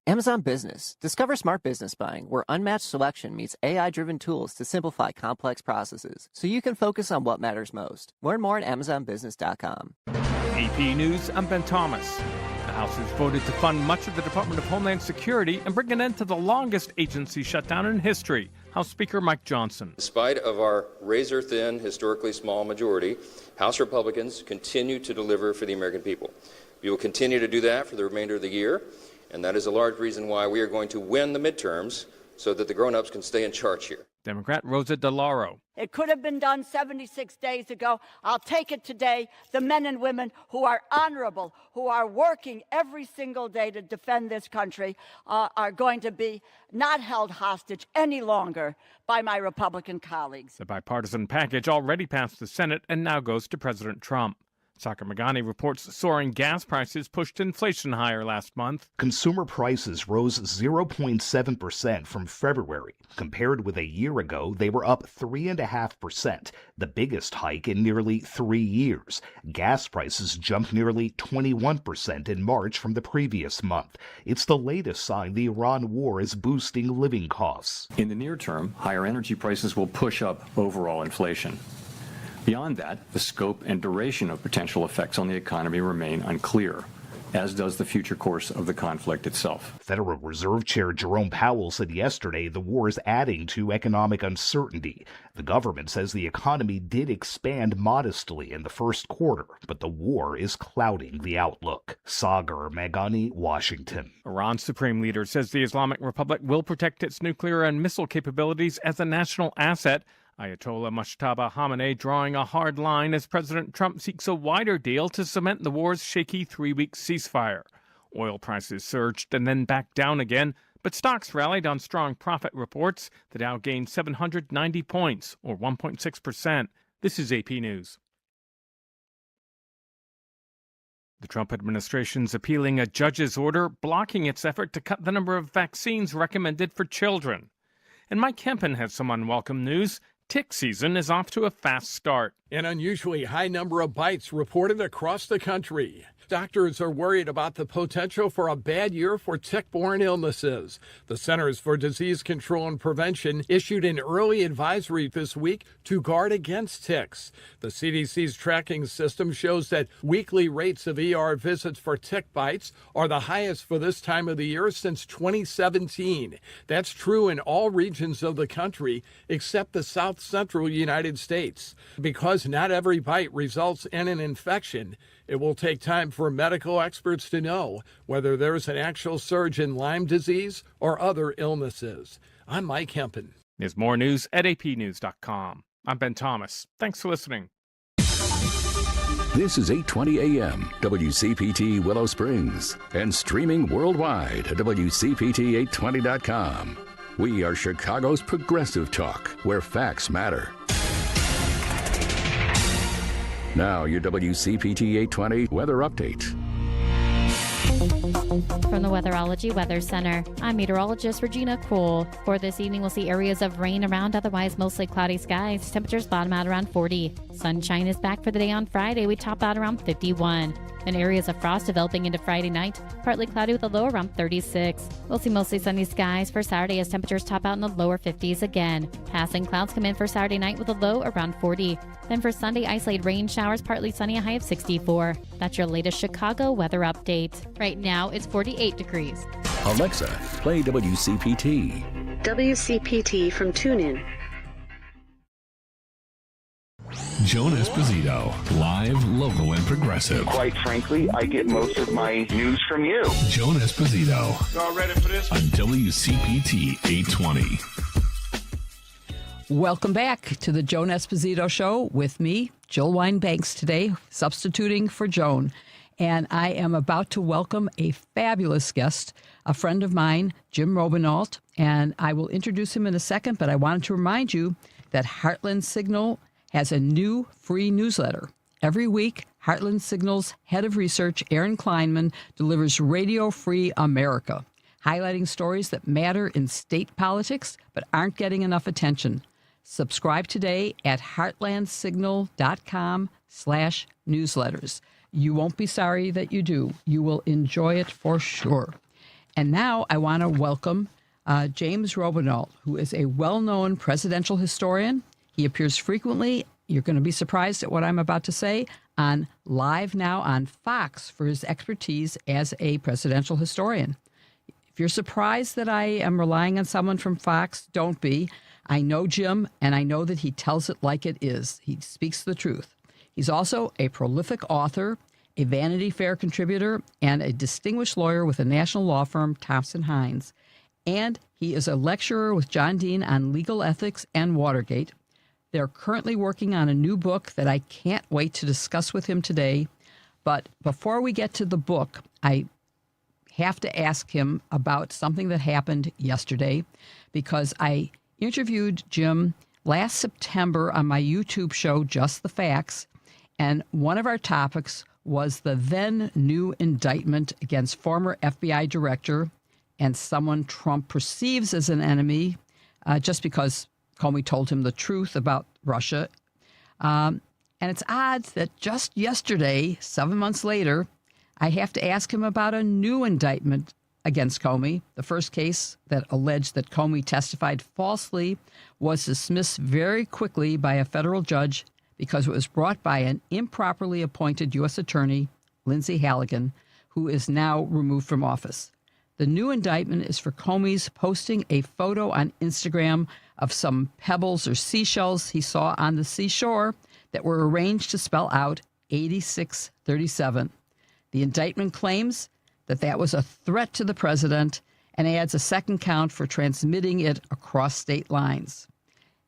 Amazon Business. Discover smart business buying, where unmatched selection meets AI-driven tools to simplify complex processes, so you can focus on what matters most. Learn more at AmazonBusiness.com. AP News, I'm Ben Thomas. The House has voted to fund much of the Department of Homeland Security and bring an end to the longest agency shutdown in history. House Speaker Mike Johnson. In spite of our razor-thin, historically small majority, House Republicans continue to deliver for the American people. We will continue to do that for the remainder of the year, and that is a large reason why we are going to win the midterms so that the grown-ups can stay in charge here. Democrat Rosa DeLauro. It could have been done 76 days ago. I'll take it today. The men and women who are honorable, who are working every single day to defend this country, are going to be not held hostage any longer by my Republican colleagues. The bipartisan package already passed the Senate and now goes to President Trump. Saka Magani reports soaring gas prices pushed inflation higher last month. Consumer prices rose 0.7% from February. Compared with a year ago, they were up 3.5%, the biggest hike in nearly 3 years. Gas prices jumped nearly 21% in March from the previous month. It's the latest sign the Iran war is boosting living costs. In the near term, higher energy prices will push up overall inflation. Beyond that, the scope and duration of potential effects on the economy remain unclear, as does the future course of the conflict itself. Federal Reserve Chair Jerome Powell said yesterday the war is adding to economic uncertainty. The government says the economy did expand modestly in the first quarter, but the war is clouding the outlook. Sagar Magani, Washington. Iran's supreme leader says the Islamic Republic will protect its nuclear and missile capabilities as a national asset. Ayatollah Mujtaba Khamenei drawing a hard line as President Trump seeks a wider deal to cement the war's shaky 3-week ceasefire. Oil prices surged and then backed down again, but stocks rallied on strong profit reports. The Dow gained 790 points, or 1.6%. This is AP News. The Trump administration's appealing a judge's order blocking its effort to cut the number of vaccines recommended for children. And Mike Hempen has some unwelcome news. Tick season is off to a fast start. An unusually high number of bites reported across the country. Doctors are worried about the potential for a bad year for tick-borne illnesses. The Centers for Disease Control and Prevention issued an early advisory this week to guard against ticks. The CDC's tracking system shows that weekly rates of ER visits for tick bites are the highest for this time of the year since 2017. That's true in all regions of the country except the South Central United States. Because not every bite results in an infection, it will take time for medical experts to know whether there's an actual surge in Lyme disease or other illnesses. I'm Mike Hempen. There's more news at apnews.com. I'm Ben Thomas. Thanks for listening. This is 820 AM, WCPT Willow Springs, and streaming worldwide at WCPT820.com. We are Chicago's progressive talk, where facts matter. Now, your WCPT 820 weather update. From the Weatherology Weather Center, I'm meteorologist Regina Kroll. For this evening, we'll see areas of rain around, otherwise mostly cloudy skies. Temperatures bottom out around 40. Sunshine is back for the day on Friday. We top out around 51. And areas of frost developing into Friday night, partly cloudy with a low around 36. We'll see mostly sunny skies for Saturday as temperatures top out in the lower 50s again. Passing clouds come in for Saturday night with a low around 40. Then for Sunday, isolated rain showers, partly sunny, a high of 64. That's your latest Chicago weather update. Right now, it's 48 degrees. Alexa, play WCPT. WCPT from TuneIn. Joan Esposito, live, local, and progressive. Quite frankly, I get most of my news from you. Joan Esposito. Y'all ready for this? On WCPT 820. Welcome back to the Joan Esposito Show with me, Jill Wine-Banks, today, substituting for Joan. And I am about to welcome a fabulous guest, a friend of mine, Jim Robenalt, and I will introduce him in a second, but I wanted to remind you that Heartland Signal has a new free newsletter. Every week, Heartland Signal's head of research, Aaron Kleinman, delivers Radio Free America, highlighting stories that matter in state politics but aren't getting enough attention. Subscribe today at heartlandsignal.com/newsletters. You won't be sorry that you do. You will enjoy it for sure. And now I want to welcome James Robenalt, who is a well-known presidential historian. He appears frequently, you're going to be surprised at what I'm about to say, on Live Now on Fox for his expertise as a presidential historian. If you're surprised that I am relying on someone from Fox, don't be. I know Jim, and I know that he tells it like it is. He speaks the truth. He's also a prolific author, a Vanity Fair contributor, and a distinguished lawyer with the national law firm Thompson Hines. And he is a lecturer with John Dean on legal ethics and Watergate. They're currently working on a new book that I can't wait to discuss with him today. But before we get to the book, I have to ask him about something that happened yesterday, because I interviewed Jim last September on my YouTube show, Just the Facts, and one of our topics was the then new indictment against former FBI director and someone Trump perceives as an enemy just because Comey told him the truth about Russia. And it's odd that just yesterday, 7 months later, I have to ask him about a new indictment against Comey. The first case that alleged that Comey testified falsely was dismissed very quickly by a federal judge because it was brought by an improperly appointed U.S. attorney, Lindsay Halligan, who is now removed from office. The new indictment is for Comey's posting a photo on Instagram of some pebbles or seashells he saw on the seashore that were arranged to spell out 8637. The indictment claims that that was a threat to the president and adds a second count for transmitting it across state lines.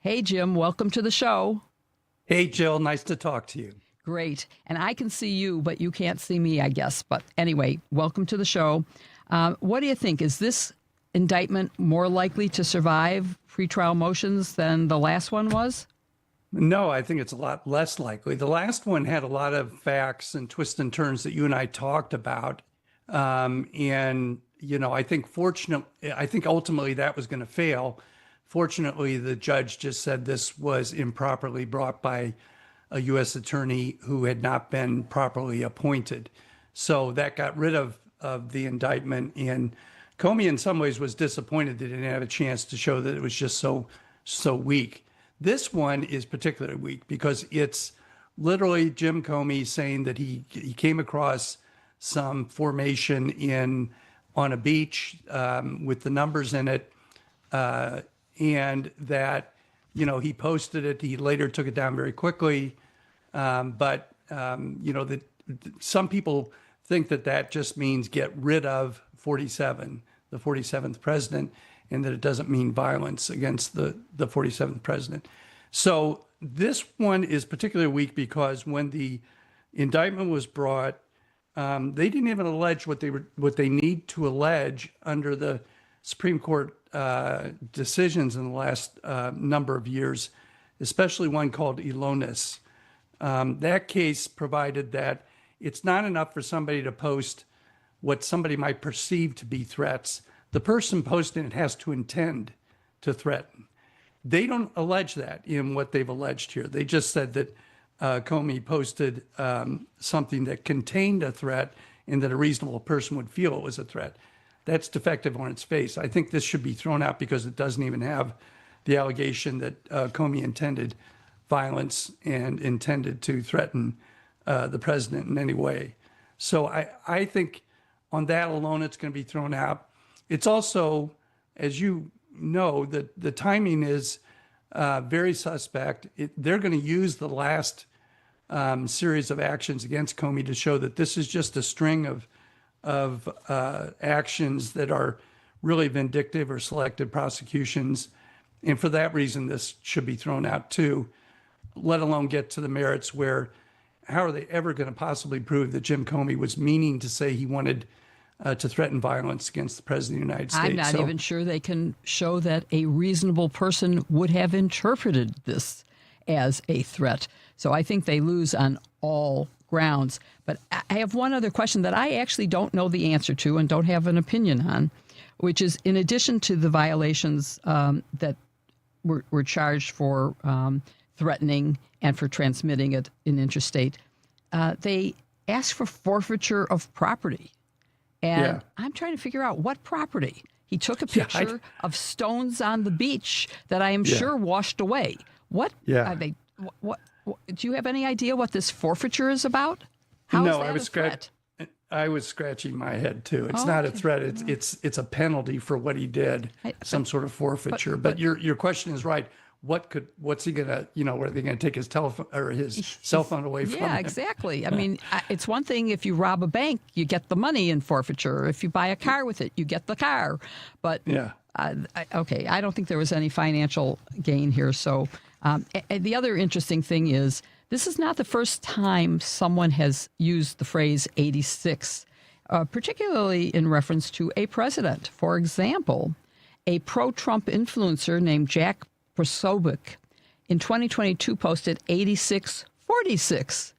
Hey, Jim, welcome to the show. Hey, Jill, nice to talk to you. Great. And I can see you, but you can't see me, I guess. But anyway, welcome to the show. What do you think? Is this indictment more likely to survive pretrial motions than the last one was? No, I think it's a lot less likely. The last one had a lot of facts and twists and turns that you and I talked about. And, you know, I think ultimately that was going to fail. Fortunately, the judge just said this was improperly brought by a U.S. attorney who had not been properly appointed. So that got rid of the indictment. And Comey, in some ways, was disappointed that he didn't have a chance to show that it was just so weak. This one is particularly weak because it's literally Jim Comey saying that he came across some formation on a beach with the numbers in it, and that, you know, he posted it. He later took it down very quickly, but you know, that some people think that just means get rid of 47, the 47th president, and that it doesn't mean violence against the 47th president. So this one is particularly weak because when the indictment was brought, they didn't even allege what they need to allege under the Supreme Court decisions in the last number of years, especially one called Elonis. That case provided that it's not enough for somebody to post what somebody might perceive to be threats. The person posting it has to intend to threaten. They don't allege that in what they've alleged here. They just said that Comey posted something that contained a threat and that a reasonable person would feel it was a threat. That's defective on its face. I think this should be thrown out because it doesn't even have the allegation that Comey intended violence and intended to threaten the president in any way. So I think on that alone, it's going to be thrown out. It's also, as you know, that the timing is very suspect. They're going to use the last series of actions against Comey to show that this is just a string of actions that are really vindictive or selective prosecutions. And for that reason, this should be thrown out too, let alone get to the merits where how are they ever going to possibly prove that Jim Comey was meaning to say he wanted to threaten violence against the President of the United States? I'm not even sure they can show that a reasonable person would have interpreted this as a threat. So I think they lose on all grounds. But I have one other question that I actually don't know the answer to and don't have an opinion on, which is in addition to the violations that were charged for threatening and for transmitting it in interstate, they asked for forfeiture of property. And I'm trying to figure out what property. He took a picture of stones on the beach that I am sure washed away. What are they? What do you have any idea what this forfeiture is about? How is that a threat? I was scratching my head too. It's not a threat. It's a penalty for what he did. Some sort of forfeiture. But your question is right. What's he gonna? Are they gonna take his telephone or his cell phone away from him? Yeah, exactly. I mean, it's one thing if you rob a bank, you get the money in forfeiture. If you buy a car with it, you get the car. But okay, I don't think there was any financial gain here. So the other interesting thing is this is not the first time someone has used the phrase 86, particularly in reference to a president. For example, a pro-Trump influencer named Jack Prosovic in 2022 posted 8646,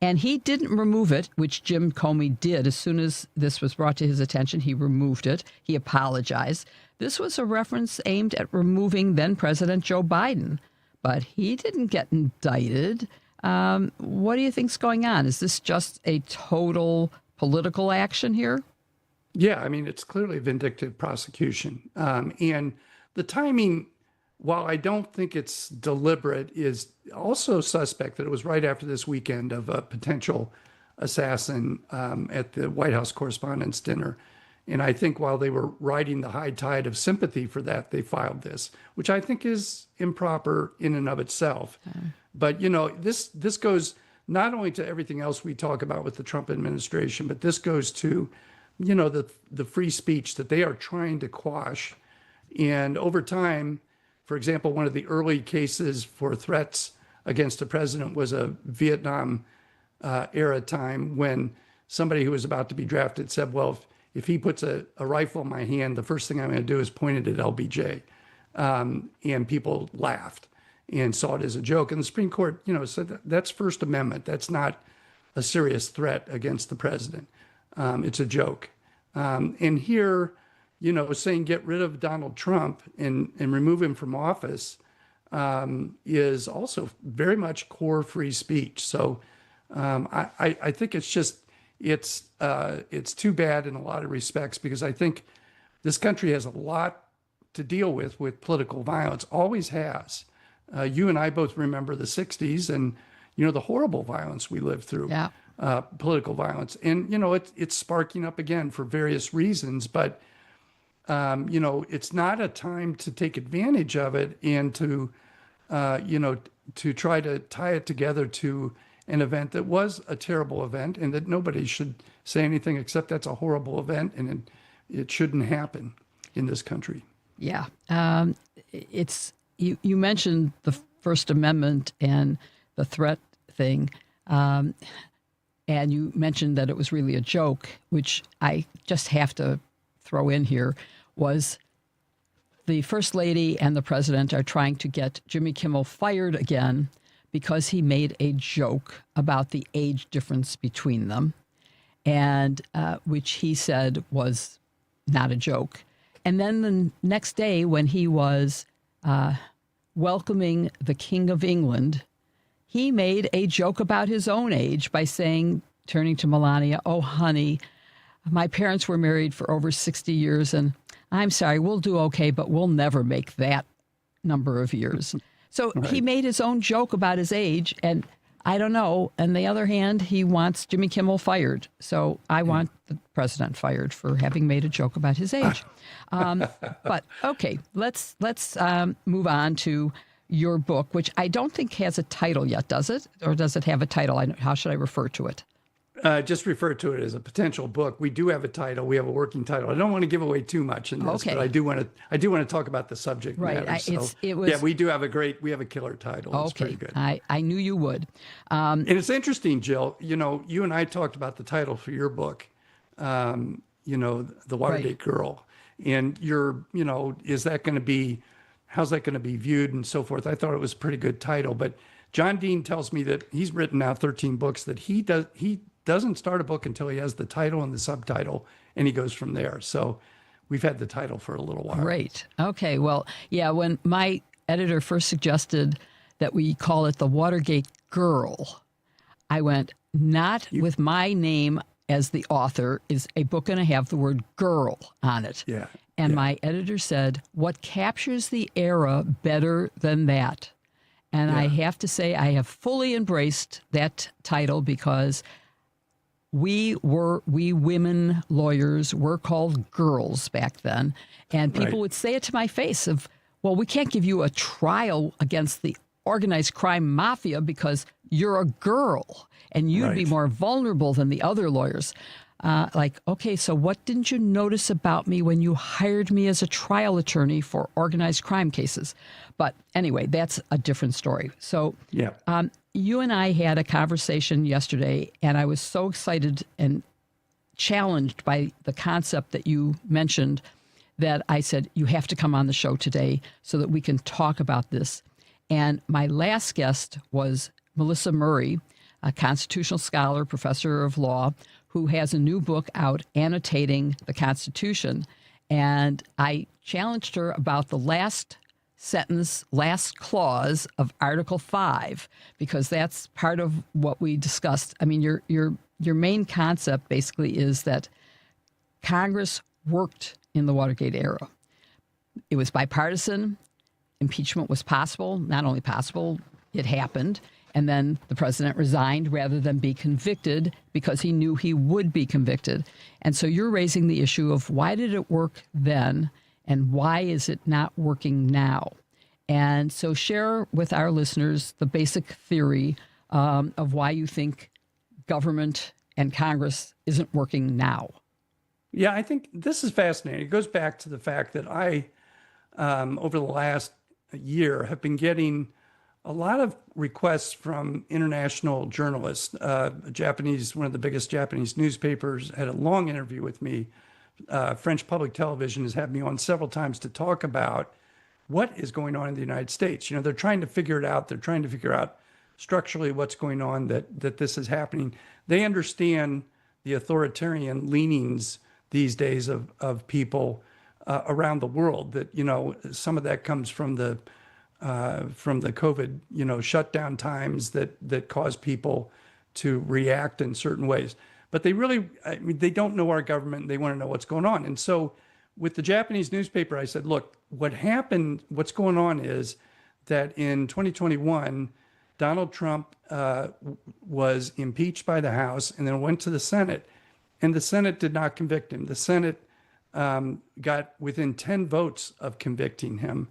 and he didn't remove it, which Jim Comey did. As soon as this was brought to his attention, he removed it. He apologized. This was a reference aimed at removing then President Joe Biden, but he didn't get indicted. What do you think's going on? Is this just a total political action here? Yeah, I mean, it's clearly vindictive prosecution. And the timing, while I don't think it's deliberate, is also suspect that it was right after this weekend of a potential assassin at the White House Correspondents' Dinner. And I think while they were riding the high tide of sympathy for that, they filed this, which I think is improper in and of itself. But, this goes not only to everything else we talk about with the Trump administration, but this goes to, the free speech that they are trying to quash. And over time, for example, one of the early cases for threats against the president was a Vietnam era time when somebody who was about to be drafted said, well, if he puts a rifle in my hand, the first thing I'm going to do is point it at LBJ. And people laughed and saw it as a joke. And the Supreme Court, said that's First Amendment. That's not a serious threat against the president. It's a joke. And here, saying get rid of Donald Trump and remove him from office is also very much core free speech. So I think it's too bad in a lot of respects, because I think this country has a lot to deal with political violence, always has. You and I both remember the 60s and, the horrible violence we lived through. Yeah. Political violence. And, it's sparking up again for various reasons, but it's not a time to take advantage of it and to try to tie it together to an event that was a terrible event and that nobody should say anything except that's a horrible event and it shouldn't happen in this country. Yeah. You mentioned the First Amendment and the threat thing. And you mentioned that it was really a joke, which I just have to throw in here, was the First Lady and the President are trying to get Jimmy Kimmel fired again because he made a joke about the age difference between them, and which he said was not a joke. And then the next day, when he was welcoming the King of England, he made a joke about his own age by saying, turning to Melania, "Oh, honey, my parents were married for over 60 years, and I'm sorry, we'll do okay, but we'll never make that number of years." So he made his own joke about his age, and I don't know. On the other hand, he wants Jimmy Kimmel fired. So I want the president fired for having made a joke about his age. But okay, let's move on to your book, which I don't think has a title yet, does it? Or does it have a title? How should I refer to it? Just refer to it as a potential book. We do have a title. We have a working title. I don't want to give away too much in this, but I do want to talk about the subject matter. So, we do have a killer title. It's pretty good. I knew you would. And it's interesting, Jill, you and I talked about the title for your book, The Watergate Girl. And how's that going to be viewed and so forth? I thought it was a pretty good title, but John Dean tells me that he's written now 13 books, that he doesn't start a book until he has the title and the subtitle, and he goes from there. So we've had the title for a little while. Great. Okay. Well, yeah, when my editor first suggested that we call it The Watergate Girl, I went, with my name as the author, is a book going to have the word girl on it? Yeah. And my editor said, what captures the era better than that? And I have to say, I have fully embraced that title, because we women lawyers were called girls back then. And people would say it to my face of, well, we can't give you a trial against the organized crime mafia because you're a girl and you'd be more vulnerable than the other lawyers. Okay, so what didn't you notice about me when you hired me as a trial attorney for organized crime cases? But anyway, that's a different story. So you and I had a conversation yesterday, and I was so excited and challenged by the concept that you mentioned that I said, you have to come on the show today so that we can talk about this. And my last guest was Melissa Murray, a constitutional scholar, professor of law, who has a new book out annotating the Constitution. And I challenged her about the last clause of Article 5, because that's part of what we discussed. I mean, your main concept basically is that Congress worked in the Watergate era. It was bipartisan. Impeachment was possible. Not only possible, it happened. And then the president resigned rather than be convicted, because he knew he would be convicted. And so you're raising the issue of, why did it work then and why is it not working now? And so share with our listeners the basic theory of why you think government and Congress isn't working now. Yeah, I think this is fascinating. It goes back to the fact that I, over the last year, have been getting a lot of requests from international journalists. One of the biggest Japanese newspapers had a long interview with me. French public television has had me on several times to talk about what is going on in the United States. They're trying to figure it out. They're trying to figure out structurally what's going on, that this is happening. They understand the authoritarian leanings these days of people around the world, that, some of that comes from the COVID, shutdown times that cause people to react in certain ways. But they don't know our government. They want to know what's going on. And so with the Japanese newspaper, I said, look, what's going on is that in 2021, Donald Trump was impeached by the House and then went to the Senate, and the Senate did not convict him. The Senate got within 10 votes of convicting him.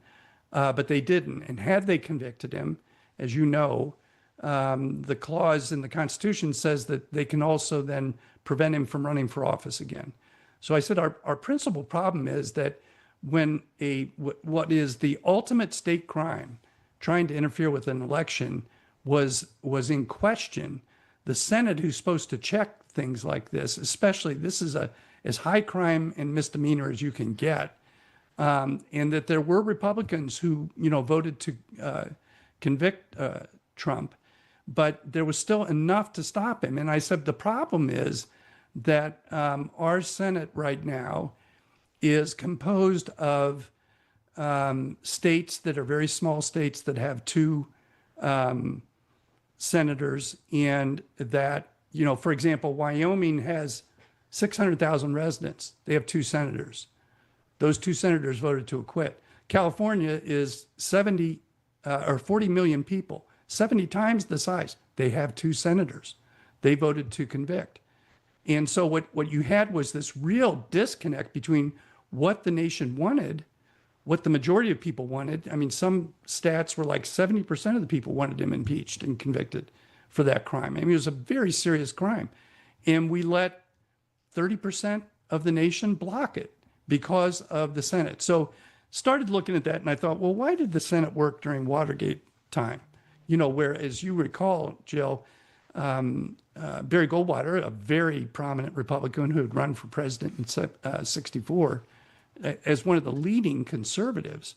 But they didn't. And had they convicted him, as you know, the clause in the Constitution says that they can also then prevent him from running for office again. So I said our principal problem is that when what is the ultimate state crime, trying to interfere with an election, was in question, the Senate, who's supposed to check things like this, especially this is as high crime and misdemeanor as you can get, and that there were Republicans who, voted to convict Trump, but there was still enough to stop him. And I said, the problem is that our Senate right now is composed of states that are very small states that have two senators, and that, for example, Wyoming has 600,000 residents. They have two senators. Those two senators voted to acquit. California is 40 million people, 70 times the size. They have two senators. They voted to convict. And so what you had was this real disconnect between what the nation wanted, what the majority of people wanted. I mean, some stats were like 70% of the people wanted him impeached and convicted for that crime. I mean, it was a very serious crime. And we let 30% of the nation block it because of the Senate. So started looking at that, and I thought, well, why did the Senate work during Watergate time? Where, as you recall, Jill, Barry Goldwater, a very prominent Republican who had run for president in 1964, as one of the leading conservatives,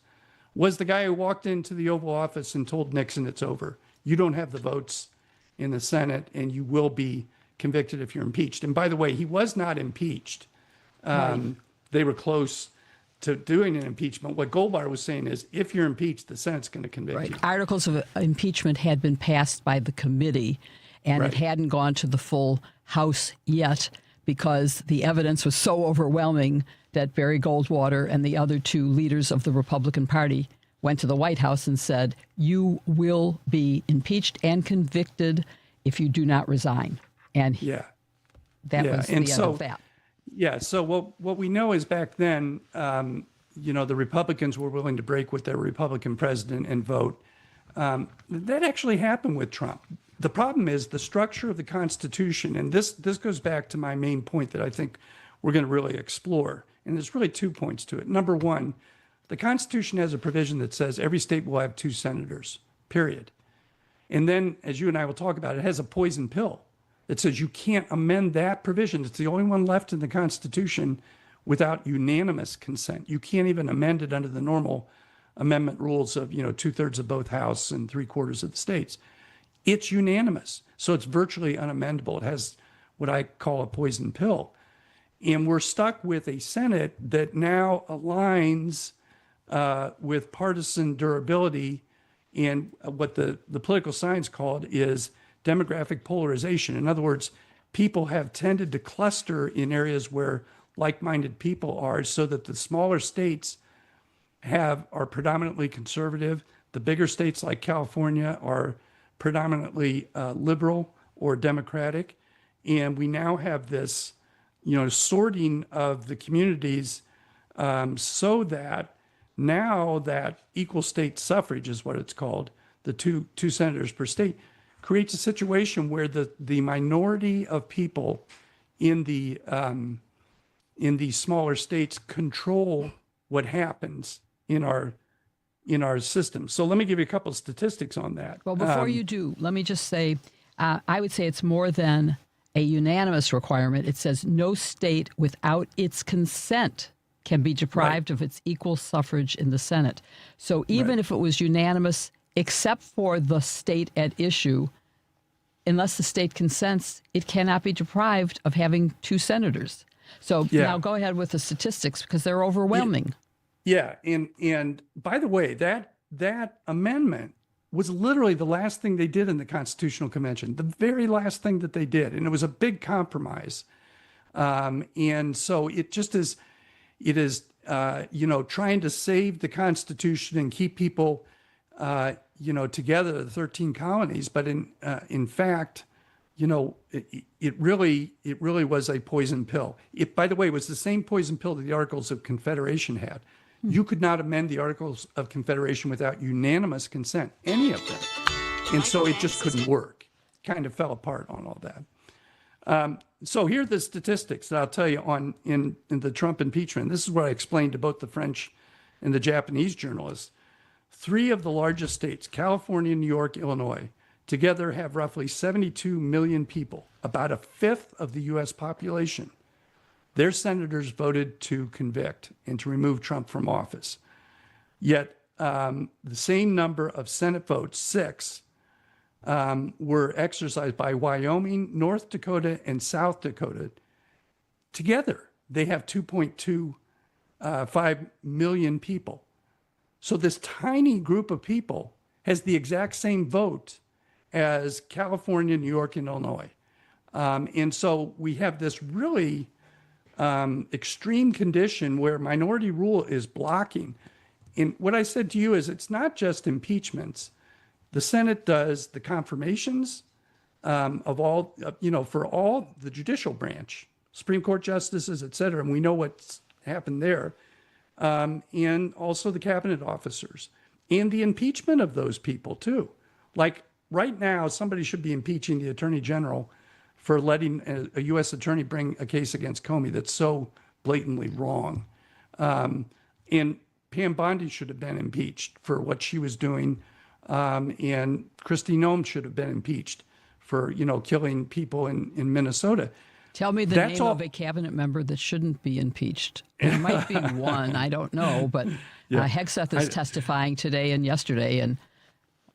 was the guy who walked into the Oval Office and told Nixon, it's over. You don't have the votes in the Senate, and you will be convicted if you're impeached. And by the way, he was not impeached. Right. They were close to doing an impeachment. What Goldwater was saying is, if you're impeached, the Senate's going to convict you. Articles of impeachment had been passed by the committee, and it hadn't gone to the full House yet because the evidence was so overwhelming that Barry Goldwater and the other two leaders of the Republican Party went to the White House and said, you will be impeached and convicted if you do not resign. And that was the end of that. Yeah. So what we know is back then, the Republicans were willing to break with their Republican president and vote. That actually happened with Trump. The problem is the structure of the Constitution, and this goes back to my main point that I think we're going to really explore. And there's really 2 points to it. Number one, the Constitution has a provision that says every state will have two senators, period. And then, as you and I will talk about, it has a poison pill that says you can't amend that provision. It's the only one left in the Constitution without unanimous consent. You can't even amend it under the normal amendment rules of, 2/3 of both House and 3/4 of the states. It's unanimous. So it's virtually unamendable. It has what I call a poison pill. And we're stuck with a Senate that now aligns with partisan durability and what the political science called is demographic polarization. In other words, people have tended to cluster in areas where like-minded people are, so that the smaller states are predominantly conservative. The bigger states like California are predominantly liberal or democratic. And we now have this, sorting of the communities so that now that equal state suffrage is what it's called, the two senators per state, creates a situation where the minority of people in the smaller states control what happens in our system. So let me give you a couple of statistics on that. Well, before you do, let me just say, I would say it's more than a unanimous requirement. It says no state without its consent can be deprived of its equal suffrage in the Senate. So even if it was unanimous, except for the state at issue, unless the state consents, it cannot be deprived of having two senators. So now go ahead with the statistics because they're overwhelming. Yeah. And by the way, that amendment was literally the last thing they did in the Constitutional Convention, the very last thing that they did. And it was a big compromise. And so it just is, trying to save the Constitution and keep people, together, the 13 colonies. But in fact, it really was a poison pill. It, by the way, was the same poison pill that the Articles of Confederation had. You could not amend the Articles of Confederation without unanimous consent, any of them. And so it just couldn't work. Kind of fell apart on all that. So here are the statistics that I'll tell you in the Trump impeachment. This is what I explained to both the French and the Japanese journalists. 3 of the largest states, California, New York, Illinois, together have roughly 72 million people, about a fifth of the U.S. population. Their senators voted to convict and to remove Trump from office. Yet the same number of Senate votes, 6, were exercised by Wyoming, North Dakota, and South Dakota. Together, they have 2.25 million people. So this tiny group of people has the exact same vote as California, New York, and Illinois. And so we have this really extreme condition where minority rule is blocking. And what I said to you is it's not just impeachments. The Senate does the confirmations of all, for all the judicial branch, Supreme Court justices, et cetera. And we know what's happened there. And also the cabinet officers and the impeachment of those people too. Like right now, somebody should be impeaching the Attorney General for letting a U.S. attorney bring a case against Comey that's so blatantly wrong. And Pam Bondi should have been impeached for what she was doing. And Kristi Noem should have been impeached for, killing people in Minnesota. Tell me the name of a cabinet member that shouldn't be impeached. There might be one, I don't know, but Hegseth is testifying today and yesterday, and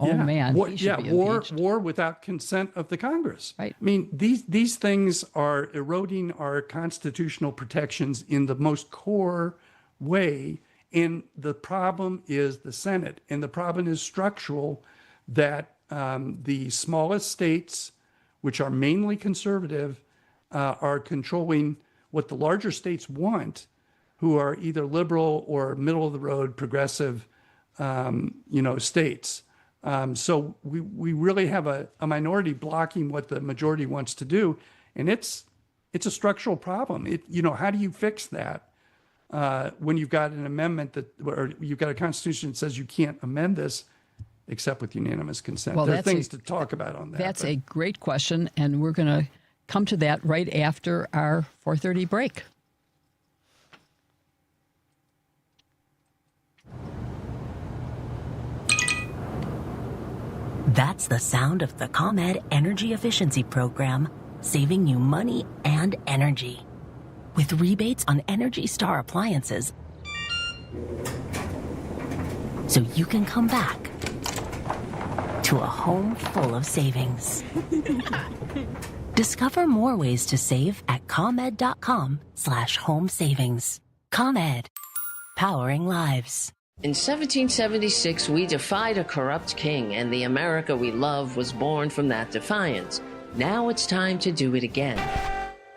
man, he should be impeached. War without consent of the Congress. Right. I mean, these things are eroding our constitutional protections in the most core way, and the problem is the Senate, and the problem is structural, that the smallest states, which are mainly conservative, are controlling what the larger states want, who are either liberal or middle of the road progressive, states. So we really have a minority blocking what the majority wants to do, and it's a structural problem. How do you fix that when you've got an amendment or you've got a constitution that says you can't amend this except with unanimous consent? Well, there are things to talk about on that. That's a great question, and we're going to come to that right after our 4:30 break. That's the sound of the ComEd Energy Efficiency Program, saving you money and energy. With rebates on Energy Star appliances, so you can come back to a home full of savings. Discover more ways to save at ComEd.com/home savings. ComEd, powering lives. In 1776, we defied a corrupt king, and the America we love was born from that defiance. Now it's time to do it again.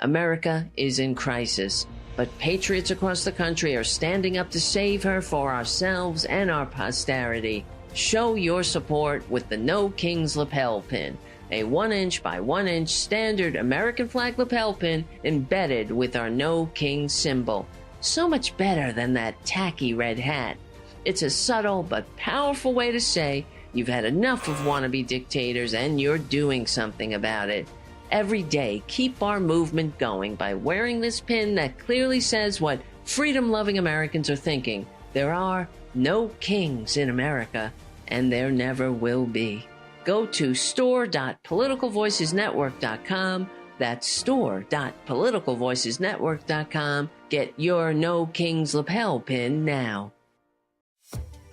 America is in crisis, but patriots across the country are standing up to save her for ourselves and our posterity. Show your support with the No King's lapel pin, a 1-inch by 1-inch standard American flag lapel pin embedded with our No King symbol. So much better than that tacky red hat. It's a subtle but powerful way to say you've had enough of wannabe dictators and you're doing something about it. Every day, keep our movement going by wearing this pin that clearly says what freedom-loving Americans are thinking. There are no kings in America, and there never will be. Go to store.politicalvoicesnetwork.com. That's store.politicalvoicesnetwork.com. Get your No Kings lapel pin now.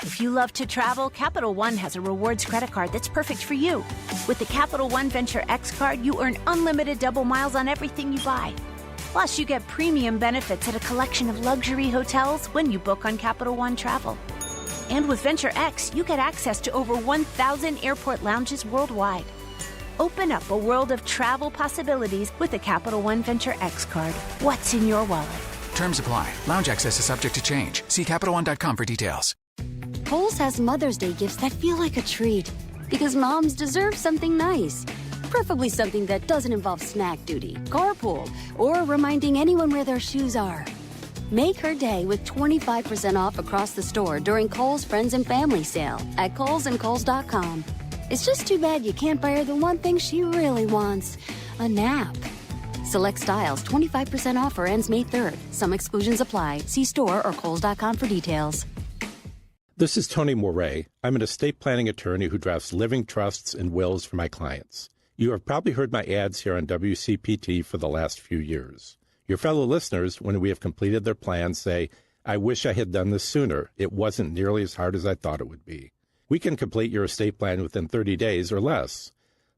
If you love to travel, Capital One has a rewards credit card that's perfect for you. With the Capital One Venture X card, you earn unlimited double miles on everything you buy. Plus, you get premium benefits at a collection of luxury hotels when you book on Capital One Travel. And with Venture X, you get access to over 1,000 airport lounges worldwide. Open up a world of travel possibilities with the Capital One Venture X card. What's in your wallet? Terms apply. Lounge access is subject to change. See CapitalOne.com for details. Kohl's has Mother's Day gifts that feel like a treat. Because moms deserve something nice. Preferably something that doesn't involve snack duty, carpool, or reminding anyone where their shoes are. Make her day with 25% off across the store during Kohl's Friends and Family Sale at Kohl's and Kohl's.com. It's just too bad you can't buy her the one thing she really wants, a nap. Select styles, 25% offer ends May 3rd. Some exclusions apply. See store or Kohl's.com for details. This is Tony Moret. I'm an estate planning attorney who drafts living trusts and wills for my clients. You have probably heard my ads here on WCPT for the last few years. Your fellow listeners, when we have completed their plans, say, I wish I had done this sooner. It wasn't nearly as hard as I thought it would be. We can complete your estate plan within 30 days or less.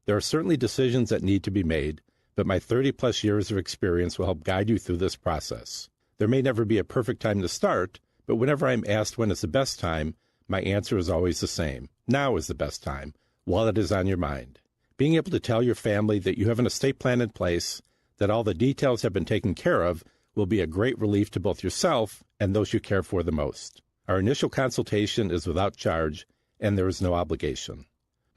There are certainly decisions that need to be made, but my 30-plus years of experience will help guide you through this process. There may never be a perfect time to start, but whenever I'm asked when is the best time, my answer is always the same. Now is the best time, while it is on your mind. Being able to tell your family that you have an estate plan in place, that all the details have been taken care of, will be a great relief to both yourself and those you care for the most. Our initial consultation is without charge, and there is no obligation.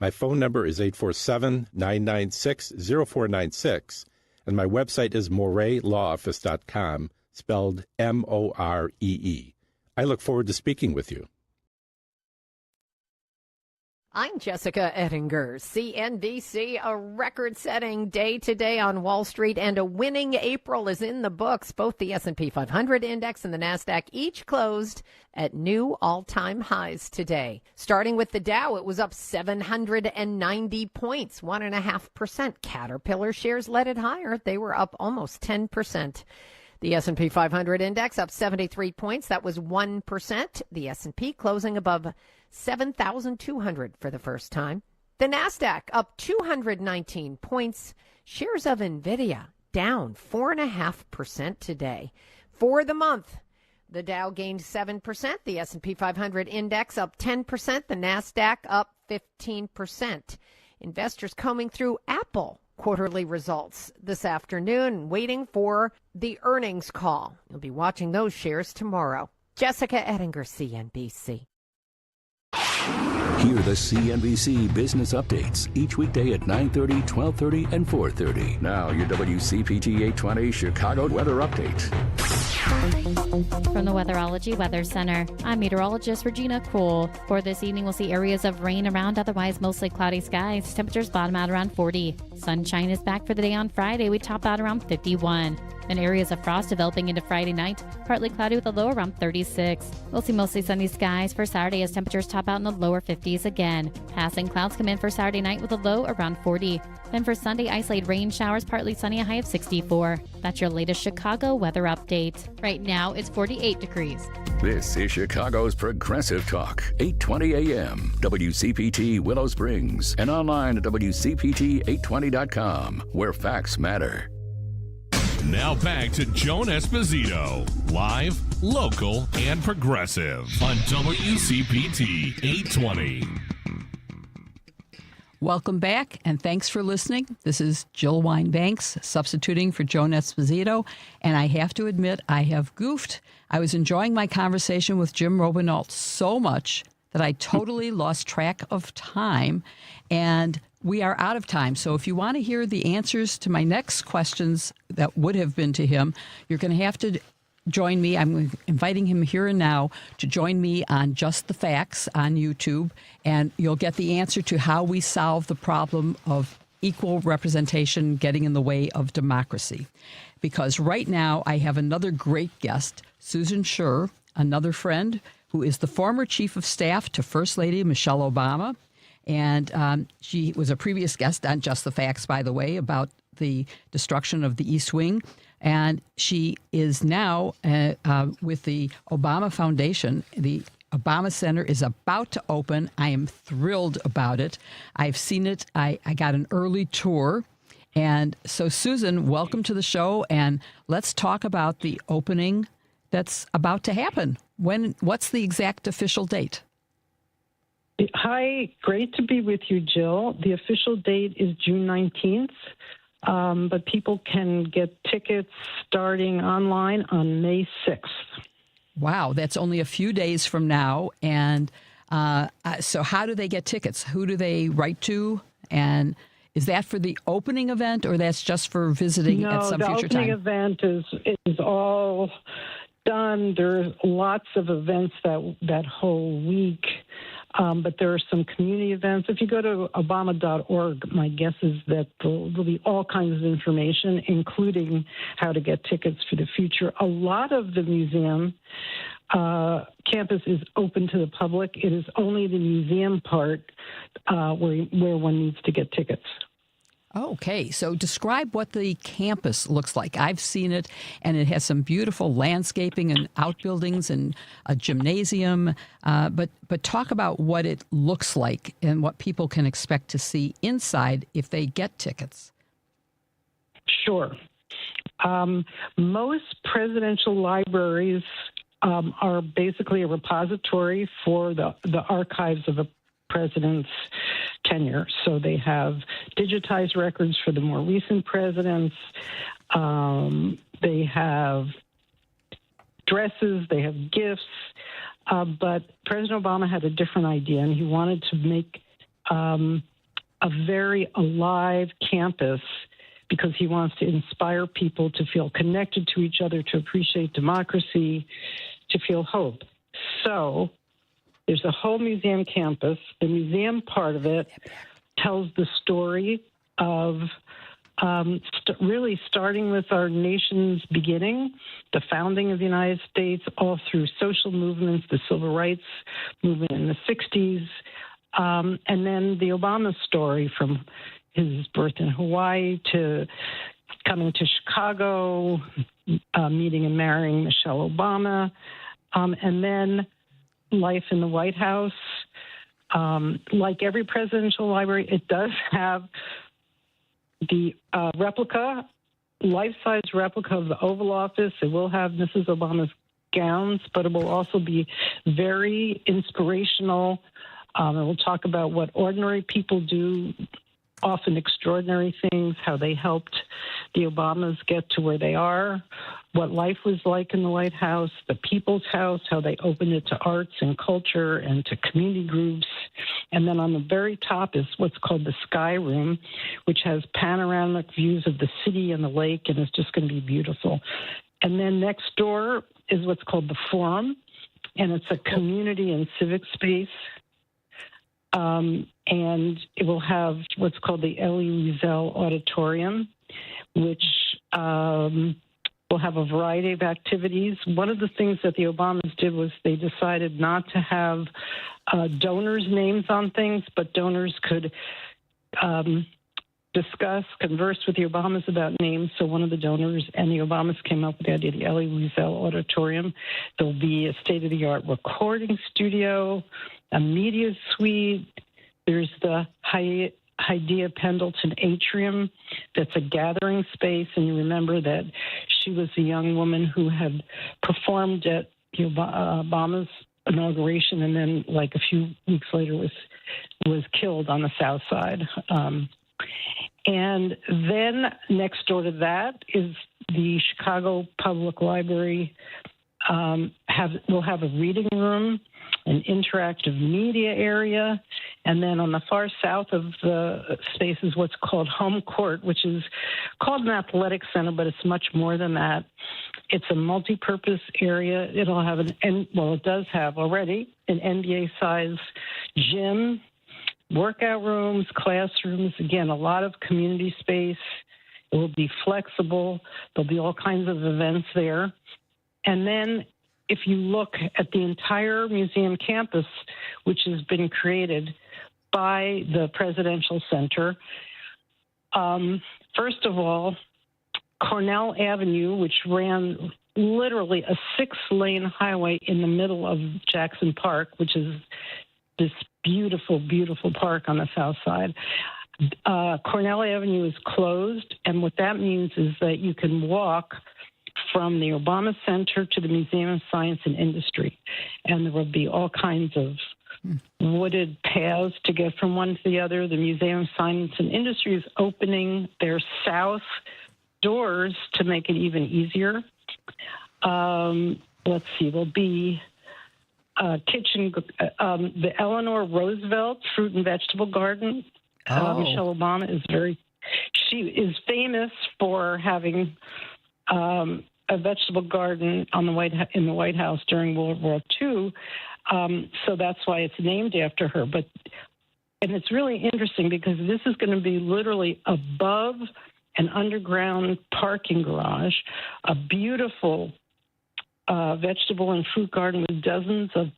My phone number is 847-996-0496, and my website is moreelawoffice.com, spelled M-O-R-E-E. I look forward to speaking with you. I'm Jessica Ettinger, CNBC. A record-setting day today on Wall Street and a winning April is in the books. Both the S&P 500 index and the NASDAQ each closed at new all-time highs today. Starting with the Dow, it was up 790 points, 1.5%. Caterpillar shares led it higher. They were up almost 10%. The S&P 500 index up 73 points. That was 1%. The S&P closing above 7,200 for the first time. The NASDAQ up 219 points. Shares of NVIDIA down 4.5% today. For the month, the Dow gained 7%. The S&P 500 index up 10%. The NASDAQ up 15%. Investors combing through Apple quarterly results this afternoon, waiting for the earnings call. You'll be watching those shares tomorrow. Jessica Ettinger, CNBC. Hear the CNBC Business Updates each weekday at 9:30, 12:30, and 4:30. Now, your WCPT 820 Chicago Weather Update. From the Weatherology Weather Center, I'm meteorologist Regina Kuhl. For this evening, we'll see areas of rain around, otherwise mostly cloudy skies. Temperatures bottom out around 40. Sunshine is back for the day on Friday. We top out around 51. And areas of frost developing into Friday night, partly cloudy with a low around 36. We'll see mostly sunny skies for Saturday as temperatures top out in the lower 50s again. Passing clouds come in for Saturday night with a low around 40. Then for Sunday, isolated rain showers, partly sunny, a high of 64. That's your latest Chicago weather update. Right now, it's 48 degrees. This is Chicago's Progressive Talk, 820 AM, WCPT Willow Springs, and online at WCPT820.com, where facts matter. Now back to Joan Esposito, live, local, and progressive on WCPT 820. Welcome back, and thanks for listening. This is Jill Wine-Banks, substituting for Joan Esposito, and I have to admit I have goofed. I was enjoying my conversation with Jim Robenalt so much that I totally lost track of time, and we are out of time. So if you want to hear the answers to my next questions that would have been to him, you're going to have to join me. I'm inviting him here and now to join me on Just the Facts on YouTube, and you'll get the answer to how we solve the problem of equal representation getting in the way of democracy. Because right now I have another great guest, Susan Sher, another friend who is the former chief of staff to First Lady Michelle Obama. And she was a previous guest on Just the Facts, by the way, about the destruction of the East Wing. And she is now with the Obama Foundation. The Obama Center is about to open. I am thrilled about it. I've seen it. I got an early tour. And so, Susan, welcome to the show. And let's talk about the opening that's about to happen. What's the exact official date? Hi, great to be with you, Jill. The official date is June 19th, but people can get tickets starting online on May 6th. Wow, that's only a few days from now. And so how do they get tickets? Who do they write to? And is that for the opening event, or that's just for visiting at some future time? No, the opening event is all done. There's lots of events that whole week. But there are some community events. If you go to obama.org, my guess is that there'll be all kinds of information, including how to get tickets for the future. A lot of the museum campus is open to the public. It is only the museum part where one needs to get tickets. Okay, so describe what the campus looks like. I've seen it, and it has some beautiful landscaping and outbuildings and a gymnasium. But talk about what it looks like and what people can expect to see inside if they get tickets. Sure. Most presidential libraries are basically a repository for the archives of a president's tenure. So they have digitized records for the more recent presidents. They have dresses, they have gifts. But President Obama had a different idea, and he wanted to make a very alive campus because he wants to inspire people to feel connected to each other, to appreciate democracy, to feel hope. So there's a whole museum campus. The museum part of it tells the story of really starting with our nation's beginning, the founding of the United States, all through social movements, the civil rights movement in the 60s, and then the Obama story from his birth in Hawaii to coming to Chicago, meeting and marrying Michelle Obama, and then life in the White House. Like every presidential library, it does have the replica, life-size replica of the Oval Office. It will have Mrs. Obama's gowns, but it will also be very inspirational. It will talk about what ordinary people do, often extraordinary things, how they helped the Obamas get to where they are, what life was like in the White House, the People's House, how they opened it to arts and culture and to community groups. And then on the very top is what's called the Sky Room, which has panoramic views of the city and the lake, and it's just going to be beautiful. And then next door is what's called the Forum, and it's a community and civic space. And it will have what's called the Elie Wiesel Auditorium, which will have a variety of activities. One of the things that the Obamas did was they decided not to have donors' names on things, but donors could converse with the Obamas about names. So one of the donors and the Obamas came up with the idea of the Elie Wiesel Auditorium. There'll be a state-of-the-art recording studio, a media suite. There's the Hydea Pendleton Atrium that's a gathering space. And you remember that she was a young woman who had performed at Obama's inauguration and then like a few weeks later was killed on the South Side. And then next door to that is the Chicago Public Library will have a reading room, an interactive media area, and then on the far south of the space is what's called Home Court, which is called an athletic center, but it's much more than that. It's a multi-purpose area. It'll have it does have already an NBA-size gym, workout rooms, classrooms, again, a lot of community space. It will be flexible. There'll be all kinds of events there. And then if you look at the entire museum campus, which has been created by the Presidential Center, first of all, Cornell Avenue, which ran literally a 6-lane highway in the middle of Jackson Park, which is this beautiful, beautiful park on the south side. Cornell Avenue is closed, and what that means is that you can walk from the Obama Center to the Museum of Science and Industry, and there will be all kinds of wooded paths to get from one to the other. The Museum of Science and Industry is opening their south doors to make it even easier. Let's see, there'll be kitchen, the Eleanor Roosevelt Fruit and Vegetable Garden. Michelle Obama she is famous for having a vegetable garden in the White House during World War II. So that's why it's named after her. And it's really interesting because this is going to be literally above an underground parking garage, a beautiful vegetable and fruit garden with dozens of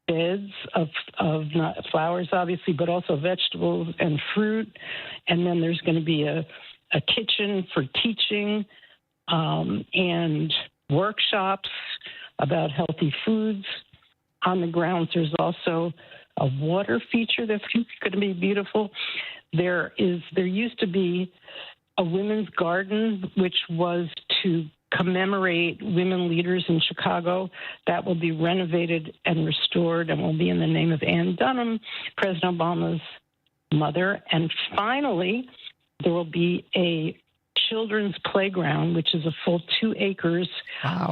beds of not flowers, obviously, but also vegetables and fruit. And then there's going to be a kitchen for teaching and workshops about healthy foods. On the grounds, there's also a water feature that's going to be beautiful. There used to be a women's garden, which was to commemorate women leaders in Chicago. That will be renovated and restored and will be in the name of Ann Dunham, President Obama's mother. And finally, there will be a children's playground, which is a full 2 acres,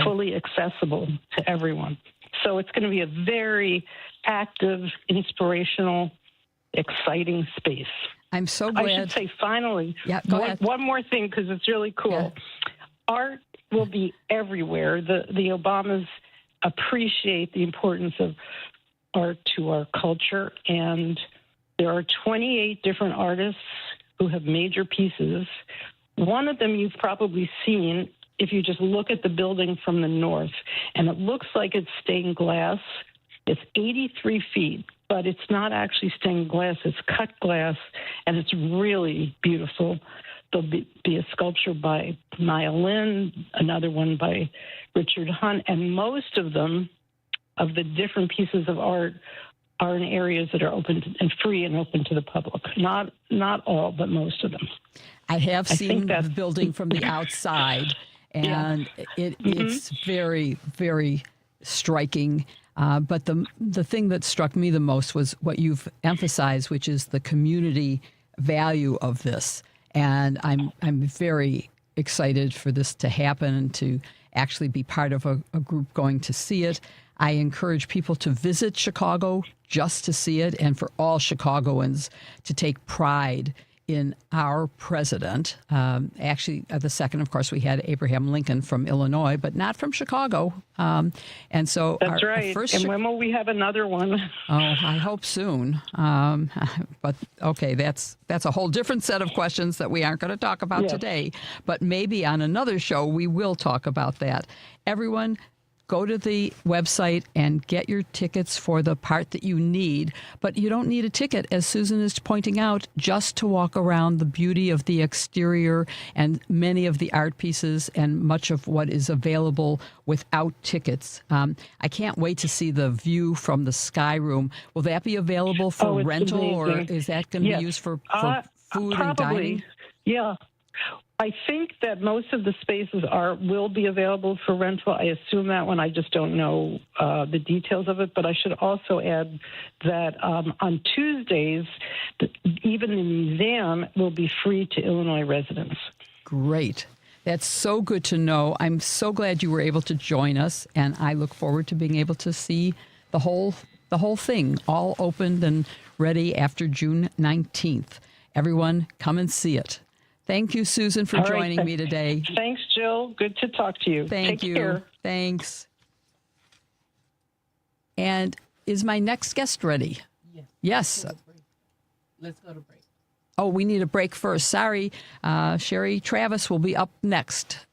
fully accessible to everyone. So it's going to be a very active, inspirational, exciting space. I'm so glad. I should say, finally, go ahead. One more thing, because it's really cool. Yeah. Art will be everywhere. The Obamas appreciate the importance of art to our culture, and there are 28 different artists who have major pieces. One of them you've probably seen if you just look at the building from the north, and it looks like it's stained glass. It's 83 feet, but it's not actually stained glass. It's cut glass, and it's really beautiful. There'll be a sculpture by Maya Lin, another one by Richard Hunt, and most of them, of the different pieces of art, are in areas that are open and free and open to the public. Not all, but most of them. I have seen the building from the outside, and it's very, very striking. But the thing that struck me the most was what you've emphasized, which is the community value of this. And I'm very excited for this to happen and to actually be part of a group going to see it. I encourage people to visit Chicago just to see it, and for all Chicagoans to take pride in our president. Actually, the second, of course, we had Abraham Lincoln from Illinois, but not from Chicago. And so that's right. And when will we have another one? Oh, I hope soon. But okay, that's a whole different set of questions that we aren't going to talk about today. But maybe on another show we will talk about that. Everyone, go to the website and get your tickets for the part that you need. But you don't need a ticket, as Susan is pointing out, just to walk around the beauty of the exterior and many of the art pieces and much of what is available without tickets. I can't wait to see the view from the Sky Room. Will that be available for rental, amazing. Or is that going to be used for food and dining? Yeah. I think that most of the spaces will be available for rental. I assume that one. I just don't know the details of it. But I should also add that on Tuesdays, even the museum will be free to Illinois residents. Great. That's so good to know. I'm so glad you were able to join us, and I look forward to being able to see the whole thing all opened and ready after June 19th. Everyone, come and see it. Thank you, Susan, for joining me today. Thanks, Jill. Good to talk to you. Take you. Care. Thanks. And is my next guest ready? Yes. Let's go to break. Oh, we need a break first. Sorry. Cherie Travis will be up next.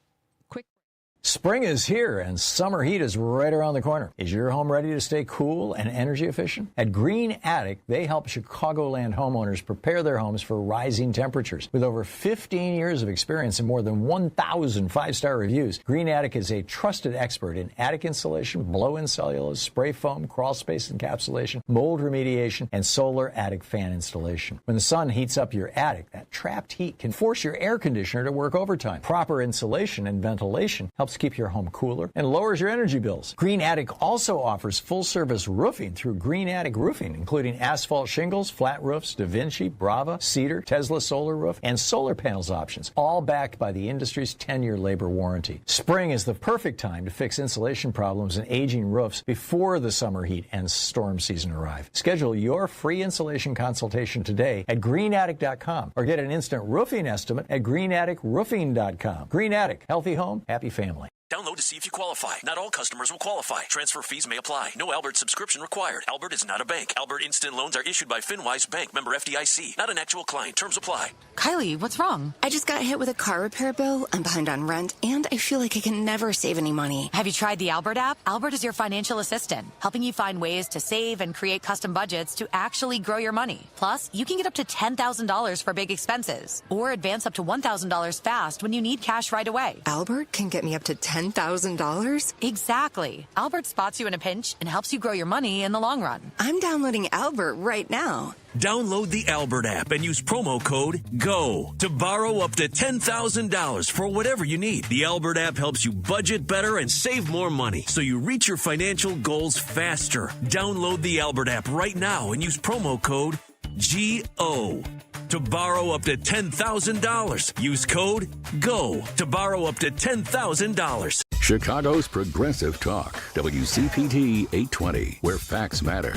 Spring is here and summer heat is right around the corner. Is your home ready to stay cool and energy efficient? At Green Attic, they help Chicagoland homeowners prepare their homes for rising temperatures. With over 15 years of experience and more than 1,000 five-star reviews, Green Attic is a trusted expert in attic insulation, blow-in cellulose, spray foam, crawl space encapsulation, mold remediation, and solar attic fan installation. When the sun heats up your attic, that trapped heat can force your air conditioner to work overtime. Proper insulation and ventilation helps keep your home cooler and lowers your energy bills. Green Attic also offers full-service roofing through Green Attic Roofing, including asphalt shingles, flat roofs, Da Vinci, Brava, Cedar, Tesla solar roof, and solar panels options, all backed by the industry's 10-year labor warranty. Spring is the perfect time to fix insulation problems and aging roofs before the summer heat and storm season arrive. Schedule your free insulation consultation today at greenattic.com or get an instant roofing estimate at greenatticroofing.com. Green Attic, healthy home, happy family. Download to see if you qualify. Not all customers will qualify. Transfer fees may apply. No Albert subscription required. Albert is not a bank. Albert Instant Loans are issued by FinWise Bank, member FDIC. Not an actual client. Terms apply. Kylie, what's wrong? I just got hit with a car repair bill. I'm behind on rent, and I feel like I can never save any money. Have you tried the Albert app? Albert is your financial assistant, helping you find ways to save and create custom budgets to actually grow your money. Plus, you can get up to $10,000 for big expenses, or advance up to $1,000 fast when you need cash right away. Albert can get me up to $10,000? Exactly. Albert spots you in a pinch and helps you grow your money in the long run. I'm downloading Albert right now. Download the Albert app and use promo code GO to borrow up to $10,000 for whatever you need. The Albert app helps you budget better and save more money so you reach your financial goals faster. Download the Albert app right now and use promo code GO to borrow up to $10,000. Use code GO to borrow up to $10,000. Chicago's Progressive Talk, WCPT 820, where facts matter.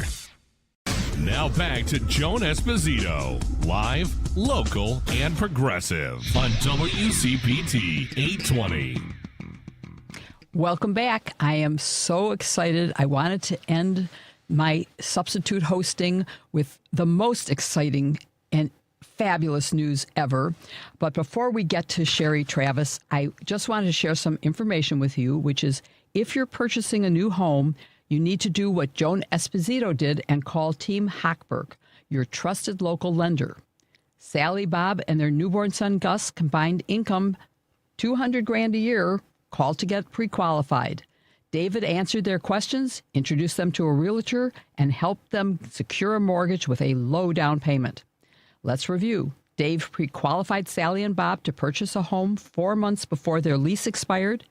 Now back to Joan Esposito, live, local, and progressive on WCPT 820. Welcome back. I am so excited. I wanted to end my substitute hosting with the most exciting and fabulous news ever. But before we get to Cherie Travis, I just wanted to share some information with you, which is if you're purchasing a new home, you need to do what Joan Esposito did and call Team Hochberg, your trusted local lender. Sally, Bob, and their newborn son, Gus, combined income $200,000 a year, called to get pre-qualified. David answered their questions, introduced them to a realtor, and helped them secure a mortgage with a low down payment. Let's review. Dave pre-qualified Sally and Bob to purchase a home 4 months before their lease expired,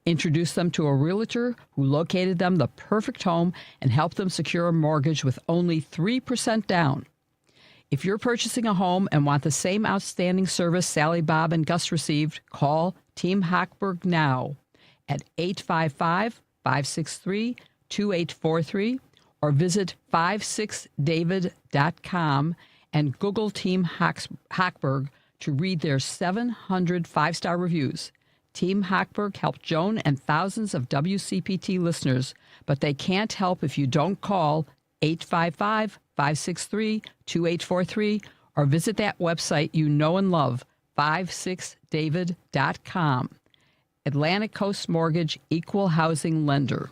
introduced them to a realtor who located them the perfect home and helped them secure a mortgage with only 3% down. If you're purchasing a home and want the same outstanding service Sally, Bob, and Gus received, call Team Hochberg now at 855-563-2843 or visit 56david.com and Google Team Hochberg to read their 700 five-star reviews. Team Hochberg helped Joan and thousands of WCPT listeners, but they can't help if you don't call 855-563-2843 or visit that website you know and love, 56david.com. Atlantic Coast Mortgage, Equal Housing Lender.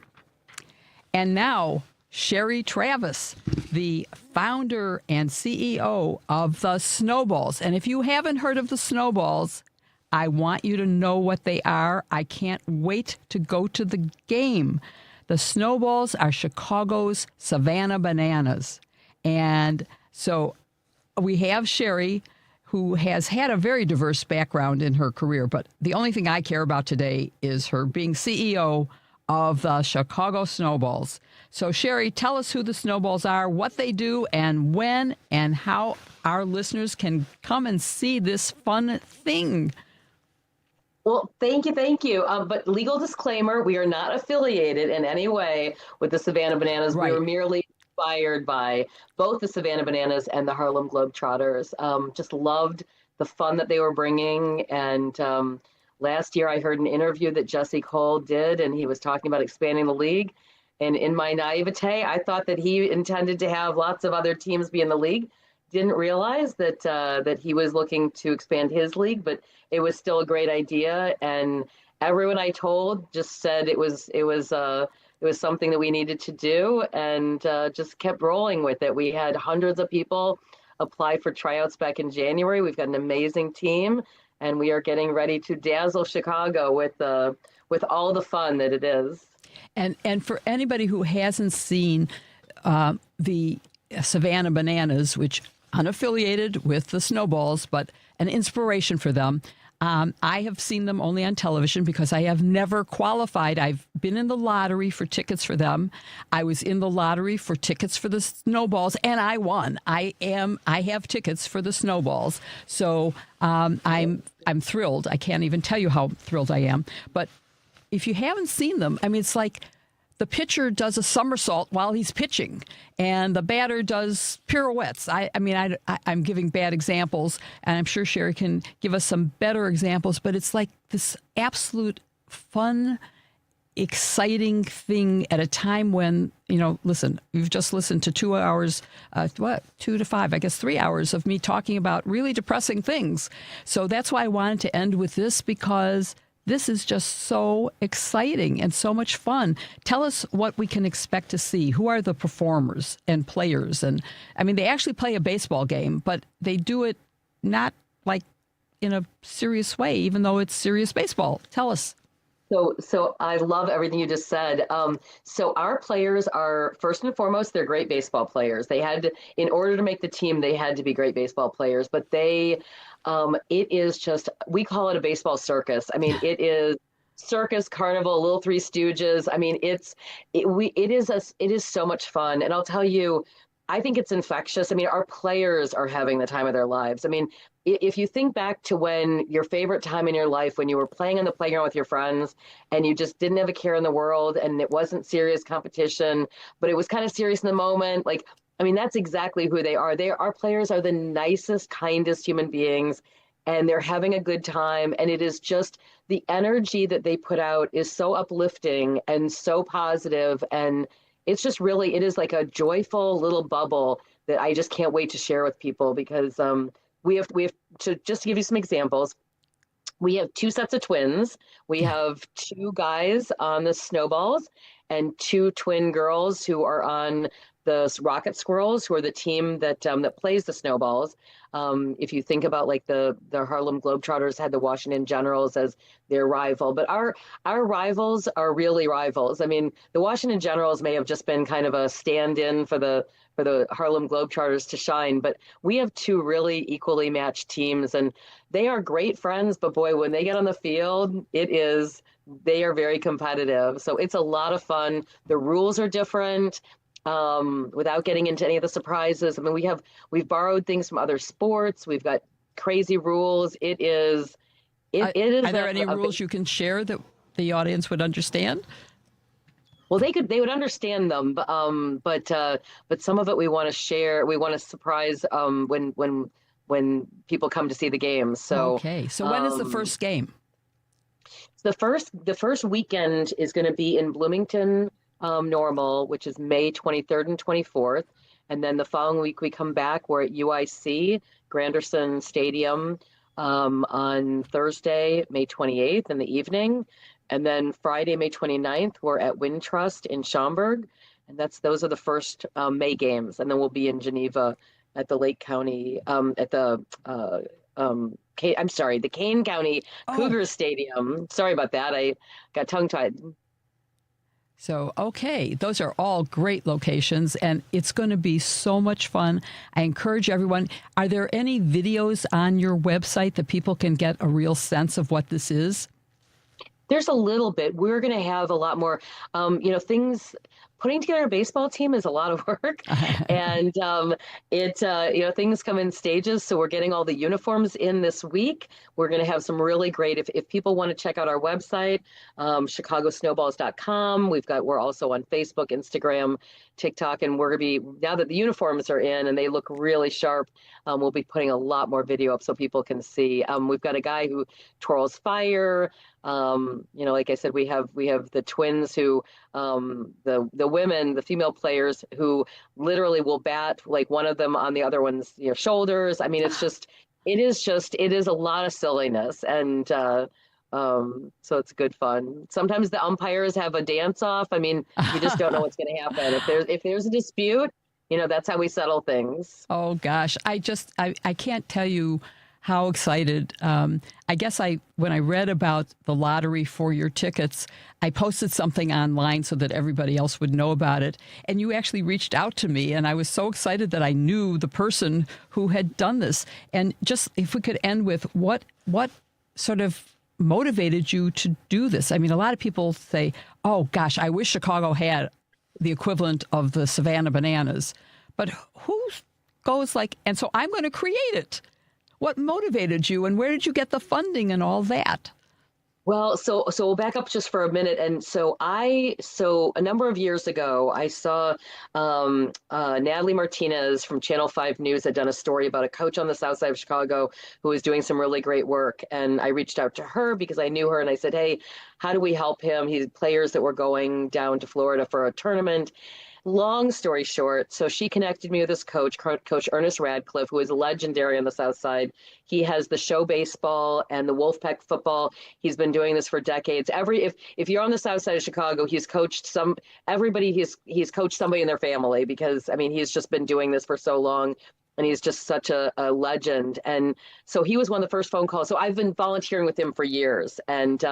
And now, Cherie Travis, the founder and CEO of the Snowballs. And if you haven't heard of the Snowballs, I want you to know what they are. I can't wait to go to the game. The Snowballs are Chicago's Savannah Bananas. And so we have Cherie, who has had a very diverse background in her career, but the only thing I care about today is her being CEO of the Chicago Snowballs. So, Cherie, tell us who the Snowballs are, what they do, and when, and how our listeners can come and see this fun thing. Well, thank you. But legal disclaimer, we are not affiliated in any way with the Savannah Bananas. Right. We were merely inspired by both the Savannah Bananas and the Harlem Globetrotters. Just loved the fun that they were bringing. And last year I heard an interview that Jesse Cole did, and he was talking about expanding the league. And in my naivete, I thought that he intended to have lots of other teams be in the league. Didn't realize that he was looking to expand his league, but it was still a great idea. And everyone I told just said it was something that we needed to do, and just kept rolling with it. We had hundreds of people apply for tryouts back in January. We've got an amazing team, and we are getting ready to dazzle Chicago with all the fun that it is. And for anybody who hasn't seen the Savannah Bananas, which unaffiliated with the Snowballs, but an inspiration for them. I have seen them only on television because I have never qualified. I've been in the lottery for tickets for them. I was in the lottery for tickets for the Snowballs, and I won. I have tickets for the Snowballs, so I'm thrilled. I can't even tell you how thrilled I am. But if you haven't seen them, I mean, it's like the pitcher does a somersault while he's pitching, and the batter does pirouettes. I'm giving bad examples, and I'm sure Cherie can give us some better examples, but it's like this absolute fun exciting thing at a time when, listen, you've just listened to 2 hours, 2 to 5, I guess 3 hours of me talking about really depressing things. So that's why I wanted to end with this, because this is just so exciting and so much fun. Tell us what we can expect to see. Who are the performers and players? And I mean, they actually play a baseball game, but they do it not like in a serious way, even though it's serious baseball. Tell us. So I love everything you just said. So our players are, first and foremost, they're great baseball players. They had to, in order to make the team, they had to be great baseball players. But it is just, we call it a baseball circus. I mean, it is circus, carnival, Little Three Stooges. I mean, it is so much fun. And I'll tell you, I think it's infectious. I mean, our players are having the time of their lives. I mean, if you think back to when your favorite time in your life, when you were playing on the playground with your friends and you just didn't have a care in the world and it wasn't serious competition, but it was kind of serious in the moment. Like, I mean, that's exactly who they are. Our players are the nicest, kindest human beings, and they're having a good time. And it is just the energy that they put out is so uplifting and so positive. And it's just really, it is like a joyful little bubble that I just can't wait to share with people, because we have to, just to give you some examples, we have 2 sets of twins. We have 2 guys on the Snowballs and 2 twin girls who are on the Rocket Squirrels, who are the team that plays the Snowballs. If you think about like the Harlem Globetrotters had the Washington Generals as their rival, but our rivals are really rivals. I mean, the Washington Generals may have just been kind of a stand-in for the Harlem Globetrotters to shine, but we have 2 really equally matched teams, and they are great friends. But boy, when they get on the field, they are very competitive. So it's a lot of fun. The rules are different. Without getting into any of the surprises, I mean, we've borrowed things from other sports. We've got crazy rules. It is. Are there any rules you can share that the audience would understand? Well, they would understand them, but some of it we want to share. We want to surprise when people come to see the game. So okay. So when is the first game? The first weekend is going to be in Bloomington. Normal, which is May 23rd and 24th. And then the following week we come back. We're at UIC, Granderson Stadium, on Thursday, May 28th in the evening. And then Friday, May 29th, we're at Wintrust in Schaumburg. And those are the first May games. And then we'll be in Geneva at the Lake County, the Kane County Cougars Stadium. Sorry about that. I got tongue-tied. So, okay, those are all great locations, and it's going to be so much fun. I encourage everyone. Are there any videos on your website that people can get a real sense of what this is? There's a little bit. We're going to have a lot more, things. Putting together a baseball team is a lot of work, and things come in stages. So we're getting all the uniforms in this week. We're going to have some really great. If people want to check out our website, ChicagoSnowballs.com. We're also on Facebook, Instagram, TikTok, and we're going to be, now that the uniforms are in and they look really sharp, we'll be putting a lot more video up so people can see. We've got a guy who twirls fire. Like I said, we have the twins who, the women, the female players who literally will bat like one of them on the other one's shoulders. I mean, it is a lot of silliness, and so it's good fun. Sometimes the umpires have a dance off. I mean, you just don't know what's going to happen. If there's a dispute, that's how we settle things. Oh gosh, I can't tell you how excited. I guess when I read about the lottery for your tickets, I posted something online so that everybody else would know about it. And you actually reached out to me, and I was so excited that I knew the person who had done this. And just if we could end with what sort of motivated you to do this? I mean, a lot of people say, oh gosh, I wish Chicago had the equivalent of the Savannah Bananas. But who goes and so I'm going to create it. What motivated you, and where did you get the funding and all that? Well, so we'll back up just for a minute. And so a number of years ago, I saw Natalie Martinez from Channel 5 News had done a story about a coach on the south side of Chicago who was doing some really great work. And I reached out to her because I knew her, and I said, hey, how do we help him? He's players that were going down to Florida for a tournament. Long story short, so she connected me with this coach, Coach Ernest Radcliffe, who is legendary on the South Side. He has the show baseball and the Wolfpack football. He's been doing this for decades. If you're on the South Side of Chicago, he's coached everybody. He's coached somebody in their family because, I mean, he's just been doing this for so long. And he's just such a legend. And so he was one of the first phone calls. So I've been volunteering with him for years, and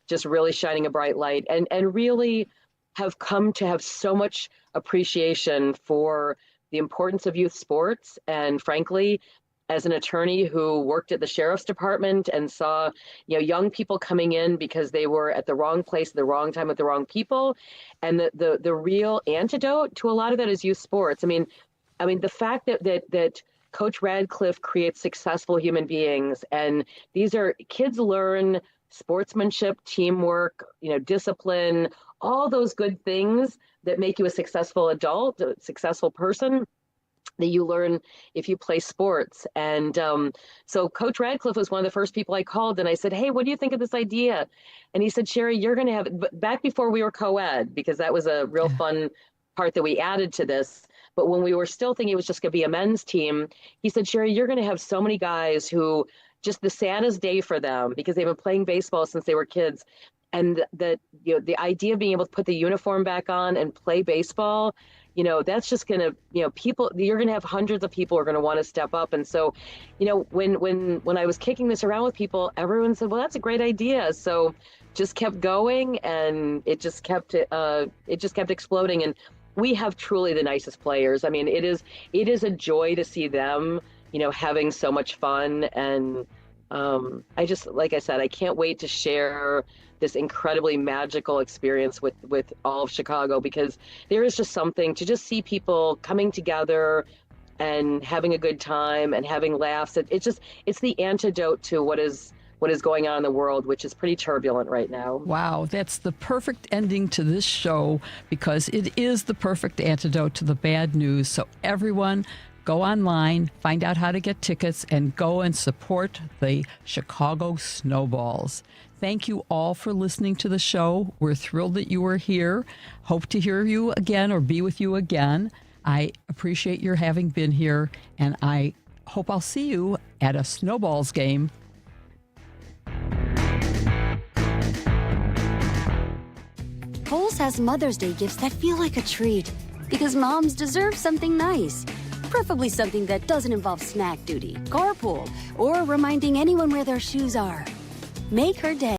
just really shining a bright light, and really have come to have so much appreciation for the importance of youth sports. And frankly, as an attorney who worked at the sheriff's department and saw, young people coming in because they were at the wrong place at the wrong time with the wrong people, and the real antidote to a lot of that is youth sports. I mean, the fact that Coach Radcliffe creates successful human beings, and these are kids learn sportsmanship, teamwork, discipline, all those good things that make you a successful adult, a successful person, that you learn if you play sports. And so Coach Radcliffe was one of the first people I called, and I said, hey, what do you think of this idea? And he said, Cherie, you're going to have it. Back before we were co-ed, because that was a real fun part that we added to this. But when we were still thinking it was just going to be a men's team, he said, Cherie, you're going to have so many guys who just the saddest day for them because they've been playing baseball since they were kids. And the idea of being able to put the uniform back on and play baseball, that's just going to, you're going to have hundreds of people who are going to want to step up. And so, when I was kicking this around with people, everyone said, well, that's a great idea. So just kept going, and it just kept exploding. And we have truly the nicest players. I mean, it is a joy to see them, having so much fun. And I just, like I said, I can't wait to share this incredibly magical experience with all of Chicago, because there is just something to just see people coming together and having a good time and having laughs. It's the antidote to what is going on in the world, which is pretty turbulent right now. Wow, that's the perfect ending to this show, because it is the perfect antidote to the bad news. So everyone, go online, find out how to get tickets, and go and support the Chicago Snowballs. Thank you all for listening to the show. We're thrilled that you were here. Hope to hear you again or be with you again. I appreciate your having been here, and I hope I'll see you at a Snowballs game. Kohl's has Mother's Day gifts that feel like a treat, because moms deserve something nice. Preferably something that doesn't involve snack duty, carpool, or reminding anyone where their shoes are. Make her day